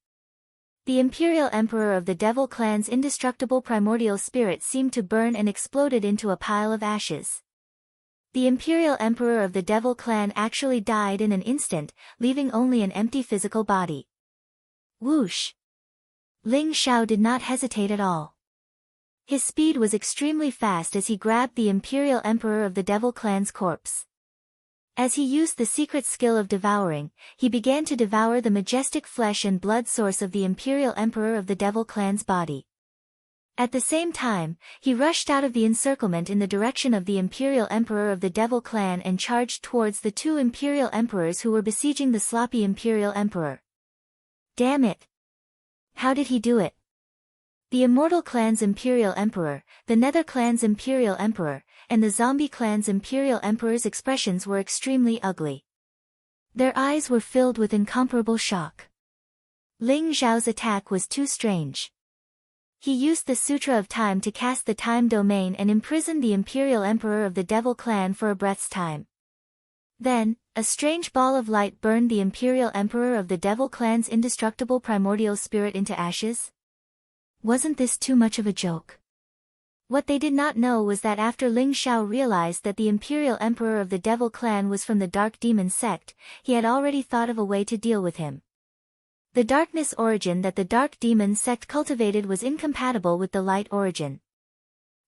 The imperial emperor of the devil clan's indestructible primordial spirit seemed to burn and exploded into a pile of ashes. The imperial emperor of the devil clan actually died in an instant, leaving only an empty physical body. Whoosh! Ling Xiao did not hesitate at all. His speed was extremely fast as he grabbed the Imperial Emperor of the Devil Clan's corpse. As he used the secret skill of devouring, he began to devour the majestic flesh and blood source of the Imperial Emperor of the Devil Clan's body. At the same time, he rushed out of the encirclement in the direction of the Imperial Emperor of the Devil Clan and charged towards the two Imperial Emperors who were besieging the sloppy Imperial Emperor. Damn it! How did he do it? The Immortal Clan's Imperial Emperor, the Nether Clan's Imperial Emperor, and the Zombie Clan's Imperial Emperor's expressions were extremely ugly. Their eyes were filled with incomparable shock. Ling Xiao's attack was too strange. He used the Sutra of Time to cast the Time Domain and imprison the Imperial Emperor of the Devil Clan for a breath's time. Then, a strange ball of light burned the Imperial Emperor of the Devil Clan's indestructible primordial spirit into ashes. Wasn't this too much of a joke? What they did not know was that after Ling Xiao realized that the Imperial Emperor of the Devil Clan was from the Dark Demon sect, he had already thought of a way to deal with him. The darkness origin that the Dark Demon sect cultivated was incompatible with the light origin.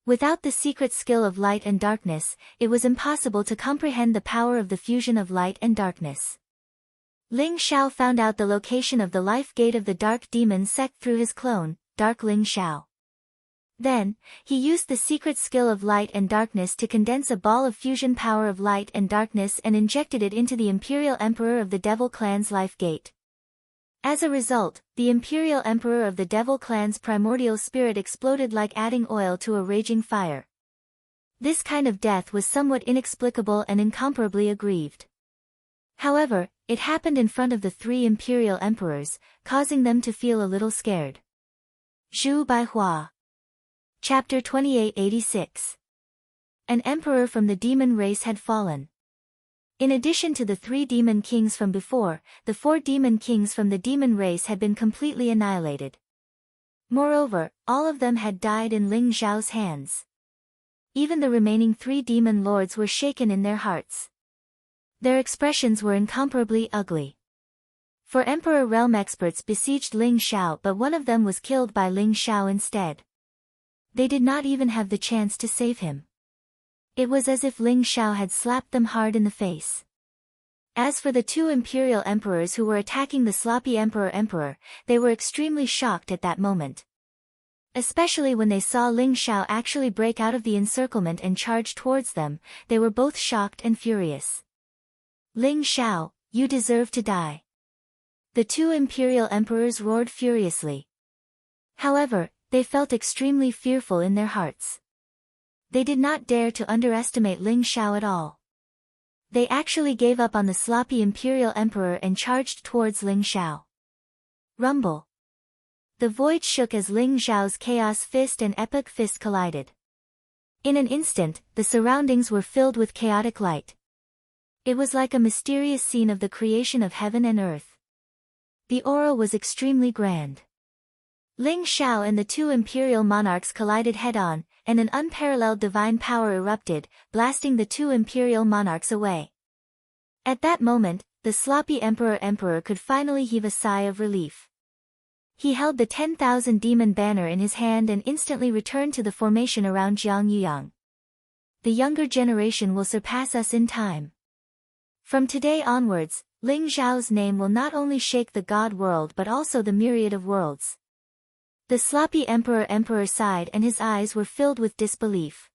Without the secret skill of light and darkness, it was impossible to comprehend the power of the fusion of light and darkness. Ling Xiao found out the location of the life gate of the Dark Demon sect through his clone, Dark Ling Xiao. Then, he used the secret skill of light and darkness to condense a ball of fusion power of light and darkness and injected it into the Imperial Emperor of the Devil Clan's life gate. As a result, the Imperial Emperor of the Devil Clan's primordial spirit exploded like adding oil to a raging fire. This kind of death was somewhat inexplicable and incomparably aggrieved. However, it happened in front of the three Imperial Emperors, causing them to feel a little scared. Zhu Baihua. Chapter 2886. An emperor from the demon race had fallen. In addition to the 3 demon kings from before, the 4 demon kings from the demon race had been completely annihilated. Moreover, all of them had died in Ling Xiao's hands. Even the remaining 3 demon lords were shaken in their hearts. Their expressions were incomparably ugly. 4 Emperor realm experts besieged Ling Xiao, but one of them was killed by Ling Xiao instead. They did not even have the chance to save him. It was as if Ling Xiao had slapped them hard in the face. As for the 2 Imperial Emperors who were attacking the sloppy Emperor, they were extremely shocked at that moment. Especially when they saw Ling Xiao actually break out of the encirclement and charge towards them, they were both shocked and furious. Ling Xiao, you deserve to die. The 2 Imperial Emperors roared furiously. However, they felt extremely fearful in their hearts. They did not dare to underestimate Ling Xiao at all. They actually gave up on the sloppy Imperial Emperor and charged towards Ling Xiao. Rumble. The void shook as Ling Xiao's Chaos Fist and Epic Fist collided. In an instant, the surroundings were filled with chaotic light. It was like a mysterious scene of the creation of heaven and earth. The aura was extremely grand. Ling Xiao and the 2 Imperial Monarchs collided head-on, and an unparalleled divine power erupted, blasting the 2 Imperial Monarchs away. At that moment, the sloppy Emperor could finally heave a sigh of relief. He held the 10,000 demon banner in his hand and instantly returned to the formation around Jiang Yuyang. The younger generation will surpass us in time. From today onwards, Ling Xiao's name will not only shake the God world but also the myriad of worlds. The sloppy Emperor sighed and his eyes were filled with disbelief.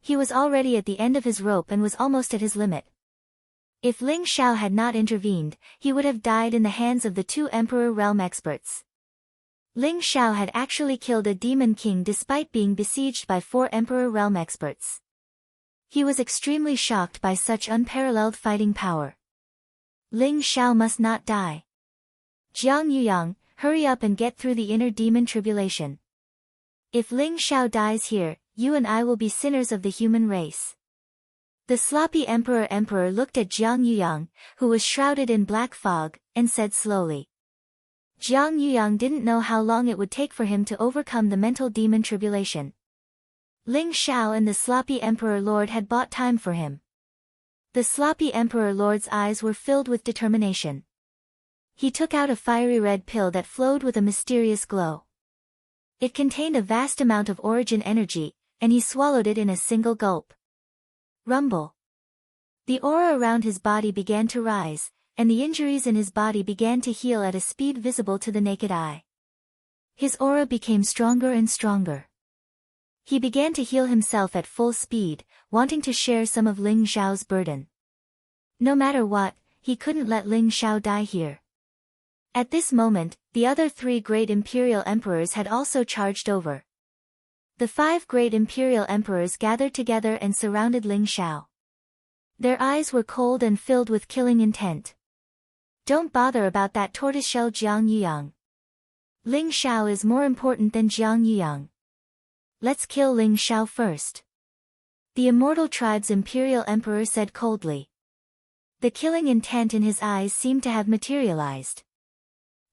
He was already at the end of his rope and was almost at his limit. If Ling Xiao had not intervened, he would have died in the hands of the 2 Emperor realm experts. Ling Xiao had actually killed a demon king despite being besieged by 4 Emperor realm experts. He was extremely shocked by such unparalleled fighting power. Ling Xiao must not die. Jiang Yuyang, hurry up and get through the inner demon tribulation. If Ling Xiao dies here, you and I will be sinners of the human race. The sloppy Emperor looked at Jiang Yuyang, who was shrouded in black fog, and said slowly. Jiang Yuyang didn't know how long it would take for him to overcome the mental demon tribulation. Ling Xiao and the sloppy Emperor Lord had bought time for him. The sloppy Emperor Lord's eyes were filled with determination. He took out a fiery red pill that flowed with a mysterious glow. It contained a vast amount of origin energy, and he swallowed it in a single gulp. Rumble. The aura around his body began to rise, and the injuries in his body began to heal at a speed visible to the naked eye. His aura became stronger and stronger. He began to heal himself at full speed, wanting to share some of Ling Xiao's burden. No matter what, he couldn't let Ling Xiao die here. At this moment, the other 3 great imperial emperors had also charged over. The 5 great imperial emperors gathered together and surrounded Ling Xiao. Their eyes were cold and filled with killing intent. Don't bother about that tortoiseshell Jiang Yuyang. Ling Xiao is more important than Jiang Yuyang. Let's kill Ling Xiao first. The Immortal Tribe's imperial emperor said coldly. The killing intent in his eyes seemed to have materialized.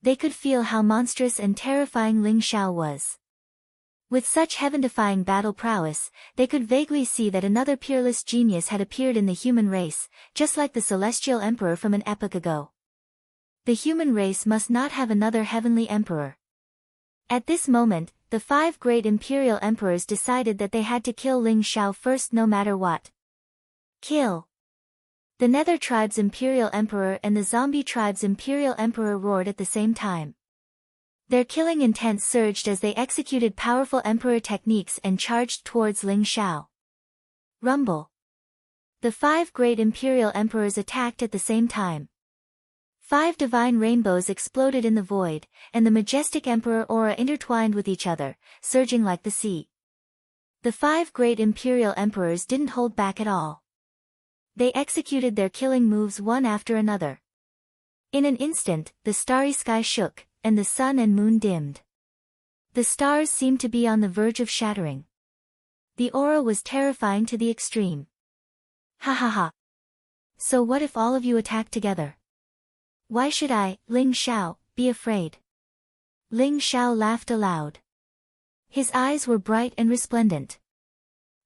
They could feel how monstrous and terrifying Ling Xiao was. With such heaven-defying battle prowess, they could vaguely see that another peerless genius had appeared in the human race, just like the celestial emperor from an epoch ago. The human race must not have another heavenly emperor. At this moment, the 5 great imperial emperors decided that they had to kill Ling Xiao first no matter what. Kill! The Nether Tribe's imperial emperor and the Zombie Tribe's imperial emperor roared at the same time. Their killing intent surged as they executed powerful emperor techniques and charged towards Ling Xiao. Rumble. The 5 great imperial emperors attacked at the same time. 5 divine rainbows exploded in the void, and the majestic emperor aura intertwined with each other, surging like the sea. The 5 great imperial emperors didn't hold back at all. They executed their killing moves one after another. In an instant, the starry sky shook, and the sun and moon dimmed. The stars seemed to be on the verge of shattering. The aura was terrifying to the extreme. Ha ha ha. So what if all of you attack together? Why should I, Ling Xiao, be afraid? Ling Xiao laughed aloud. His eyes were bright and resplendent.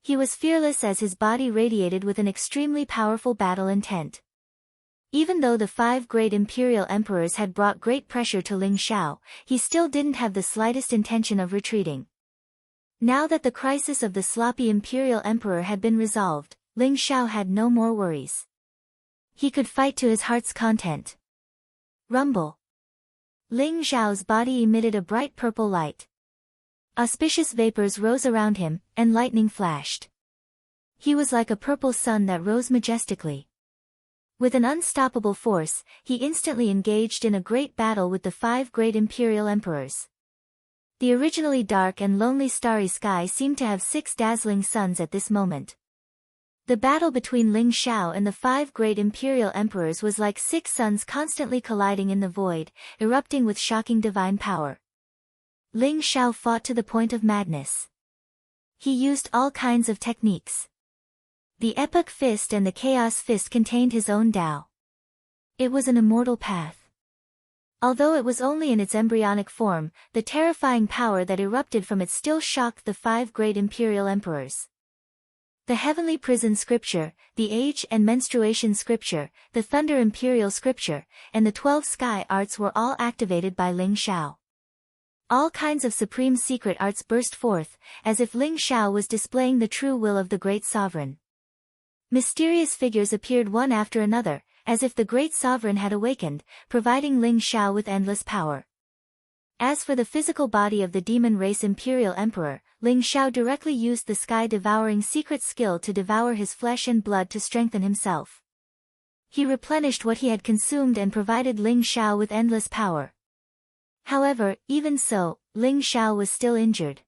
He was fearless as his body radiated with an extremely powerful battle intent. Even though the 5 great imperial emperors had brought great pressure to Ling Xiao, he still didn't have the slightest intention of retreating. Now that the crisis of the sloppy imperial emperor had been resolved, Ling Xiao had no more worries. He could fight to his heart's content. Rumble. Ling Xiao's body emitted a bright purple light. Auspicious vapors rose around him, and lightning flashed. He was like a purple sun that rose majestically. With an unstoppable force, he instantly engaged in a great battle with the 5 great imperial emperors. The originally dark and lonely starry sky seemed to have 6 dazzling suns at this moment. The battle between Ling Xiao and the 5 great imperial emperors was like 6 suns constantly colliding in the void, erupting with shocking divine power. Ling Xiao fought to the point of madness. He used all kinds of techniques. The Epoch Fist and the Chaos Fist contained his own Tao. It was an immortal path. Although it was only in its embryonic form, the terrifying power that erupted from it still shocked the 5 great imperial emperors. The Heavenly Prison Scripture, the Age and Menstruation Scripture, the Thunder Imperial Scripture, and the 12 Sky Arts were all activated by Ling Xiao. All kinds of supreme secret arts burst forth, as if Ling Xiao was displaying the true will of the great sovereign. Mysterious figures appeared one after another, as if the great sovereign had awakened, providing Ling Xiao with endless power. As for the physical body of the demon race imperial emperor, Ling Xiao directly used the sky-devouring secret skill to devour his flesh and blood to strengthen himself. He replenished what he had consumed and provided Ling Xiao with endless power. However, even so, Ling Xiao was still injured.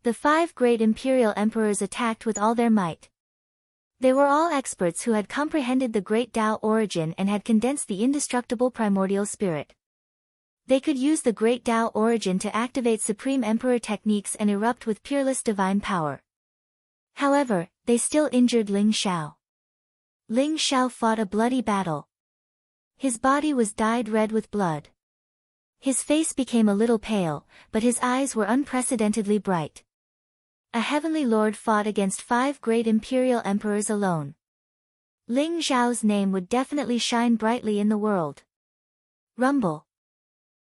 The 5 great imperial emperors attacked with all their might. They were all experts who had comprehended the great Tao origin and had condensed the indestructible primordial spirit. They could use the great Tao origin to activate supreme emperor techniques and erupt with peerless divine power. However, they still injured Ling Xiao. Ling Xiao fought a bloody battle. His body was dyed red with blood. His face became a little pale, but his eyes were unprecedentedly bright. A heavenly lord fought against 5 great imperial emperors alone. Ling Xiao's name would definitely shine brightly in the world. Rumble.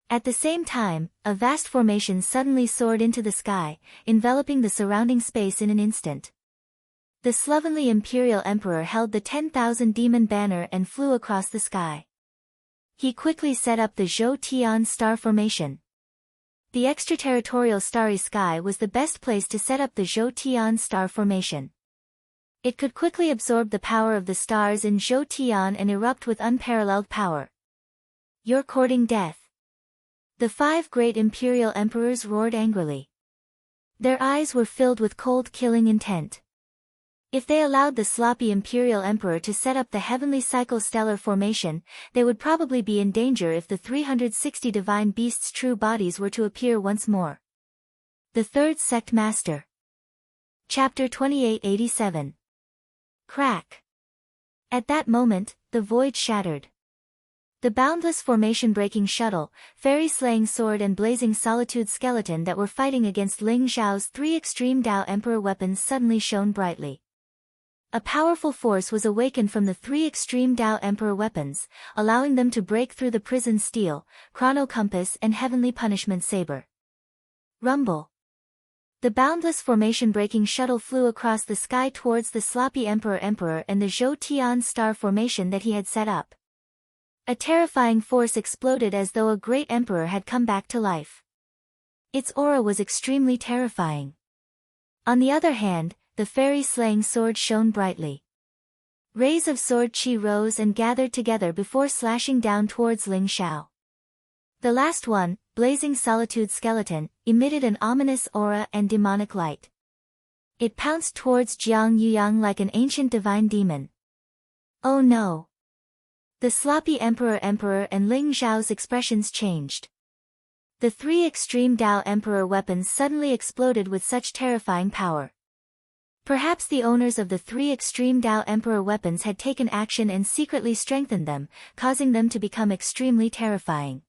At the same time, a vast formation suddenly soared into the sky, enveloping the surrounding space in an instant. The slovenly Imperial Emperor held the 10,000 demon banner and flew across the sky. He quickly set up the Zhou Tian star formation. The extraterritorial starry sky was the best place to set up the Zhou Tian star formation. It could quickly absorb the power of the stars in Zhou Tian and erupt with unparalleled power. "You're courting death." The 5 great imperial emperors roared angrily. Their eyes were filled with cold killing intent. If they allowed the sloppy imperial emperor to set up the heavenly cycle stellar formation, they would probably be in danger if the 360 divine beasts' true bodies were to appear once more. The Third Sect Master. Chapter 2887. Crack. At that moment, the void shattered. The boundless formation-breaking shuttle, fairy-slaying sword and blazing solitude skeleton that were fighting against Ling Zhao's 3 extreme Dao Emperor weapons suddenly shone brightly. A powerful force was awakened from the 3 extreme Dao Emperor weapons, allowing them to break through the prison steel, chrono compass and heavenly punishment saber. Rumble. The boundless formation-breaking shuttle flew across the sky towards the sloppy Emperor and the Zhou Tian star formation that he had set up. A terrifying force exploded as though a great emperor had come back to life. Its aura was extremely terrifying. On the other hand, the fairy-slaying sword shone brightly. Rays of sword chi rose and gathered together before slashing down towards Ling Zhao. The last one, blazing solitude skeleton, emitted an ominous aura and demonic light. It pounced towards Jiang Yuyang like an ancient divine demon. Oh no! The sloppy Emperor and Ling Zhao's expressions changed. The 3 extreme Dao Emperor weapons suddenly exploded with such terrifying power. Perhaps the owners of the 3 extreme Dao Emperor weapons had taken action and secretly strengthened them, causing them to become extremely terrifying.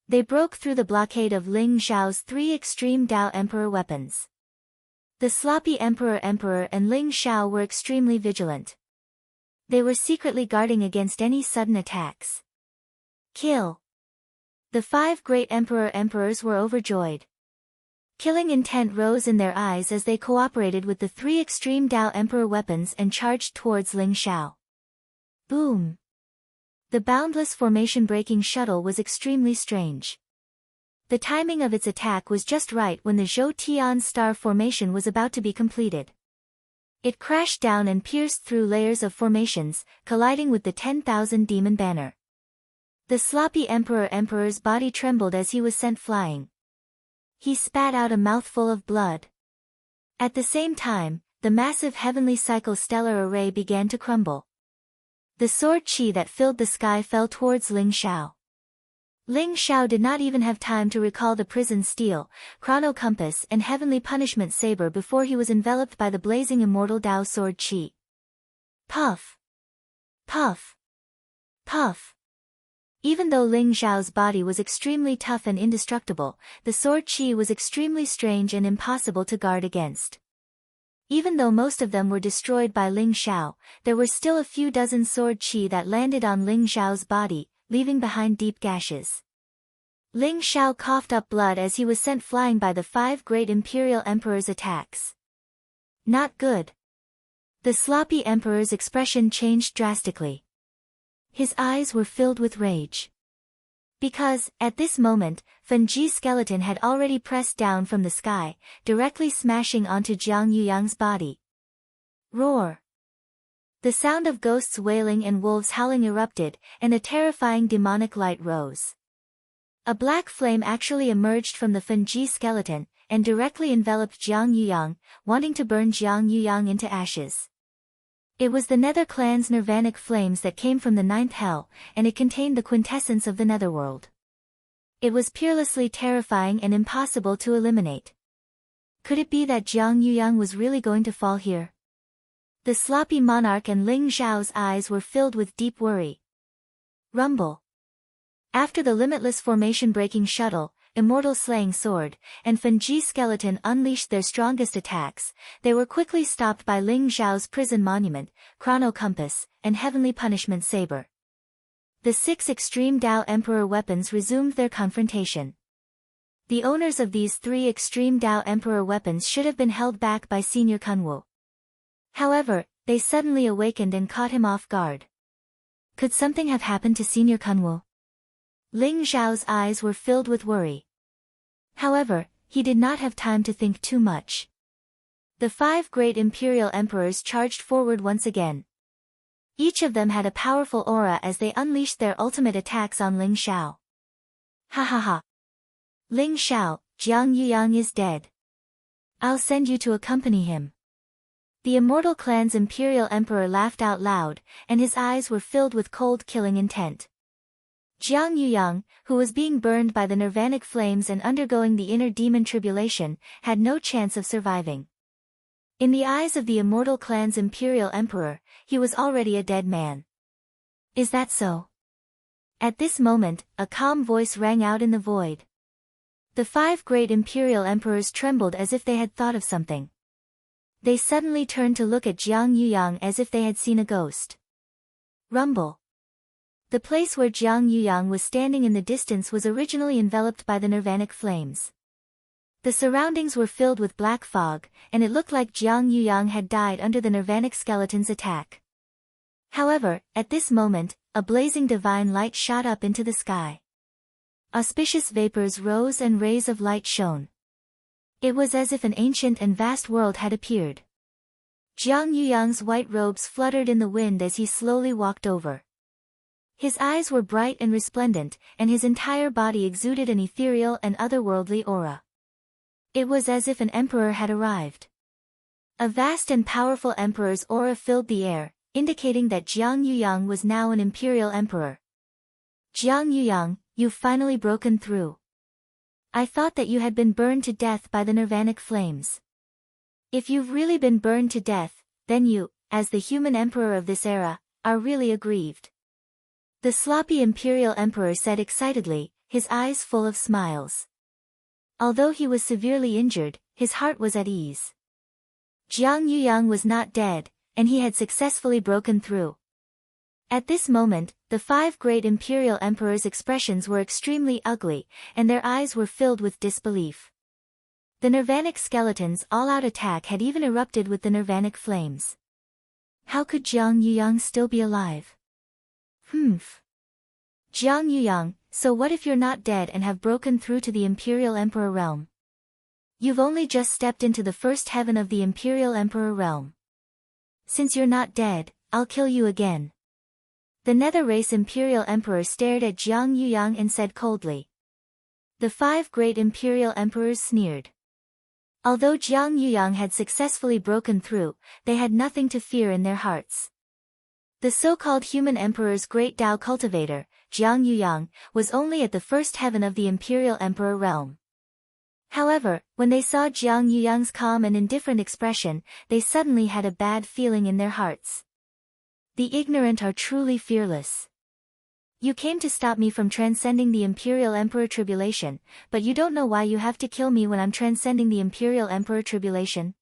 They broke through the blockade of Ling Zhao's 3 extreme Dao Emperor weapons. The sloppy Emperor and Ling Zhao were extremely vigilant. They were secretly guarding against any sudden attacks. Kill. The 5 great emperors were overjoyed. Killing intent rose in their eyes as they cooperated with the 3 extreme Dao Emperor weapons and charged towards Ling Zhao. Boom! The boundless formation-breaking shuttle was extremely strange. The timing of its attack was just right when the Zhou Tian star formation was about to be completed. It crashed down and pierced through layers of formations, colliding with the 10,000 demon banner. The sloppy emperor's body trembled as he was sent flying. He spat out a mouthful of blood. At the same time, the massive heavenly cycle stellar array began to crumble. The sword chi that filled the sky fell towards Ling Zhao. Ling Zhao did not even have time to recall the prison steel, chrono compass and heavenly punishment saber before he was enveloped by the blazing immortal Dao sword chi. Puff! Puff! Puff! Even though Ling Zhao's body was extremely tough and indestructible, the sword chi was extremely strange and impossible to guard against. Even though most of them were destroyed by Ling Zhao, there were still a few dozen sword chi that landed on Ling Zhao's body, leaving behind deep gashes. Ling Zhao coughed up blood as he was sent flying by the 5 great imperial emperors' attacks. Not good. The sloppy emperor's expression changed drastically. His eyes were filled with rage. Because, at this moment, Fenji's skeleton had already pressed down from the sky, directly smashing onto Jiang Yuyang's body. Roar! The sound of ghosts wailing and wolves howling erupted, and a terrifying demonic light rose. A black flame actually emerged from the Fenji skeleton, and directly enveloped Jiang Yuyang, wanting to burn Jiang Yuyang into ashes. It was the Nether clan's nirvanic flames that came from the 9th hell, and it contained the quintessence of the Netherworld. It was peerlessly terrifying and impossible to eliminate. Could it be that Jiang Yuyang was really going to fall here? The sloppy monarch and Ling Zhao's eyes were filled with deep worry. Rumble. After the limitless formation-breaking shuttle, immortal slaying sword, and Fenji skeleton unleashed their strongest attacks, they were quickly stopped by Ling Zhao's prison monument, chrono compass, and heavenly punishment saber. The 6 Extreme Tao Emperor weapons resumed their confrontation. The owners of these 3 Extreme Tao Emperor weapons should have been held back by Senior Kunwu. However, they suddenly awakened and caught him off guard. Could something have happened to Senior Kunwu? Ling Zhao's eyes were filled with worry. However, he did not have time to think too much. The 5 great imperial emperors charged forward once again. Each of them had a powerful aura as they unleashed their ultimate attacks on Ling Zhao. Ha ha ha. Ling Zhao, Jiang Yuyang is dead. I'll send you to accompany him. The Immortal Clan's imperial emperor laughed out loud, and his eyes were filled with cold killing intent. Jiang Yuyang, who was being burned by the nirvanic flames and undergoing the inner demon tribulation, had no chance of surviving. In the eyes of the Immortal Clan's imperial emperor, he was already a dead man. Is that so? At this moment, a calm voice rang out in the void. The 5 great imperial emperors trembled as if they had thought of something. They suddenly turned to look at Jiang Yuyang as if they had seen a ghost. Rumble. The place where Jiang Yuyang was standing in the distance was originally enveloped by the nirvanic flames. The surroundings were filled with black fog, and it looked like Jiang Yuyang had died under the nirvanic skeleton's attack. However, at this moment, a blazing divine light shot up into the sky. Auspicious vapors rose and rays of light shone. It was as if an ancient and vast world had appeared. Jiang Yuyang's white robes fluttered in the wind as he slowly walked over. His eyes were bright and resplendent, and his entire body exuded an ethereal and otherworldly aura. It was as if an emperor had arrived. A vast and powerful emperor's aura filled the air, indicating that Jiang Yuyang was now an imperial emperor. Jiang Yuyang, you've finally broken through. I thought that you had been burned to death by the nirvanic flames. If you've really been burned to death, then you, as the human emperor of this era, are really aggrieved. The sloppy imperial emperor said excitedly, his eyes full of smiles. Although he was severely injured, his heart was at ease. Jiang Yuyang was not dead, and he had successfully broken through. At this moment, the 5 great imperial emperors' expressions were extremely ugly, and their eyes were filled with disbelief. The nirvanic skeleton's all-out attack had even erupted with the nirvanic flames. How could Jiang Yuyang still be alive? Jiang Yuyang, so what if you're not dead and have broken through to the Imperial Emperor realm? You've only just stepped into the first heaven of the Imperial Emperor realm. Since you're not dead, I'll kill you again. The Nether Race Imperial Emperor stared at Jiang Yuyang and said coldly. The 5 great Imperial Emperors sneered. Although Jiang Yuyang had successfully broken through, they had nothing to fear in their hearts. The so-called human emperor's great Tao cultivator, Jiang Yuyang, was only at the first heaven of the Imperial Emperor realm. However, when they saw Jiang Yuyang's calm and indifferent expression, they suddenly had a bad feeling in their hearts. The ignorant are truly fearless. You came to stop me from transcending the Imperial Emperor tribulation, but you don't know why you have to kill me when I'm transcending the Imperial Emperor tribulation?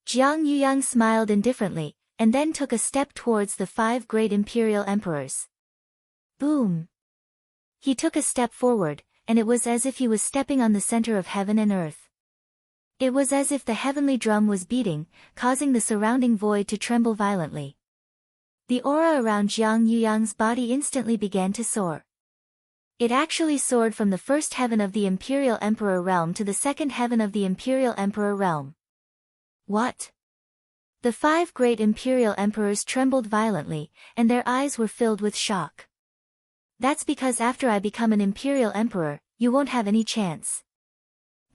Jiang Yuyang smiled indifferently, and then took a step towards the 5 great Imperial Emperors. Boom! He took a step forward, and it was as if he was stepping on the center of heaven and earth. It was as if the heavenly drum was beating, causing the surrounding void to tremble violently. The aura around Jiang Yuyang's body instantly began to soar. It actually soared from the first heaven of the Imperial Emperor realm to the second heaven of the Imperial Emperor realm. What? The 5 great Imperial Emperors trembled violently, and their eyes were filled with shock. That's because after I become an Imperial Emperor, you won't have any chance.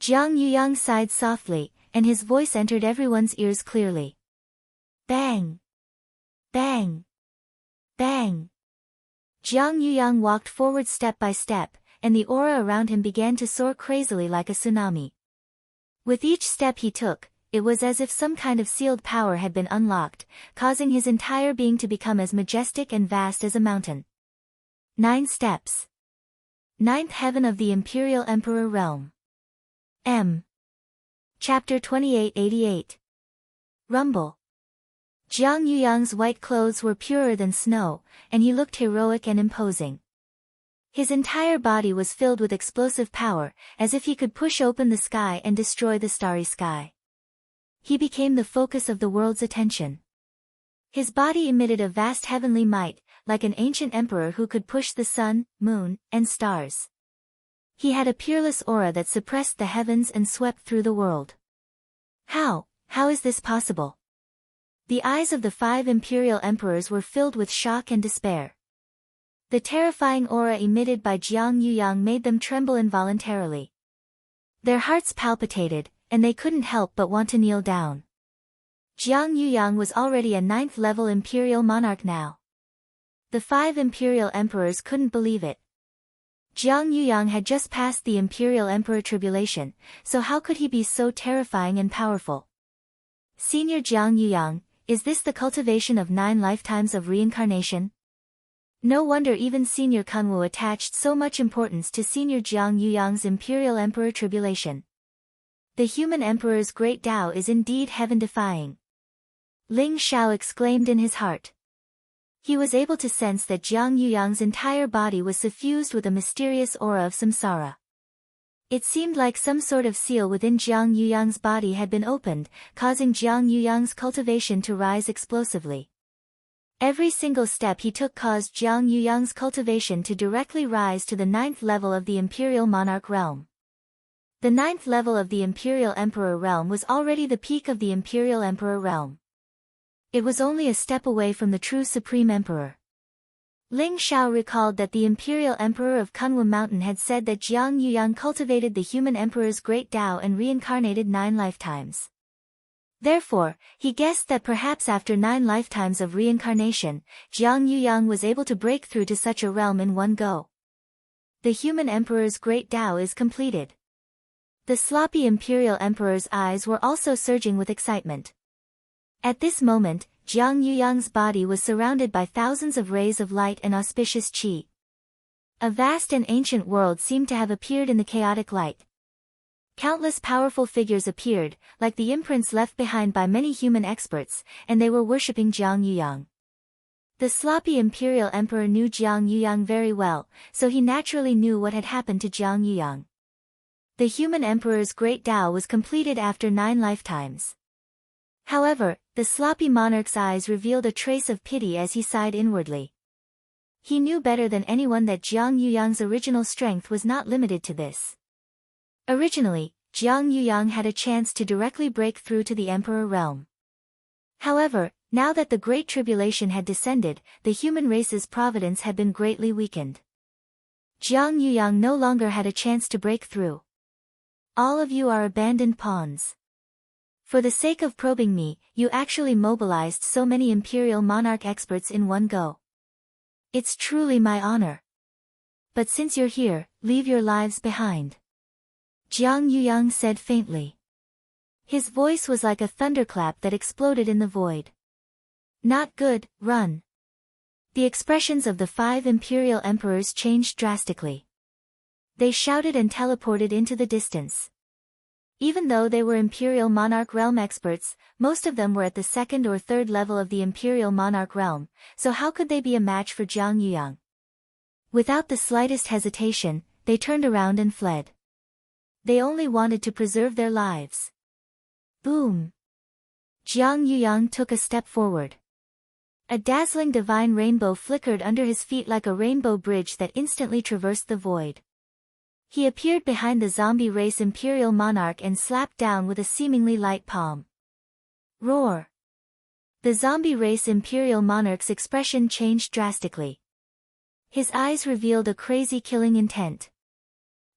Jiang Yuyang sighed softly, and his voice entered everyone's ears clearly. Bang! Bang! Bang! Jiang Yuyang walked forward step by step, and the aura around him began to soar crazily like a tsunami. With each step he took, it was as if some kind of sealed power had been unlocked, causing his entire being to become as majestic and vast as a mountain. 9 steps. 9th Heaven of the Imperial Emperor Realm. M. Chapter 2888. Rumble. Jiang Yuyang's white clothes were purer than snow, and he looked heroic and imposing. His entire body was filled with explosive power, as if he could push open the sky and destroy the starry sky. He became the focus of the world's attention. His body emitted a vast heavenly might, like an ancient emperor who could push the sun, moon, and stars. He had a peerless aura that suppressed the heavens and swept through the world. How is this possible? The eyes of the 5 imperial emperors were filled with shock and despair. The terrifying aura emitted by Jiang Yuyang made them tremble involuntarily. Their hearts palpitated, and they couldn't help but want to kneel down. Jiang Yuyang was already a 9th-level imperial monarch now. The 5 imperial emperors couldn't believe it. Jiang Yuyang had just passed the imperial emperor tribulation, so how could he be so terrifying and powerful? Senior Jiang Yuyang, is this the cultivation of 9 lifetimes of reincarnation? No wonder even Senior Kunwu attached so much importance to Senior Jiang Yuyang's imperial emperor tribulation. The human emperor's great Tao is indeed heaven-defying. Ling Xiao exclaimed in his heart. He was able to sense that Jiang Yuyang's entire body was suffused with a mysterious aura of samsara. It seemed like some sort of seal within Jiang Yuyang's body had been opened, causing Jiang Yuyang's cultivation to rise explosively. Every single step he took caused Jiang Yuyang's cultivation to directly rise to the 9th level of the Imperial Monarch realm. The 9th level of the Imperial Emperor realm was already the peak of the Imperial Emperor realm. It was only a step away from the true Supreme Emperor. Ling Xiao recalled that the Imperial Emperor of Kunwu Mountain had said that Jiang Yuyang cultivated the human emperor's great Tao and reincarnated 9 lifetimes. Therefore, he guessed that perhaps after 9 lifetimes of reincarnation, Jiang Yuyang was able to break through to such a realm in one go. The human emperor's great Tao is completed. The sloppy Imperial Emperor's eyes were also surging with excitement. At this moment, Jiang Yuyang's body was surrounded by thousands of rays of light and auspicious qi. A vast and ancient world seemed to have appeared in the chaotic light. Countless powerful figures appeared, like the imprints left behind by many human experts, and they were worshipping Jiang Yuyang. The sloppy Imperial Emperor knew Jiang Yuyang very well, so he naturally knew what had happened to Jiang Yuyang. The human emperor's great Tao was completed after 9 lifetimes. However, the sloppy monarch's eyes revealed a trace of pity as he sighed inwardly. He knew better than anyone that Jiang Yuyang's original strength was not limited to this. Originally, Jiang Yuyang had a chance to directly break through to the Emperor realm. However, now that the Great Tribulation had descended, the human race's providence had been greatly weakened. Jiang Yuyang no longer had a chance to break through. All of you are abandoned pawns. For the sake of probing me, you actually mobilized so many Imperial Monarch experts in one go. It's truly my honor. But since you're here, leave your lives behind. Jiang Yuyang said faintly. His voice was like a thunderclap that exploded in the void. Not good, run. The expressions of the 5 imperial emperors changed drastically. They shouted and teleported into the distance. Even though they were Imperial Monarch realm experts, most of them were at the 2nd or 3rd level of the Imperial Monarch realm, so how could they be a match for Jiang Yuyang? Without the slightest hesitation, they turned around and fled. They only wanted to preserve their lives. Boom! Jiang Yuyang took a step forward. A dazzling divine rainbow flickered under his feet like a rainbow bridge that instantly traversed the void. He appeared behind the zombie race Imperial Monarch and slapped down with a seemingly light palm. Roar! The zombie race Imperial Monarch's expression changed drastically. His eyes revealed a crazy killing intent.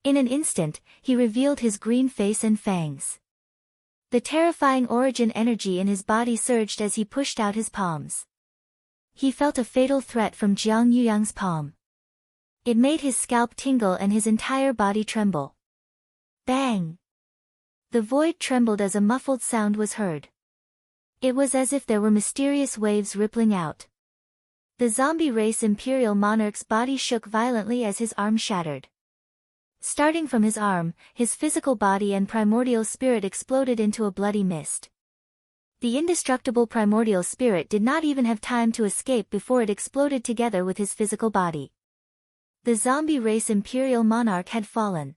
In an instant, he revealed his green face and fangs. The terrifying origin energy in his body surged as he pushed out his palms. He felt a fatal threat from Jiang Yuyang's palm. It made his scalp tingle and his entire body tremble. Bang! The void trembled as a muffled sound was heard. It was as if there were mysterious waves rippling out. The zombie race Imperial Monarch's body shook violently as his arm shattered. Starting from his arm, his physical body and primordial spirit exploded into a bloody mist. The indestructible primordial spirit did not even have time to escape before it exploded together with his physical body. The zombie race imperial monarch had fallen.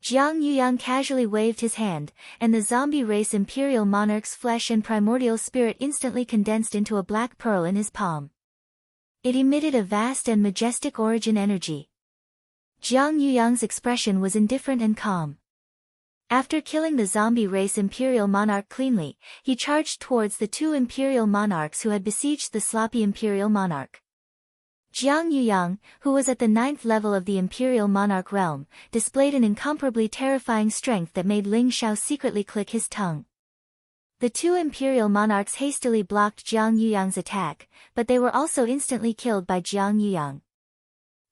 Jiang Yuyang casually waved his hand, and the zombie race imperial monarch's flesh and primordial spirit instantly condensed into a black pearl in his palm. It emitted a vast and majestic origin energy. Jiang Yuyang's expression was indifferent and calm. After killing the zombie race imperial monarch cleanly, he charged towards the two imperial monarchs who had besieged the sloppy imperial monarch. Jiang Yuyang, who was at the 9th level of the imperial monarch realm, displayed an incomparably terrifying strength that made Ling Xiao secretly click his tongue. The two imperial monarchs hastily blocked Jiang Yuyang's attack, but they were also instantly killed by Jiang Yuyang.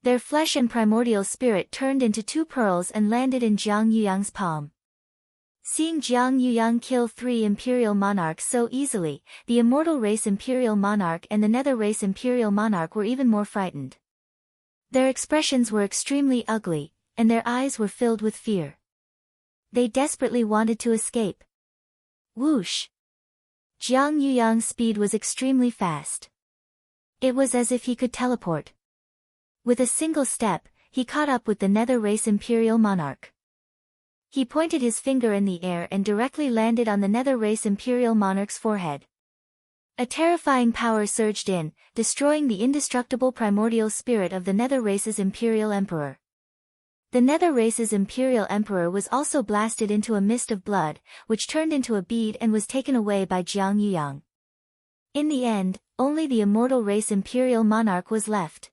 Their flesh and primordial spirit turned into two pearls and landed in Jiang Yuyang's palm. Seeing Jiang Yuyang kill 3 imperial monarchs so easily, the immortal race imperial monarch and the nether race imperial monarch were even more frightened. Their expressions were extremely ugly, and their eyes were filled with fear. They desperately wanted to escape. Whoosh! Jiang Yuyang's speed was extremely fast. It was as if he could teleport. With a single step, he caught up with the nether race imperial monarch. He pointed his finger in the air and directly landed on the nether race imperial monarch's forehead. A terrifying power surged in, destroying the indestructible primordial spirit of the nether race's imperial emperor. The nether race's imperial emperor was also blasted into a mist of blood, which turned into a bead and was taken away by Jiang Yuyang. In the end, only the immortal race imperial monarch was left.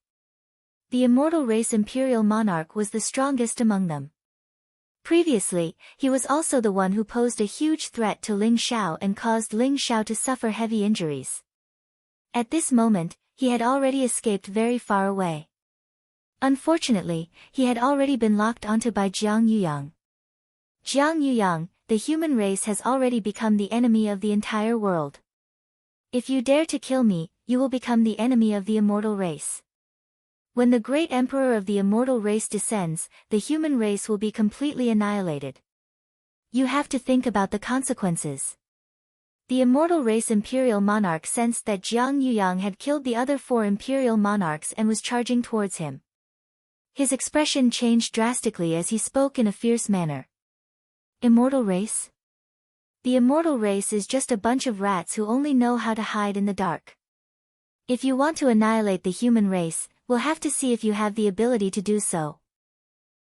The immortal race imperial monarch was the strongest among them. Previously, he was also the one who posed a huge threat to Ling Xiao and caused Ling Xiao to suffer heavy injuries. At this moment, he had already escaped very far away. Unfortunately, he had already been locked onto by Jiang Yuyang. Jiang Yuyang, the human race has already become the enemy of the entire world. If you dare to kill me, you will become the enemy of the immortal race. When the great emperor of the immortal race descends, the human race will be completely annihilated. You have to think about the consequences. The immortal race imperial monarch sensed that Jiang Yuyang had killed the other 4 imperial monarchs and was charging towards him. His expression changed drastically as he spoke in a fierce manner. Immortal race? The immortal race is just a bunch of rats who only know how to hide in the dark. If you want to annihilate the human race, we'll have to see if you have the ability to do so.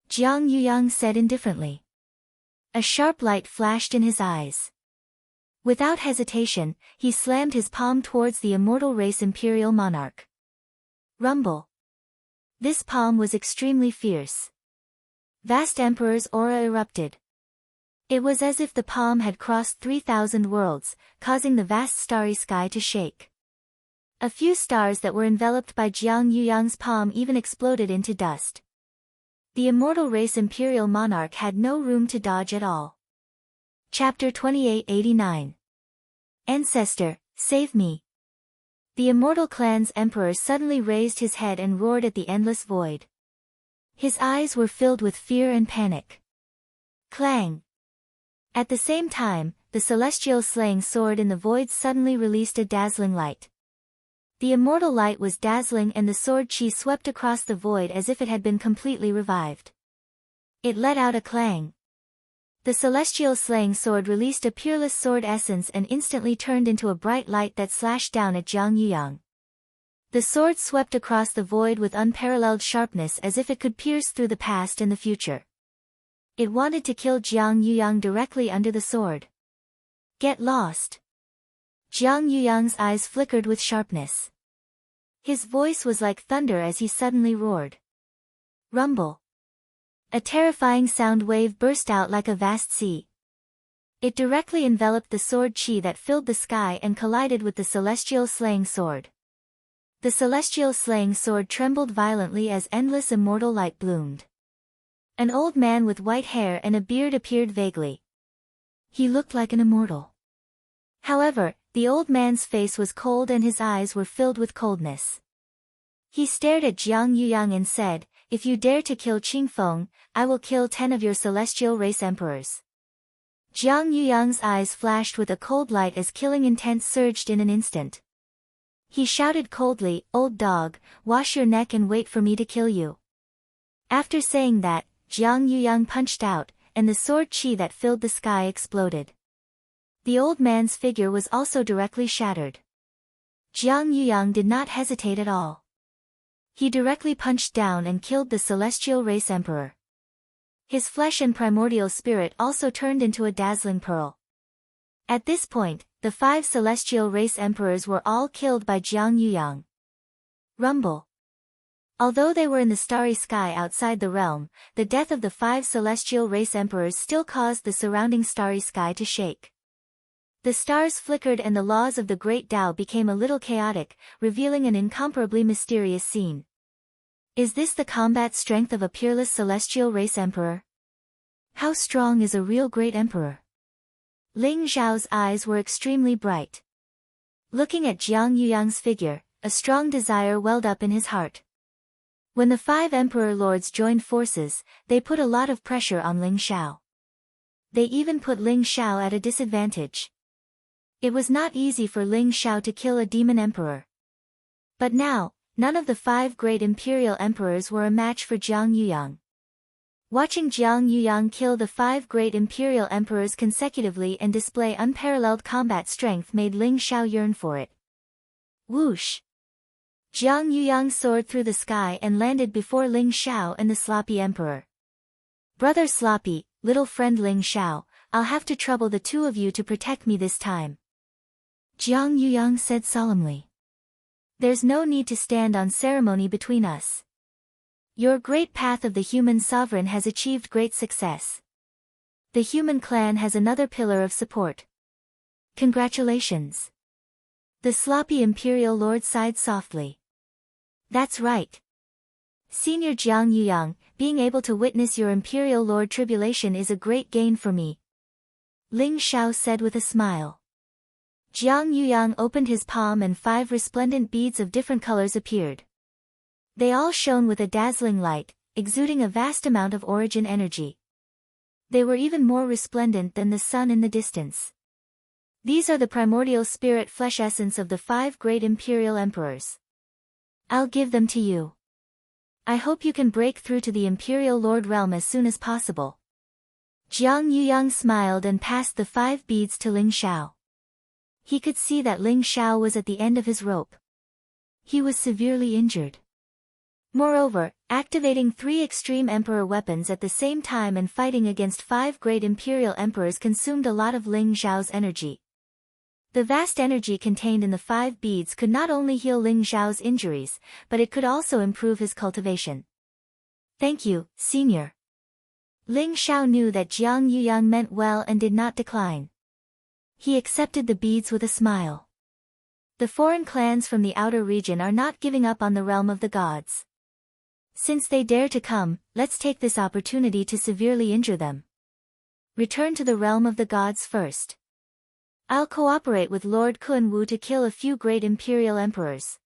Jiang Yuyang said indifferently. A sharp light flashed in his eyes. Without hesitation, he slammed his palm towards the immortal race imperial monarch. Rumble. This palm was extremely fierce. Vast emperor's aura erupted. It was as if the palm had crossed 3,000 worlds, causing the vast starry sky to shake. A few stars that were enveloped by Jiang Yuyang's palm even exploded into dust. The immortal race imperial monarch had no room to dodge at all. Chapter 2889. Ancestor, save me. The immortal clan's emperor suddenly raised his head and roared at the endless void. His eyes were filled with fear and panic. Clang! At the same time, the celestial slaying sword in the void suddenly released a dazzling light. The immortal light was dazzling and the sword chi swept across the void as if it had been completely revived. It let out a clang. The celestial slaying sword released a peerless sword essence and instantly turned into a bright light that slashed down at Jiang Yuyang. The sword swept across the void with unparalleled sharpness as if it could pierce through the past and the future. It wanted to kill Jiang Yuyang directly under the sword. Get lost. Jiang Yuyang's eyes flickered with sharpness. His voice was like thunder as he suddenly roared. Rumble. A terrifying sound wave burst out like a vast sea. It directly enveloped the sword chi that filled the sky and collided with the celestial slaying sword. The celestial slaying sword trembled violently as endless immortal light bloomed. An old man with white hair and a beard appeared vaguely. He looked like an immortal. However, the old man's face was cold and his eyes were filled with coldness. He stared at Jiang Yuyang and said, "If you dare to kill Qingfeng, I will kill 10 of your celestial race emperors." Jiang Yuyang's eyes flashed with a cold light as killing intent surged in an instant. He shouted coldly, "Old dog, wash your neck and wait for me to kill you." After saying that, Jiang Yuyang punched out, and the sword chi that filled the sky exploded. The old man's figure was also directly shattered. Jiang Yuyang did not hesitate at all. He directly punched down and killed the celestial race emperor. His flesh and primordial spirit also turned into a dazzling pearl. At this point, the 5 celestial race emperors were all killed by Jiang Yuyang. Rumble. Although they were in the starry sky outside the realm, the death of the 5 celestial race emperors still caused the surrounding starry sky to shake. The stars flickered and the laws of the great Tao became a little chaotic, revealing an incomparably mysterious scene. Is this the combat strength of a peerless celestial race emperor? How strong is a real great emperor? Ling Zhao's eyes were extremely bright. Looking at Jiang Yuyang's figure, a strong desire welled up in his heart. When the 5 emperor lords joined forces, they put a lot of pressure on Ling Zhao. They even put Ling Zhao at a disadvantage. It was not easy for Ling Zhao to kill a demon emperor. But now, none of the 5 great imperial emperors were a match for Jiang Yuyang. Watching Jiang Yuyang kill the 5 great imperial emperors consecutively and display unparalleled combat strength made Ling Zhao yearn for it. Whoosh! Jiang Yuyang soared through the sky and landed before Ling Zhao and the Sloppy Emperor. "Brother Sloppy, little friend Ling Zhao, I'll have to trouble the 2 of you to protect me this time," Jiang Yuyang said solemnly. "There's no need to stand on ceremony between us. Your great path of the human sovereign has achieved great success. The human clan has another pillar of support. Congratulations." The sloppy imperial lord sighed softly. "That's right. Senior Jiang Yuyang, being able to witness your imperial lord tribulation is a great gain for me," Ling Zhao said with a smile. Jiang Yuyang opened his palm and 5 resplendent beads of different colors appeared. They all shone with a dazzling light, exuding a vast amount of origin energy. They were even more resplendent than the sun in the distance. These are the primordial spirit flesh essence of the 5 great imperial emperors. I'll give them to you. I hope you can break through to the imperial lord realm as soon as possible. Jiang Yuyang smiled and passed the 5 beads to Ling Zhao. He could see that Ling Zhao was at the end of his rope. He was severely injured. Moreover, activating 3 extreme emperor weapons at the same time and fighting against 5 great imperial emperors consumed a lot of Ling Zhao's energy. The vast energy contained in the 5 beads could not only heal Ling Zhao's injuries, but it could also improve his cultivation. "Thank you, senior." Ling Zhao knew that Jiang Yuyang meant well and did not decline. He accepted the beads with a smile. The foreign clans from the outer region are not giving up on the realm of the gods. Since they dare to come, let's take this opportunity to severely injure them. Return to the realm of the gods first. I'll cooperate with Lord Kunwu to kill a few great imperial emperors,"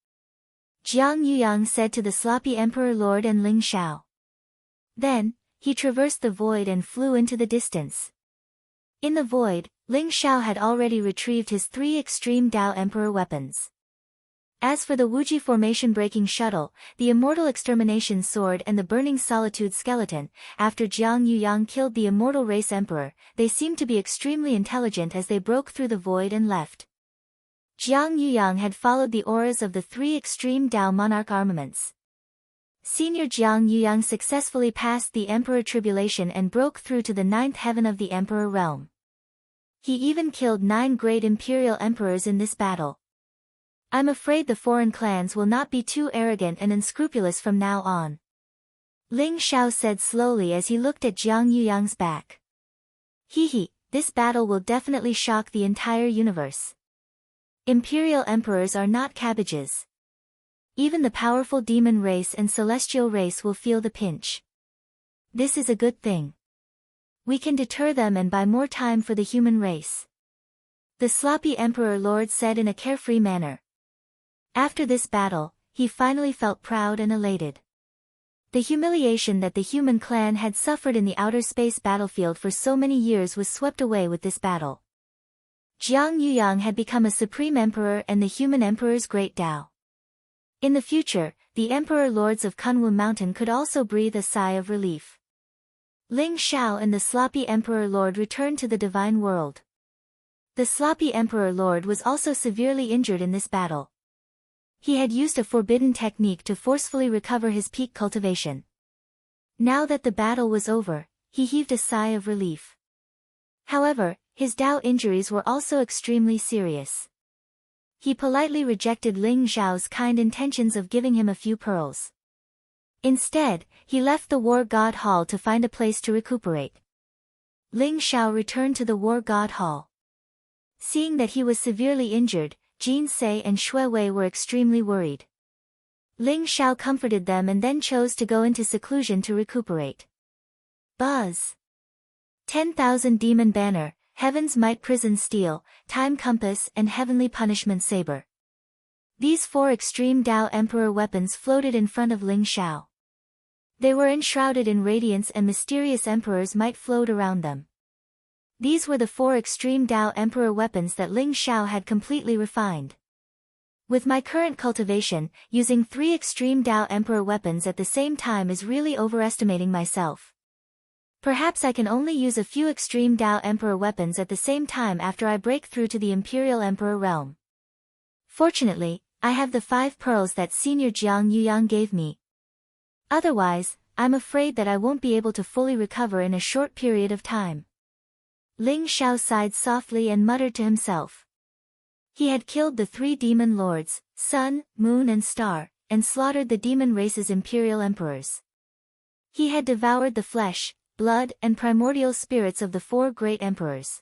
Jiang Yuyang said to the sloppy emperor lord and Ling Zhao. Then, he traversed the void and flew into the distance. In the void, Ling Zhao had already retrieved his 3 extreme Dao Emperor weapons. As for the Wuji formation breaking shuttle, the immortal extermination sword and the burning solitude skeleton, after Jiang Yuyang killed the immortal race emperor, they seemed to be extremely intelligent as they broke through the void and left. Jiang Yuyang had followed the auras of the 3 extreme Dao monarch armaments. Senior Jiang Yuyang successfully passed the emperor tribulation and broke through to the 9th heaven of the emperor realm. He even killed 9 great imperial emperors in this battle. I'm afraid the foreign clans will not be too arrogant and unscrupulous from now on, Ling Zhao said slowly as he looked at Jiang Yuyang's back. Hehe, this battle will definitely shock the entire universe. Imperial emperors are not cabbages. Even the powerful demon race and celestial race will feel the pinch. This is a good thing. We can deter them and buy more time for the human race, the sloppy emperor lord said in a carefree manner. After this battle, he finally felt proud and elated. The humiliation that the human clan had suffered in the outer space battlefield for so many years was swept away with this battle. Jiang Yuyang had become a supreme emperor and the human emperor's great Tao. In the future, the emperor lords of Kunwu Mountain could also breathe a sigh of relief. Ling Xiao and the sloppy emperor lord returned to the divine world. The sloppy emperor lord was also severely injured in this battle. He had used a forbidden technique to forcefully recover his peak cultivation. Now that the battle was over, he heaved a sigh of relief. However, his Tao injuries were also extremely serious. He politely rejected Ling Xiao's kind intentions of giving him a few pearls. Instead, he left the War God Hall to find a place to recuperate. Ling Xiao returned to the War God Hall. Seeing that he was severely injured, Jin Se and Shui Wei were extremely worried. Ling Xiao comforted them and then chose to go into seclusion to recuperate. Buzz! 10,000 Demon Banner, Heaven's Might Prison Steel, Time Compass and Heavenly Punishment Saber. These 4 extreme Tao Emperor weapons floated in front of Ling Xiao. They were enshrouded in radiance and mysterious emperor's might flowed around them. These were the 4 extreme Tao Emperor weapons that Ling Xiao had completely refined. With my current cultivation, using 3 extreme Tao Emperor weapons at the same time is really overestimating myself. Perhaps I can only use a few extreme Tao Emperor weapons at the same time after I break through to the Imperial Emperor realm. Fortunately, I have the 5 pearls that Senior Jiang Yuyang gave me. Otherwise, I'm afraid that I won't be able to fully recover in a short period of time. Ling Xiao sighed softly and muttered to himself. He had killed the 3 demon lords, Sun, Moon and Star, and slaughtered the demon race's imperial emperors. He had devoured the flesh, blood and primordial spirits of the 4 great emperors.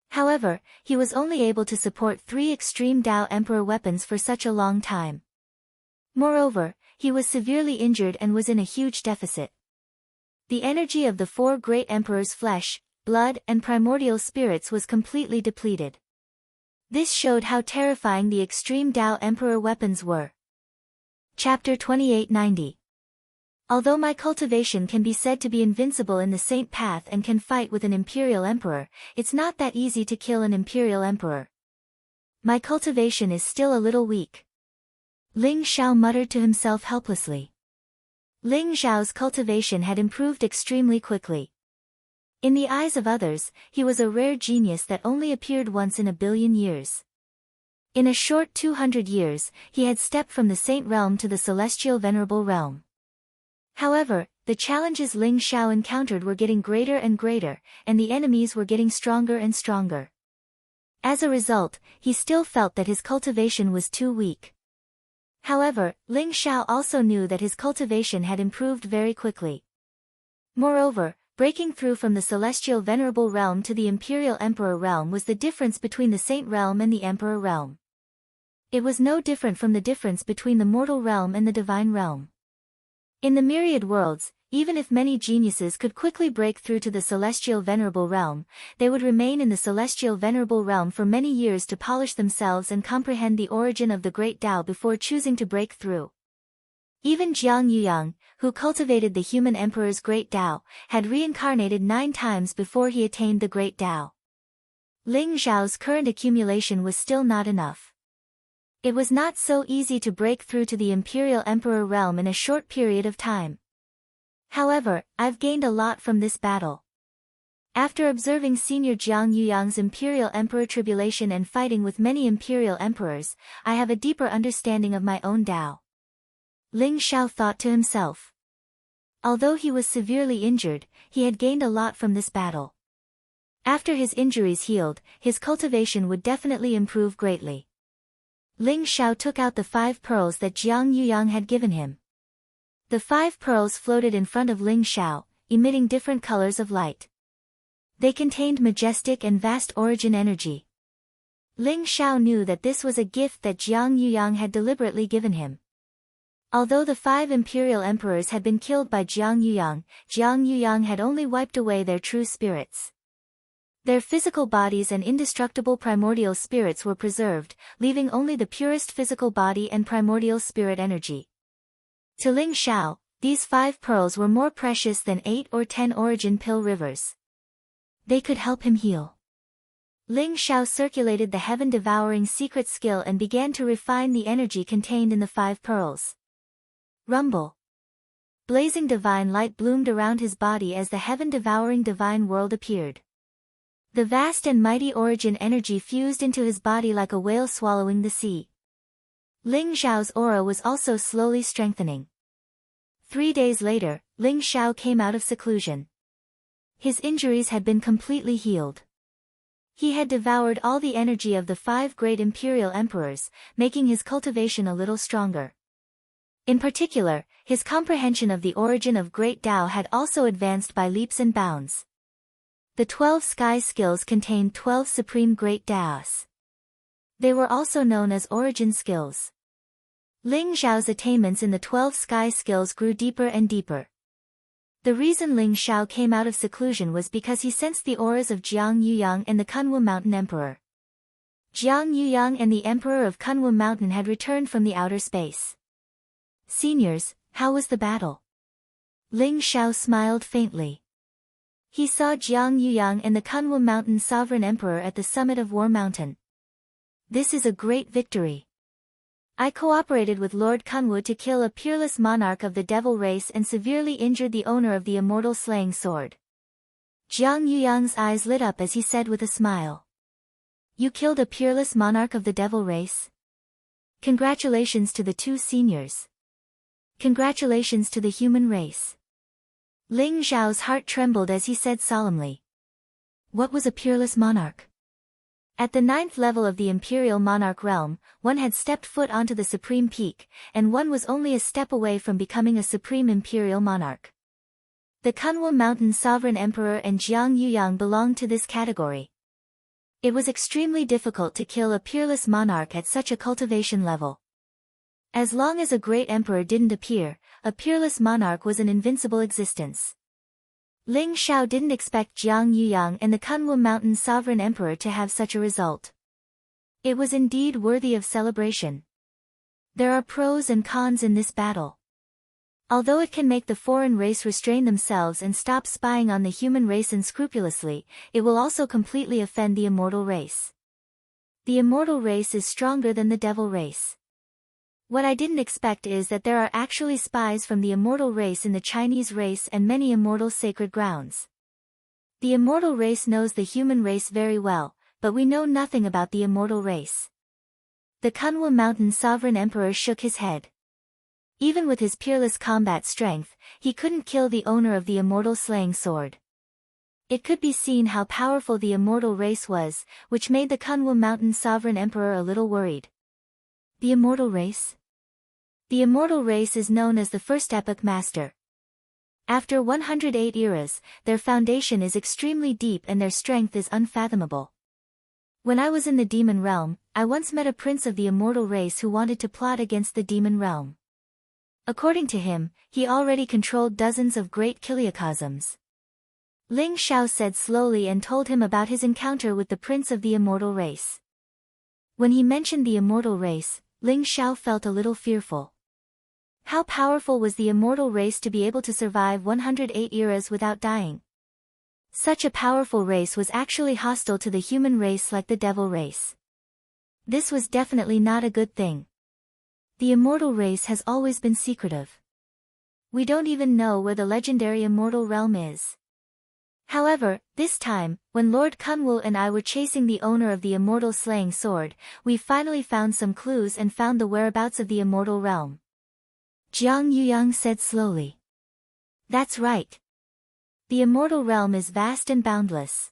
However, he was only able to support 3 extreme Tao Emperor weapons for such a long time. Moreover, he was severely injured and was in a huge deficit. The energy of the 4 great emperors' flesh, blood and primordial spirits was completely depleted. This showed how terrifying the extreme Tao Emperor weapons were. Chapter 2890. Although my cultivation can be said to be invincible in the Saint Path and can fight with an Imperial Emperor, it's not that easy to kill an Imperial Emperor. My cultivation is still a little weak. Ling Xiao muttered to himself helplessly. Ling Xiao's cultivation had improved extremely quickly. In the eyes of others, he was a rare genius that only appeared once in a billion years. In a short 200 years, he had stepped from the Saint Realm to the Celestial Venerable Realm. However, the challenges Ling Xiao encountered were getting greater and greater, and the enemies were getting stronger and stronger. As a result, he still felt that his cultivation was too weak. However, Ling Xiao also knew that his cultivation had improved very quickly. Moreover, breaking through from the Celestial Venerable Realm to the Imperial Emperor Realm was the difference between the Saint Realm and the Emperor Realm. It was no different from the difference between the Mortal Realm and the Divine Realm. In the myriad worlds, even if many geniuses could quickly break through to the Celestial Venerable Realm, they would remain in the Celestial Venerable Realm for many years to polish themselves and comprehend the origin of the Great Tao before choosing to break through. Even Jiang Yuyang, who cultivated the human emperor's Great Tao, had reincarnated 9 times before he attained the Great Tao. Ling Xiao's current accumulation was still not enough. It was not so easy to break through to the Imperial Emperor realm in a short period of time. However, I've gained a lot from this battle. After observing Senior Jiang Yuyang's Imperial Emperor tribulation and fighting with many Imperial Emperors, I have a deeper understanding of my own Tao. Ling Xiao thought to himself. Although he was severely injured, he had gained a lot from this battle. After his injuries healed, his cultivation would definitely improve greatly. Ling Xiao took out the 5 pearls that Jiang Yuyang had given him. The 5 pearls floated in front of Ling Xiao, emitting different colors of light. They contained majestic and vast origin energy. Ling Xiao knew that this was a gift that Jiang Yuyang had deliberately given him. Although the 5 imperial emperors had been killed by Jiang Yuyang had only wiped away their true spirits. Their physical bodies and indestructible primordial spirits were preserved, leaving only the purest physical body and primordial spirit energy. To Ling Xiao, These 5 pearls were more precious than 8 or 10 origin pill rivers. They could help him heal. Ling Xiao circulated the heaven-devouring secret skill and began to refine the energy contained in the 5 pearls. Rumble. Blazing divine light bloomed around his body as the heaven-devouring divine world appeared. The vast and mighty origin energy fused into his body like a whale swallowing the sea. Ling Xiao's aura was also slowly strengthening. 3 days later, Ling Xiao came out of seclusion. His injuries had been completely healed. He had devoured all the energy of the 5 great imperial emperors, making his cultivation a little stronger. In particular, his comprehension of the origin of Great Tao had also advanced by leaps and bounds. The 12 sky skills contained 12 supreme Great Taos. They were also known as origin skills. Ling Xiao's attainments in the 12 sky skills grew deeper and deeper. The reason Ling Xiao came out of seclusion was because he sensed the auras of Jiang Yuyang and the Kunwu Mountain Emperor. Jiang Yuyang and the Emperor of Kunwu Mountain had returned from the outer space. Seniors, how was the battle? Ling Xiao smiled faintly. He saw Jiang Yuyang and the Kunwu Mountain Sovereign Emperor at the summit of War Mountain. This is a great victory. I cooperated with Lord Kunwu to kill a peerless monarch of the devil race and severely injured the owner of the immortal slaying sword. Jiang Yuyang's eyes lit up as he said with a smile. You killed a peerless monarch of the devil race? Congratulations to the 2 seniors. Congratulations to the human race. Ling Xiao's heart trembled as he said solemnly. What was a peerless monarch? At the 9th level of the imperial monarch realm, one had stepped foot onto the supreme peak, and one was only a step away from becoming a supreme imperial monarch. The Kunwu Mountain Sovereign Emperor and Jiang Yuyang belonged to this category. It was extremely difficult to kill a peerless monarch at such a cultivation level. As long as a great emperor didn't appear, a peerless monarch was an invincible existence. Ling Xiao didn't expect Jiang Yuyang and the Kunwu Mountain Sovereign Emperor to have such a result. It was indeed worthy of celebration. There are pros and cons in this battle. Although it can make the foreign race restrain themselves and stop spying on the human race unscrupulously, it will also completely offend the immortal race. The immortal race is stronger than the devil race. What I didn't expect is that there are actually spies from the immortal race in the Chinese race and many immortal sacred grounds. The immortal race knows the human race very well, but we know nothing about the immortal race. The Kunwu Mountain Sovereign Emperor shook his head. Even with his peerless combat strength, he couldn't kill the owner of the immortal slaying sword. It could be seen how powerful the immortal race was, which made the Kunwu Mountain Sovereign Emperor a little worried. The immortal race? The immortal race is known as the first epoch master. After 108 eras, their foundation is extremely deep and their strength is unfathomable. When I was in the demon realm, I once met a prince of the immortal race who wanted to plot against the demon realm. According to him, he already controlled dozens of great kiliacosms. Ling Xiao said slowly and told him about his encounter with the prince of the immortal race. When he mentioned the immortal race, Ling Xiao felt a little fearful. How powerful was the immortal race to be able to survive 108 eras without dying? Such a powerful race was actually hostile to the human race like the devil race. This was definitely not a good thing. The immortal race has always been secretive. We don't even know where the legendary immortal realm is. However, this time, when Lord Kunwu and I were chasing the owner of the immortal slaying sword, we finally found some clues and found the whereabouts of the immortal realm. Jiang Yuyang said slowly. That's right. The immortal realm is vast and boundless.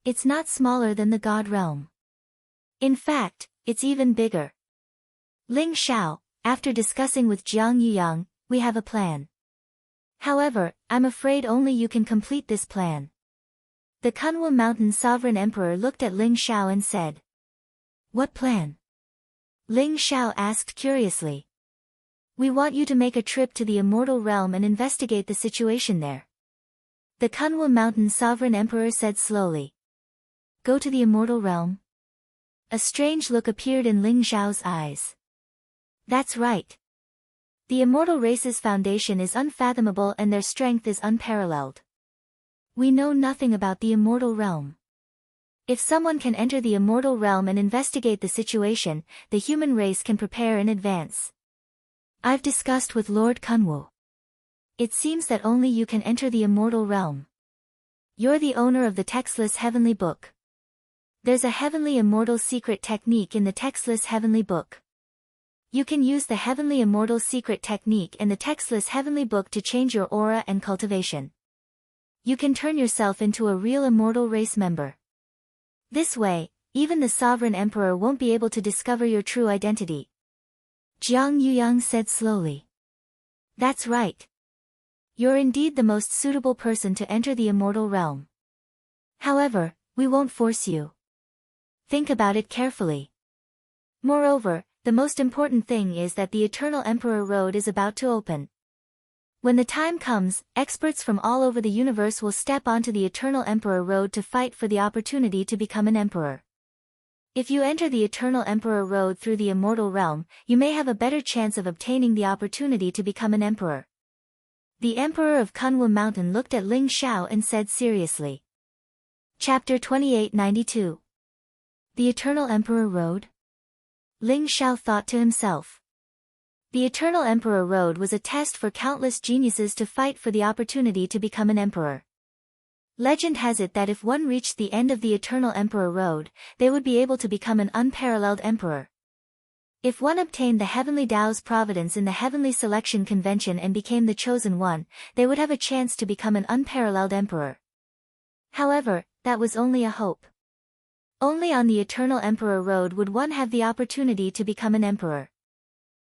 It's not smaller than the god realm. In fact, it's even bigger. Ling Xiao, after discussing with Jiang Yuyang, we have a plan. However, I'm afraid only you can complete this plan. The Kunwu Mountain Sovereign Emperor looked at Ling Xiao and said. What plan? Ling Xiao asked curiously. We want you to make a trip to the immortal realm and investigate the situation there. The Kunwu Mountain Sovereign Emperor said slowly. Go to the immortal realm? A strange look appeared in Ling Xiao's eyes. That's right. The immortal race's foundation is unfathomable and their strength is unparalleled. We know nothing about the immortal realm. If someone can enter the immortal realm and investigate the situation, the human race can prepare in advance. I've discussed with Lord Kunwu. It seems that only you can enter the immortal realm. You're the owner of the textless heavenly book. There's a heavenly immortal secret technique in the textless heavenly book. You can use the heavenly immortal secret technique in the textless heavenly book to change your aura and cultivation. You can turn yourself into a real immortal race member. This way, even the sovereign emperor won't be able to discover your true identity. Jiang Yuyang said slowly. That's right. You're indeed the most suitable person to enter the immortal realm. However, we won't force you. Think about it carefully. Moreover, the most important thing is that the Eternal Emperor Road is about to open. When the time comes, experts from all over the universe will step onto the Eternal Emperor Road to fight for the opportunity to become an emperor. If you enter the Eternal Emperor Road through the immortal realm, you may have a better chance of obtaining the opportunity to become an emperor. The Emperor of Kunwu Mountain looked at Ling Xiao and said seriously. Chapter 2892. The Eternal Emperor Road? Ling Xiao thought to himself. The Eternal Emperor Road was a test for countless geniuses to fight for the opportunity to become an emperor. Legend has it that if one reached the end of the Eternal Emperor Road, they would be able to become an unparalleled emperor. If one obtained the Heavenly Tao's providence in the Heavenly Selection Convention and became the chosen one, they would have a chance to become an unparalleled emperor. However, that was only a hope. Only on the Eternal Emperor Road would one have the opportunity to become an emperor.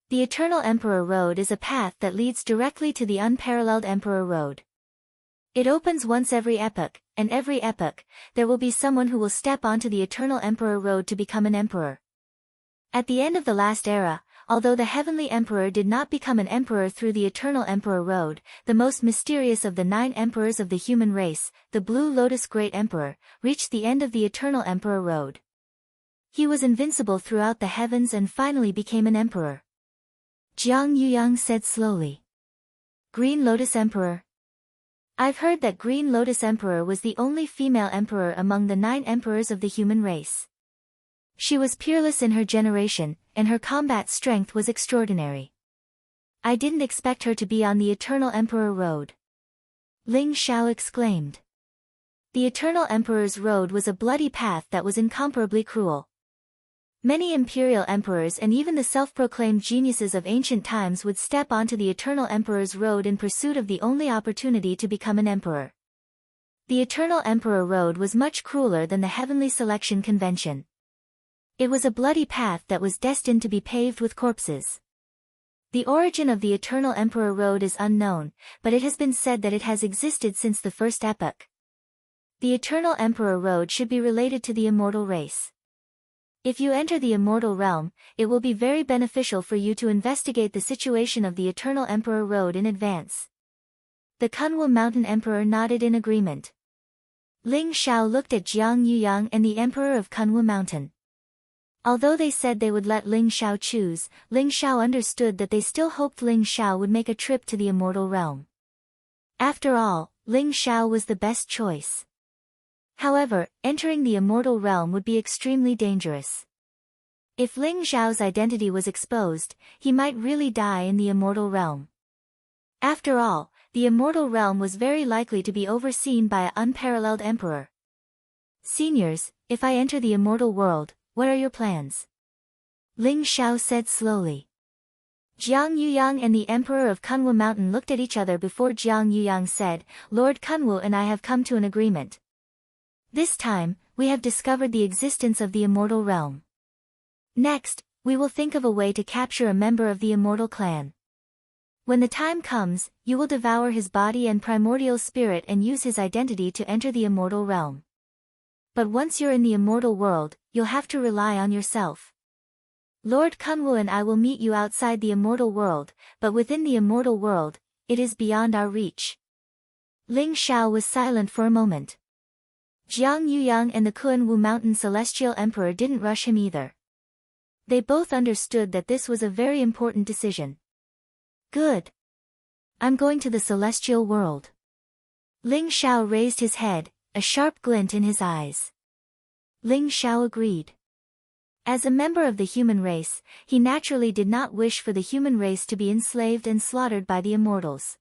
The Eternal Emperor Road is a path that leads directly to the Unparalleled Emperor Road. It opens once every epoch, and every epoch, there will be someone who will step onto the Eternal Emperor Road to become an emperor. At the end of the last era, although the Heavenly Emperor did not become an emperor through the Eternal Emperor Road, the most mysterious of the 9 emperors of the human race, the Blue Lotus Great Emperor, reached the end of the Eternal Emperor Road. He was invincible throughout the heavens and finally became an emperor. Jiang Yuyang said slowly. Green Lotus Emperor. I've heard that Green Lotus Emperor was the only female emperor among the 9 emperors of the human race. She was peerless in her generation, and her combat strength was extraordinary. I didn't expect her to be on the Eternal Emperor Road. Ling Xiao exclaimed. The Eternal Emperor's Road was a bloody path that was incomparably cruel. Many imperial emperors and even the self-proclaimed geniuses of ancient times would step onto the Eternal Emperor's Road in pursuit of the only opportunity to become an emperor. The Eternal Emperor Road was much crueler than the Heavenly Selection Convention. It was a bloody path that was destined to be paved with corpses. The origin of the Eternal Emperor Road is unknown, but it has been said that it has existed since the first epoch. The Eternal Emperor Road should be related to the immortal race. If you enter the immortal realm, it will be very beneficial for you to investigate the situation of the Eternal Emperor Road in advance. The Kunwu Mountain Emperor nodded in agreement. Ling Xiao looked at Jiang Yuyang and the Emperor of Kunwu Mountain. Although they said they would let Ling Xiao choose, Ling Xiao understood that they still hoped Ling Xiao would make a trip to the immortal realm. After all, Ling Xiao was the best choice. However, entering the immortal realm would be extremely dangerous. If Ling Xiao's identity was exposed, he might really die in the immortal realm. After all, the immortal realm was very likely to be overseen by an unparalleled emperor. Seniors, if I enter the immortal world, what are your plans? Ling Xiao said slowly. Jiang Yuyang and the Emperor of Kunwu Mountain looked at each other before Jiang Yuyang said, Lord Kunwu and I have come to an agreement. This time, we have discovered the existence of the immortal realm. Next, we will think of a way to capture a member of the immortal clan. When the time comes, you will devour his body and primordial spirit and use his identity to enter the immortal realm. But once you're in the immortal world, you'll have to rely on yourself. Lord Kunwu and I will meet you outside the immortal world, but within the immortal world, it is beyond our reach. Ling Xiao was silent for a moment. Jiang Yuyang and the Kunwu Mountain Celestial Emperor didn't rush him either. They both understood that this was a very important decision. Good. I'm going to the celestial world. Ling Xiao raised his head, a sharp glint in his eyes. Ling Xiao agreed. As a member of the human race, he naturally did not wish for the human race to be enslaved and slaughtered by the immortals.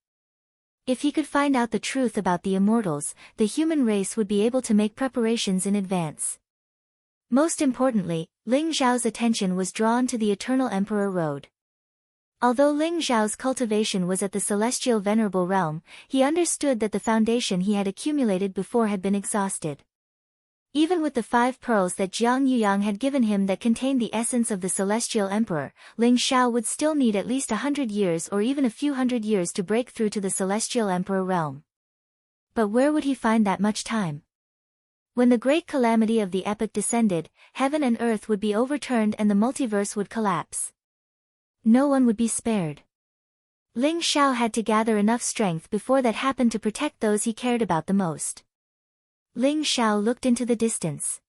If he could find out the truth about the immortals, the human race would be able to make preparations in advance. Most importantly, Ling Xiao's attention was drawn to the Eternal Emperor Road. Although Ling Xiao's cultivation was at the celestial venerable realm, he understood that the foundation he had accumulated before had been exhausted. Even with the 5 pearls that Jiang Yuyang had given him that contained the essence of the celestial emperor, Ling Xiao would still need at least 100 years or even a few hundred years to break through to the celestial emperor realm. But where would he find that much time? When the great calamity of the epoch descended, heaven and earth would be overturned and the multiverse would collapse. No one would be spared. Ling Xiao had to gather enough strength before that happened to protect those he cared about the most. Ling Xiao looked into the distance.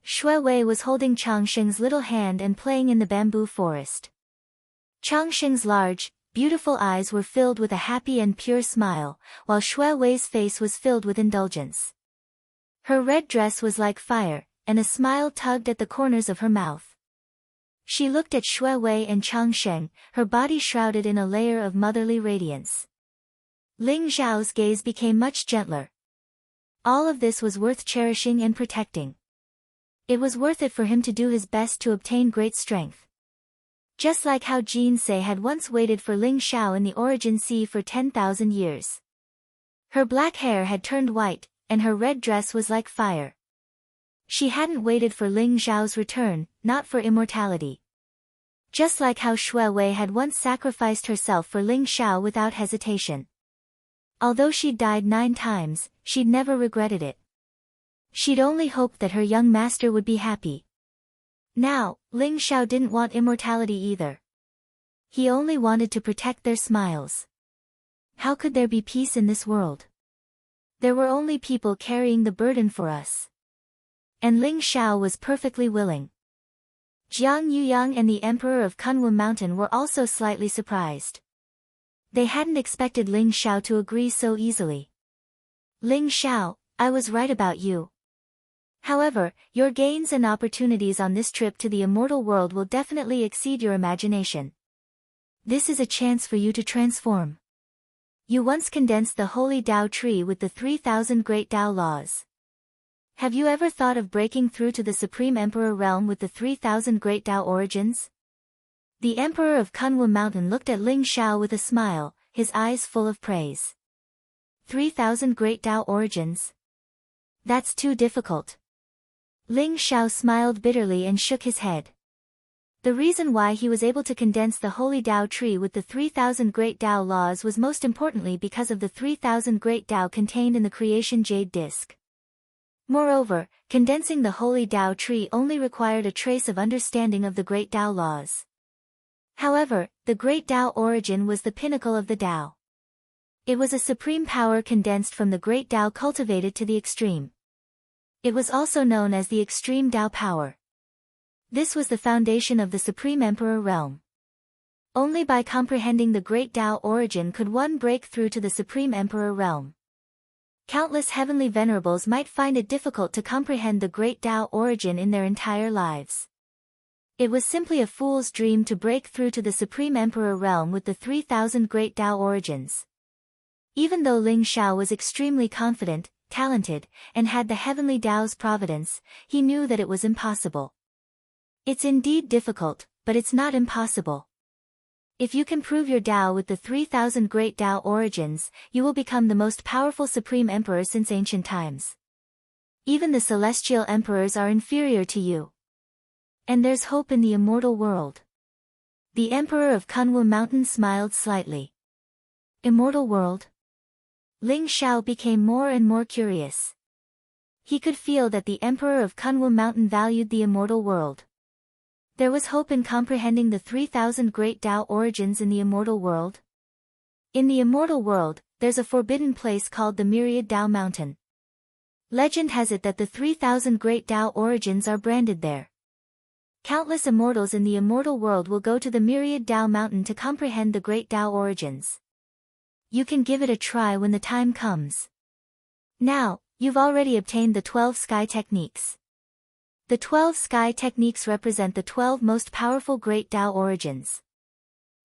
Shui Wei was holding Changsheng's little hand and playing in the bamboo forest. Changsheng's large, beautiful eyes were filled with a happy and pure smile, while Shui Wei's face was filled with indulgence. Her red dress was like fire, and a smile tugged at the corners of her mouth. She looked at Shui Wei and Changsheng, her body shrouded in a layer of motherly radiance. Ling Xiao's gaze became much gentler. All of this was worth cherishing and protecting. It was worth it for him to do his best to obtain great strength. Just like how Jin Se had once waited for Ling Xiao in the Origin Sea for 10,000 years. Her black hair had turned white, and her red dress was like fire. She hadn't waited for Ling Xiao's return, not for immortality. Just like how Shui Wei had once sacrificed herself for Ling Xiao without hesitation. Although she'd died 9 times, she'd never regretted it. She'd only hoped that her young master would be happy. Now, Ling Xiao didn't want immortality either. He only wanted to protect their smiles. How could there be peace in this world? There were only people carrying the burden for us. And Ling Xiao was perfectly willing. Jiang Yuyang and the Emperor of Kunwu Mountain were also slightly surprised. They hadn't expected Ling Xiao to agree so easily. Ling Xiao, I was right about you. However, your gains and opportunities on this trip to the immortal world will definitely exceed your imagination. This is a chance for you to transform. You once condensed the holy Tao tree with the 3,000 great Tao laws. Have you ever thought of breaking through to the Supreme Emperor realm with the 3,000 great Tao origins? The Emperor of Kunwu Mountain looked at Ling Xiao with a smile, his eyes full of praise. 3,000 great Tao origins? That's too difficult. Ling Xiao smiled bitterly and shook his head. The reason why he was able to condense the holy Tao tree with the 3,000 great Tao laws was most importantly because of the 3,000 great Tao contained in the creation jade disc. Moreover, condensing the holy Tao tree only required a trace of understanding of the great Tao laws. However, the great Tao origin was the pinnacle of the Tao. It was a supreme power condensed from the great Tao cultivated to the extreme. It was also known as the extreme Tao power. This was the foundation of the Supreme Emperor realm. Only by comprehending the great Tao origin could one break through to the Supreme Emperor realm. Countless heavenly venerables might find it difficult to comprehend the great Tao origin in their entire lives. It was simply a fool's dream to break through to the Supreme Emperor realm with the 3,000 great Tao origins. Even though Ling Xiao was extremely confident, talented, and had the heavenly Tao's providence, he knew that it was impossible. It's indeed difficult, but it's not impossible. If you can prove your Tao with the 3,000 great Tao origins, you will become the most powerful Supreme Emperor since ancient times. Even the celestial emperors are inferior to you. And there's hope in the immortal world. The Emperor of Kunwu Mountain smiled slightly. Immortal world? Ling Xiao became more and more curious. He could feel that the Emperor of Kunwu Mountain valued the immortal world. There was hope in comprehending the 3,000 great Tao origins in the immortal world. In the immortal world, there's a forbidden place called the Myriad Tao Mountain. Legend has it that the 3,000 great Tao origins are branded there. Countless immortals in the immortal world will go to the myriad Tao mountain to comprehend the great Tao origins. You can give it a try when the time comes. Now, you've already obtained the 12 sky techniques. The 12 sky techniques represent the 12 most powerful great Tao origins.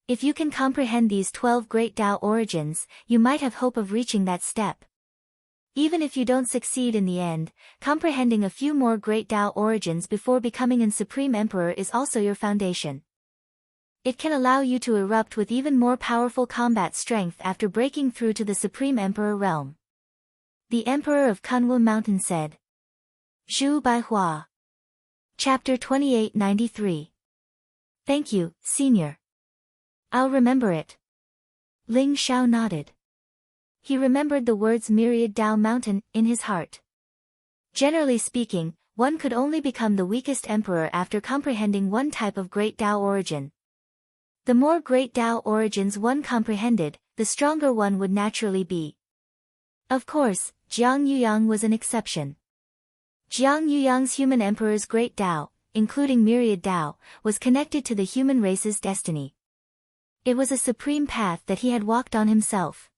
If you can comprehend these 12 great Tao origins, you might have hope of reaching that step. Even if you don't succeed in the end, comprehending a few more great Tao origins before becoming an Supreme Emperor is also your foundation. It can allow you to erupt with even more powerful combat strength after breaking through to the Supreme Emperor realm. The Emperor of Kunwu Mountain said. Zhu Baihua. Chapter 2893. Thank you, Senior. I'll remember it. Ling Xiao nodded. He remembered the words myriad Tao mountain in his heart. Generally speaking, one could only become the weakest emperor after comprehending one type of great Tao origin. The more great Tao origins one comprehended, the stronger one would naturally be. Of course, Jiang Yuyang was an exception. Jiang Yuyang's human emperor's great Tao, including myriad Tao, was connected to the human race's destiny. It was a supreme path that he had walked on himself.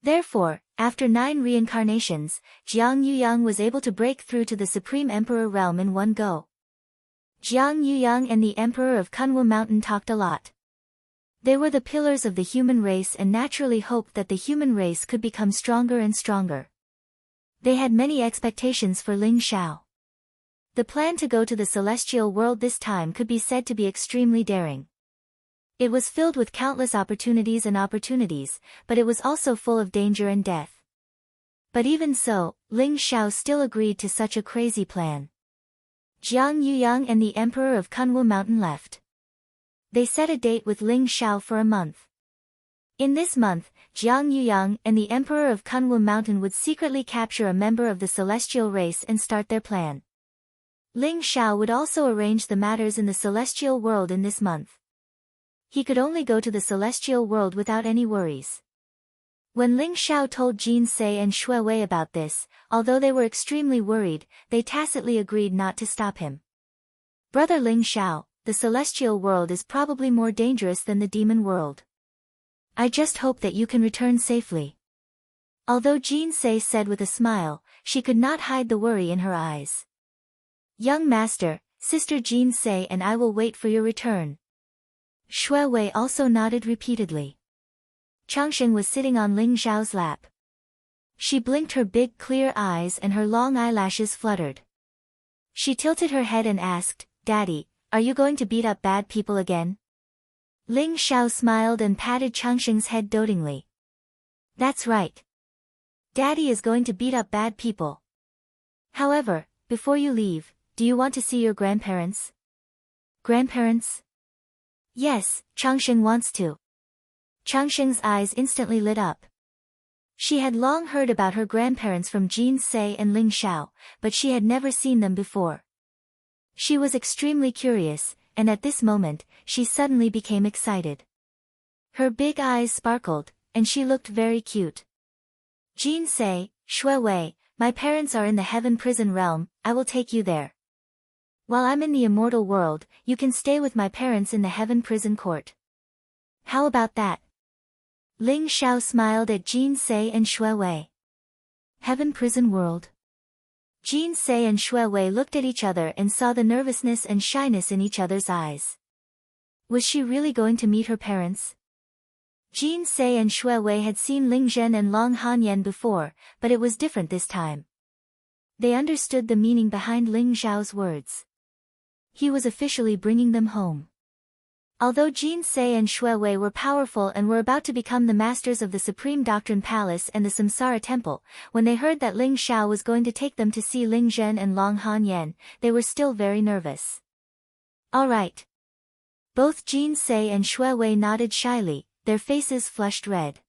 Therefore, after 9 reincarnations, Jiang Yuyang was able to break through to the Supreme Emperor realm in one go. Jiang Yuyang and the Emperor of Kunwu Mountain talked a lot. They were the pillars of the human race and naturally hoped that the human race could become stronger and stronger. They had many expectations for Ling Xiao. The plan to go to the celestial world this time could be said to be extremely daring. It was filled with countless opportunities, but it was also full of danger and death. But even so, Ling Xiao still agreed to such a crazy plan. Jiang Yuyang and the Emperor of Kunwu Mountain left. They set a date with Ling Xiao for a month. In this month, Jiang Yuyang and the Emperor of Kunwu Mountain would secretly capture a member of the celestial race and start their plan. Ling Xiao would also arrange the matters in the celestial world in this month. He could only go to the celestial world without any worries. When Ling Xiao told Jin Sei and Xue Wei about this, although they were extremely worried, they tacitly agreed not to stop him. Brother Ling Xiao, the celestial world is probably more dangerous than the demon world. I just hope that you can return safely. Although Jin Sei said with a smile, she could not hide the worry in her eyes. Young master, Sister Jin Sei and I will wait for your return. Xue Wei also nodded repeatedly. Changsheng was sitting on Ling Xiao's lap. She blinked her big clear eyes and her long eyelashes fluttered. She tilted her head and asked, Daddy, are you going to beat up bad people again? Ling Xiao smiled and patted Changsheng's head dotingly. That's right. Daddy is going to beat up bad people. However, before you leave, do you want to see your grandparents? Grandparents? Yes, Changsheng wants to. Changsheng's eyes instantly lit up. She had long heard about her grandparents from Jin Sei and Ling Xiao, but she had never seen them before. She was extremely curious, and at this moment, she suddenly became excited. Her big eyes sparkled, and she looked very cute. Jin Sei, Xue Wei, my parents are in the heaven prison realm, I will take you there. While I'm in the immortal world, you can stay with my parents in the heaven prison court. How about that? Ling Xiao smiled at Jin Sei and Xue Wei. Heaven prison world. Jin Sei and Xue Wei looked at each other and saw the nervousness and shyness in each other's eyes. Was she really going to meet her parents? Jin Sei and Xue Wei had seen Ling Zhen and Long Hanyan before, but it was different this time. They understood the meaning behind Ling Zhao's words. He was officially bringing them home. Although Jin Sei and Xue Wei were powerful and were about to become the masters of the Supreme Doctrine Palace and the Samsara Temple, when they heard that Ling Xiao was going to take them to see Ling Zhen and Long Hanyan, they were still very nervous. All right. Both Jin Sei and Xue Wei nodded shyly, their faces flushed red.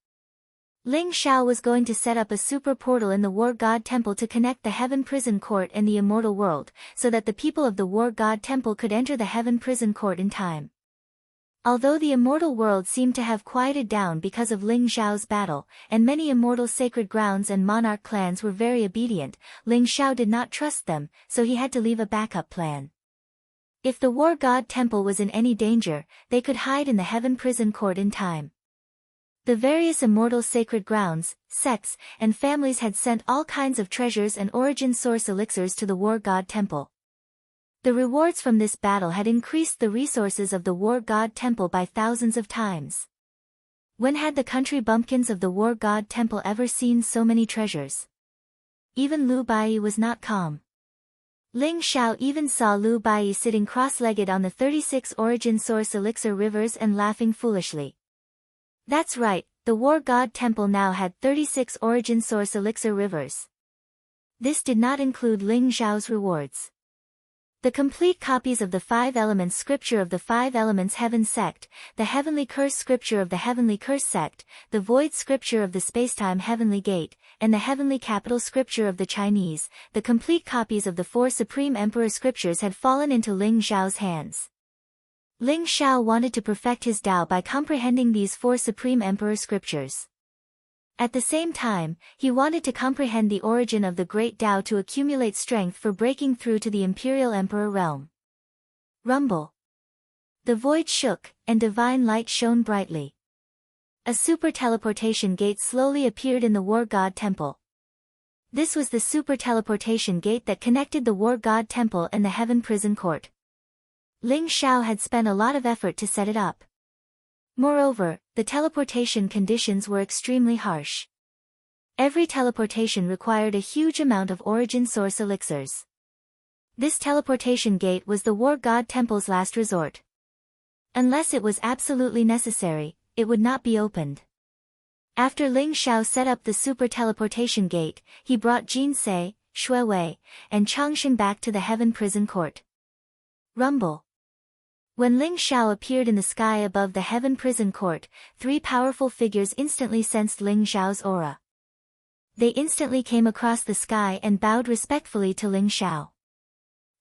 Ling Xiao was going to set up a super portal in the War God Temple to connect the Heaven Prison Court and the Immortal World, so that the people of the War God Temple could enter the Heaven Prison Court in time. Although the immortal world seemed to have quieted down because of Ling Xiao's battle, and many immortal sacred grounds and monarch clans were very obedient, Ling Xiao did not trust them, so he had to leave a backup plan. If the war god temple was in any danger, they could hide in the heaven prison court in time. The various immortal sacred grounds, sects, and families had sent all kinds of treasures and origin source elixirs to the war god temple. The rewards from this battle had increased the resources of the war god temple by thousands of times. When had the country bumpkins of the war god temple ever seen so many treasures? Even Liu Bai was not calm. Ling Xiao even saw Liu Bai sitting cross-legged on the 36 origin source elixir rivers and laughing foolishly. That's right, the war god temple now had 36 origin source elixir rivers. This did not include Ling Xiao's rewards. The complete copies of the 5 elements scripture of the 5 elements heaven sect, the heavenly curse scripture of the heavenly curse sect, the void scripture of the spacetime heavenly gate, and the heavenly capital scripture of the Chinese, the complete copies of the 4 supreme emperor scriptures had fallen into Ling Xiao's hands. Ling Xiao wanted to perfect his Tao by comprehending these 4 supreme emperor scriptures. At the same time, he wanted to comprehend the origin of the great Tao to accumulate strength for breaking through to the imperial emperor realm. Rumble. The void shook, and divine light shone brightly. A super teleportation gate slowly appeared in the war god temple. This was the super teleportation gate that connected the war god temple and the heaven prison court. Ling Xiao had spent a lot of effort to set it up. Moreover, the teleportation conditions were extremely harsh. Every teleportation required a huge amount of origin source elixirs. This teleportation gate was the war god temple's last resort. Unless it was absolutely necessary, it would not be opened. After Ling Xiao set up the super teleportation gate, he brought Jin Sei, Shui Wei, and Changshen back to the heaven prison court. Rumble. When Ling Xiao appeared in the sky above the heaven prison court, 3 powerful figures instantly sensed Ling Xiao's aura. They instantly came across the sky and bowed respectfully to Ling Xiao.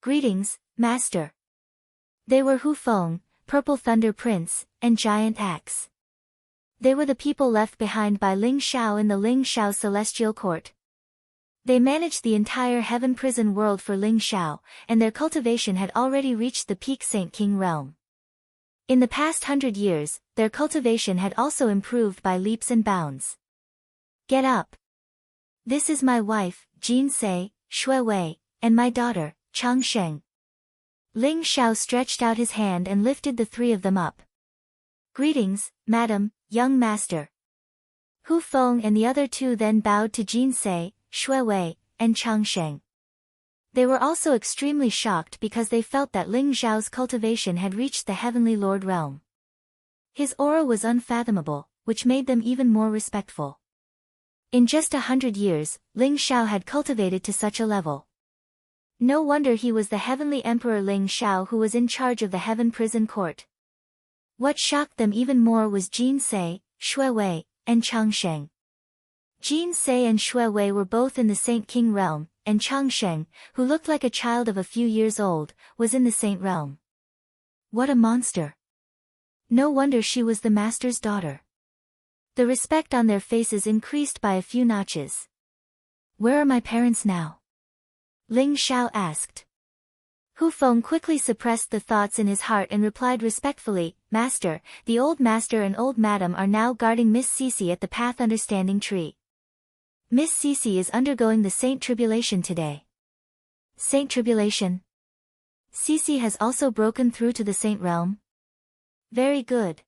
Greetings, Master. They were Hu Feng, Purple Thunder Prince, and Giant Axe. They were the people left behind by Ling Xiao in the Ling Xiao celestial court. They managed the entire heaven prison world for Ling Xiao, and their cultivation had already reached the peak Saint King realm. In the past 100 years, their cultivation had also improved by leaps and bounds. Get up. This is my wife, Jin Sei, Shui Wei, and my daughter, Chang Sheng. Ling Xiao stretched out his hand and lifted the 3 of them up. Greetings, madam, young master. Hu Feng and the other 2 then bowed to Jin Sei, Shui Wei, and Chang Sheng. They were also extremely shocked because they felt that Ling Xiao's cultivation had reached the heavenly lord realm. His aura was unfathomable, which made them even more respectful. In just 100 years, Ling Xiao had cultivated to such a level. No wonder he was the heavenly emperor Ling Xiao who was in charge of the heaven prison court. What shocked them even more was Jin Sei, Shui Wei, and Chang Sheng. Jin Sei and Shui Wei were both in the Saint King realm, and Chang Sheng, who looked like a child of a few years old, was in the Saint realm. What a monster! No wonder she was the master's daughter. The respect on their faces increased by a few notches. Where are my parents now? Ling Xiao asked. Hu Feng quickly suppressed the thoughts in his heart and replied respectfully, Master, the old master and old madam are now guarding Miss Cece at the Path Understanding Tree. Miss Cece is undergoing the Saint Tribulation today. Saint Tribulation? Cece has also broken through to the Saint realm? Very good.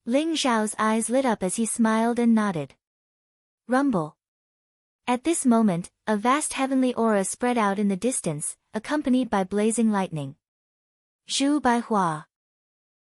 Ling Xiao's eyes lit up as he smiled and nodded. Rumble. At this moment, a vast heavenly aura spread out in the distance, accompanied by blazing lightning. Zhu Bai Hua.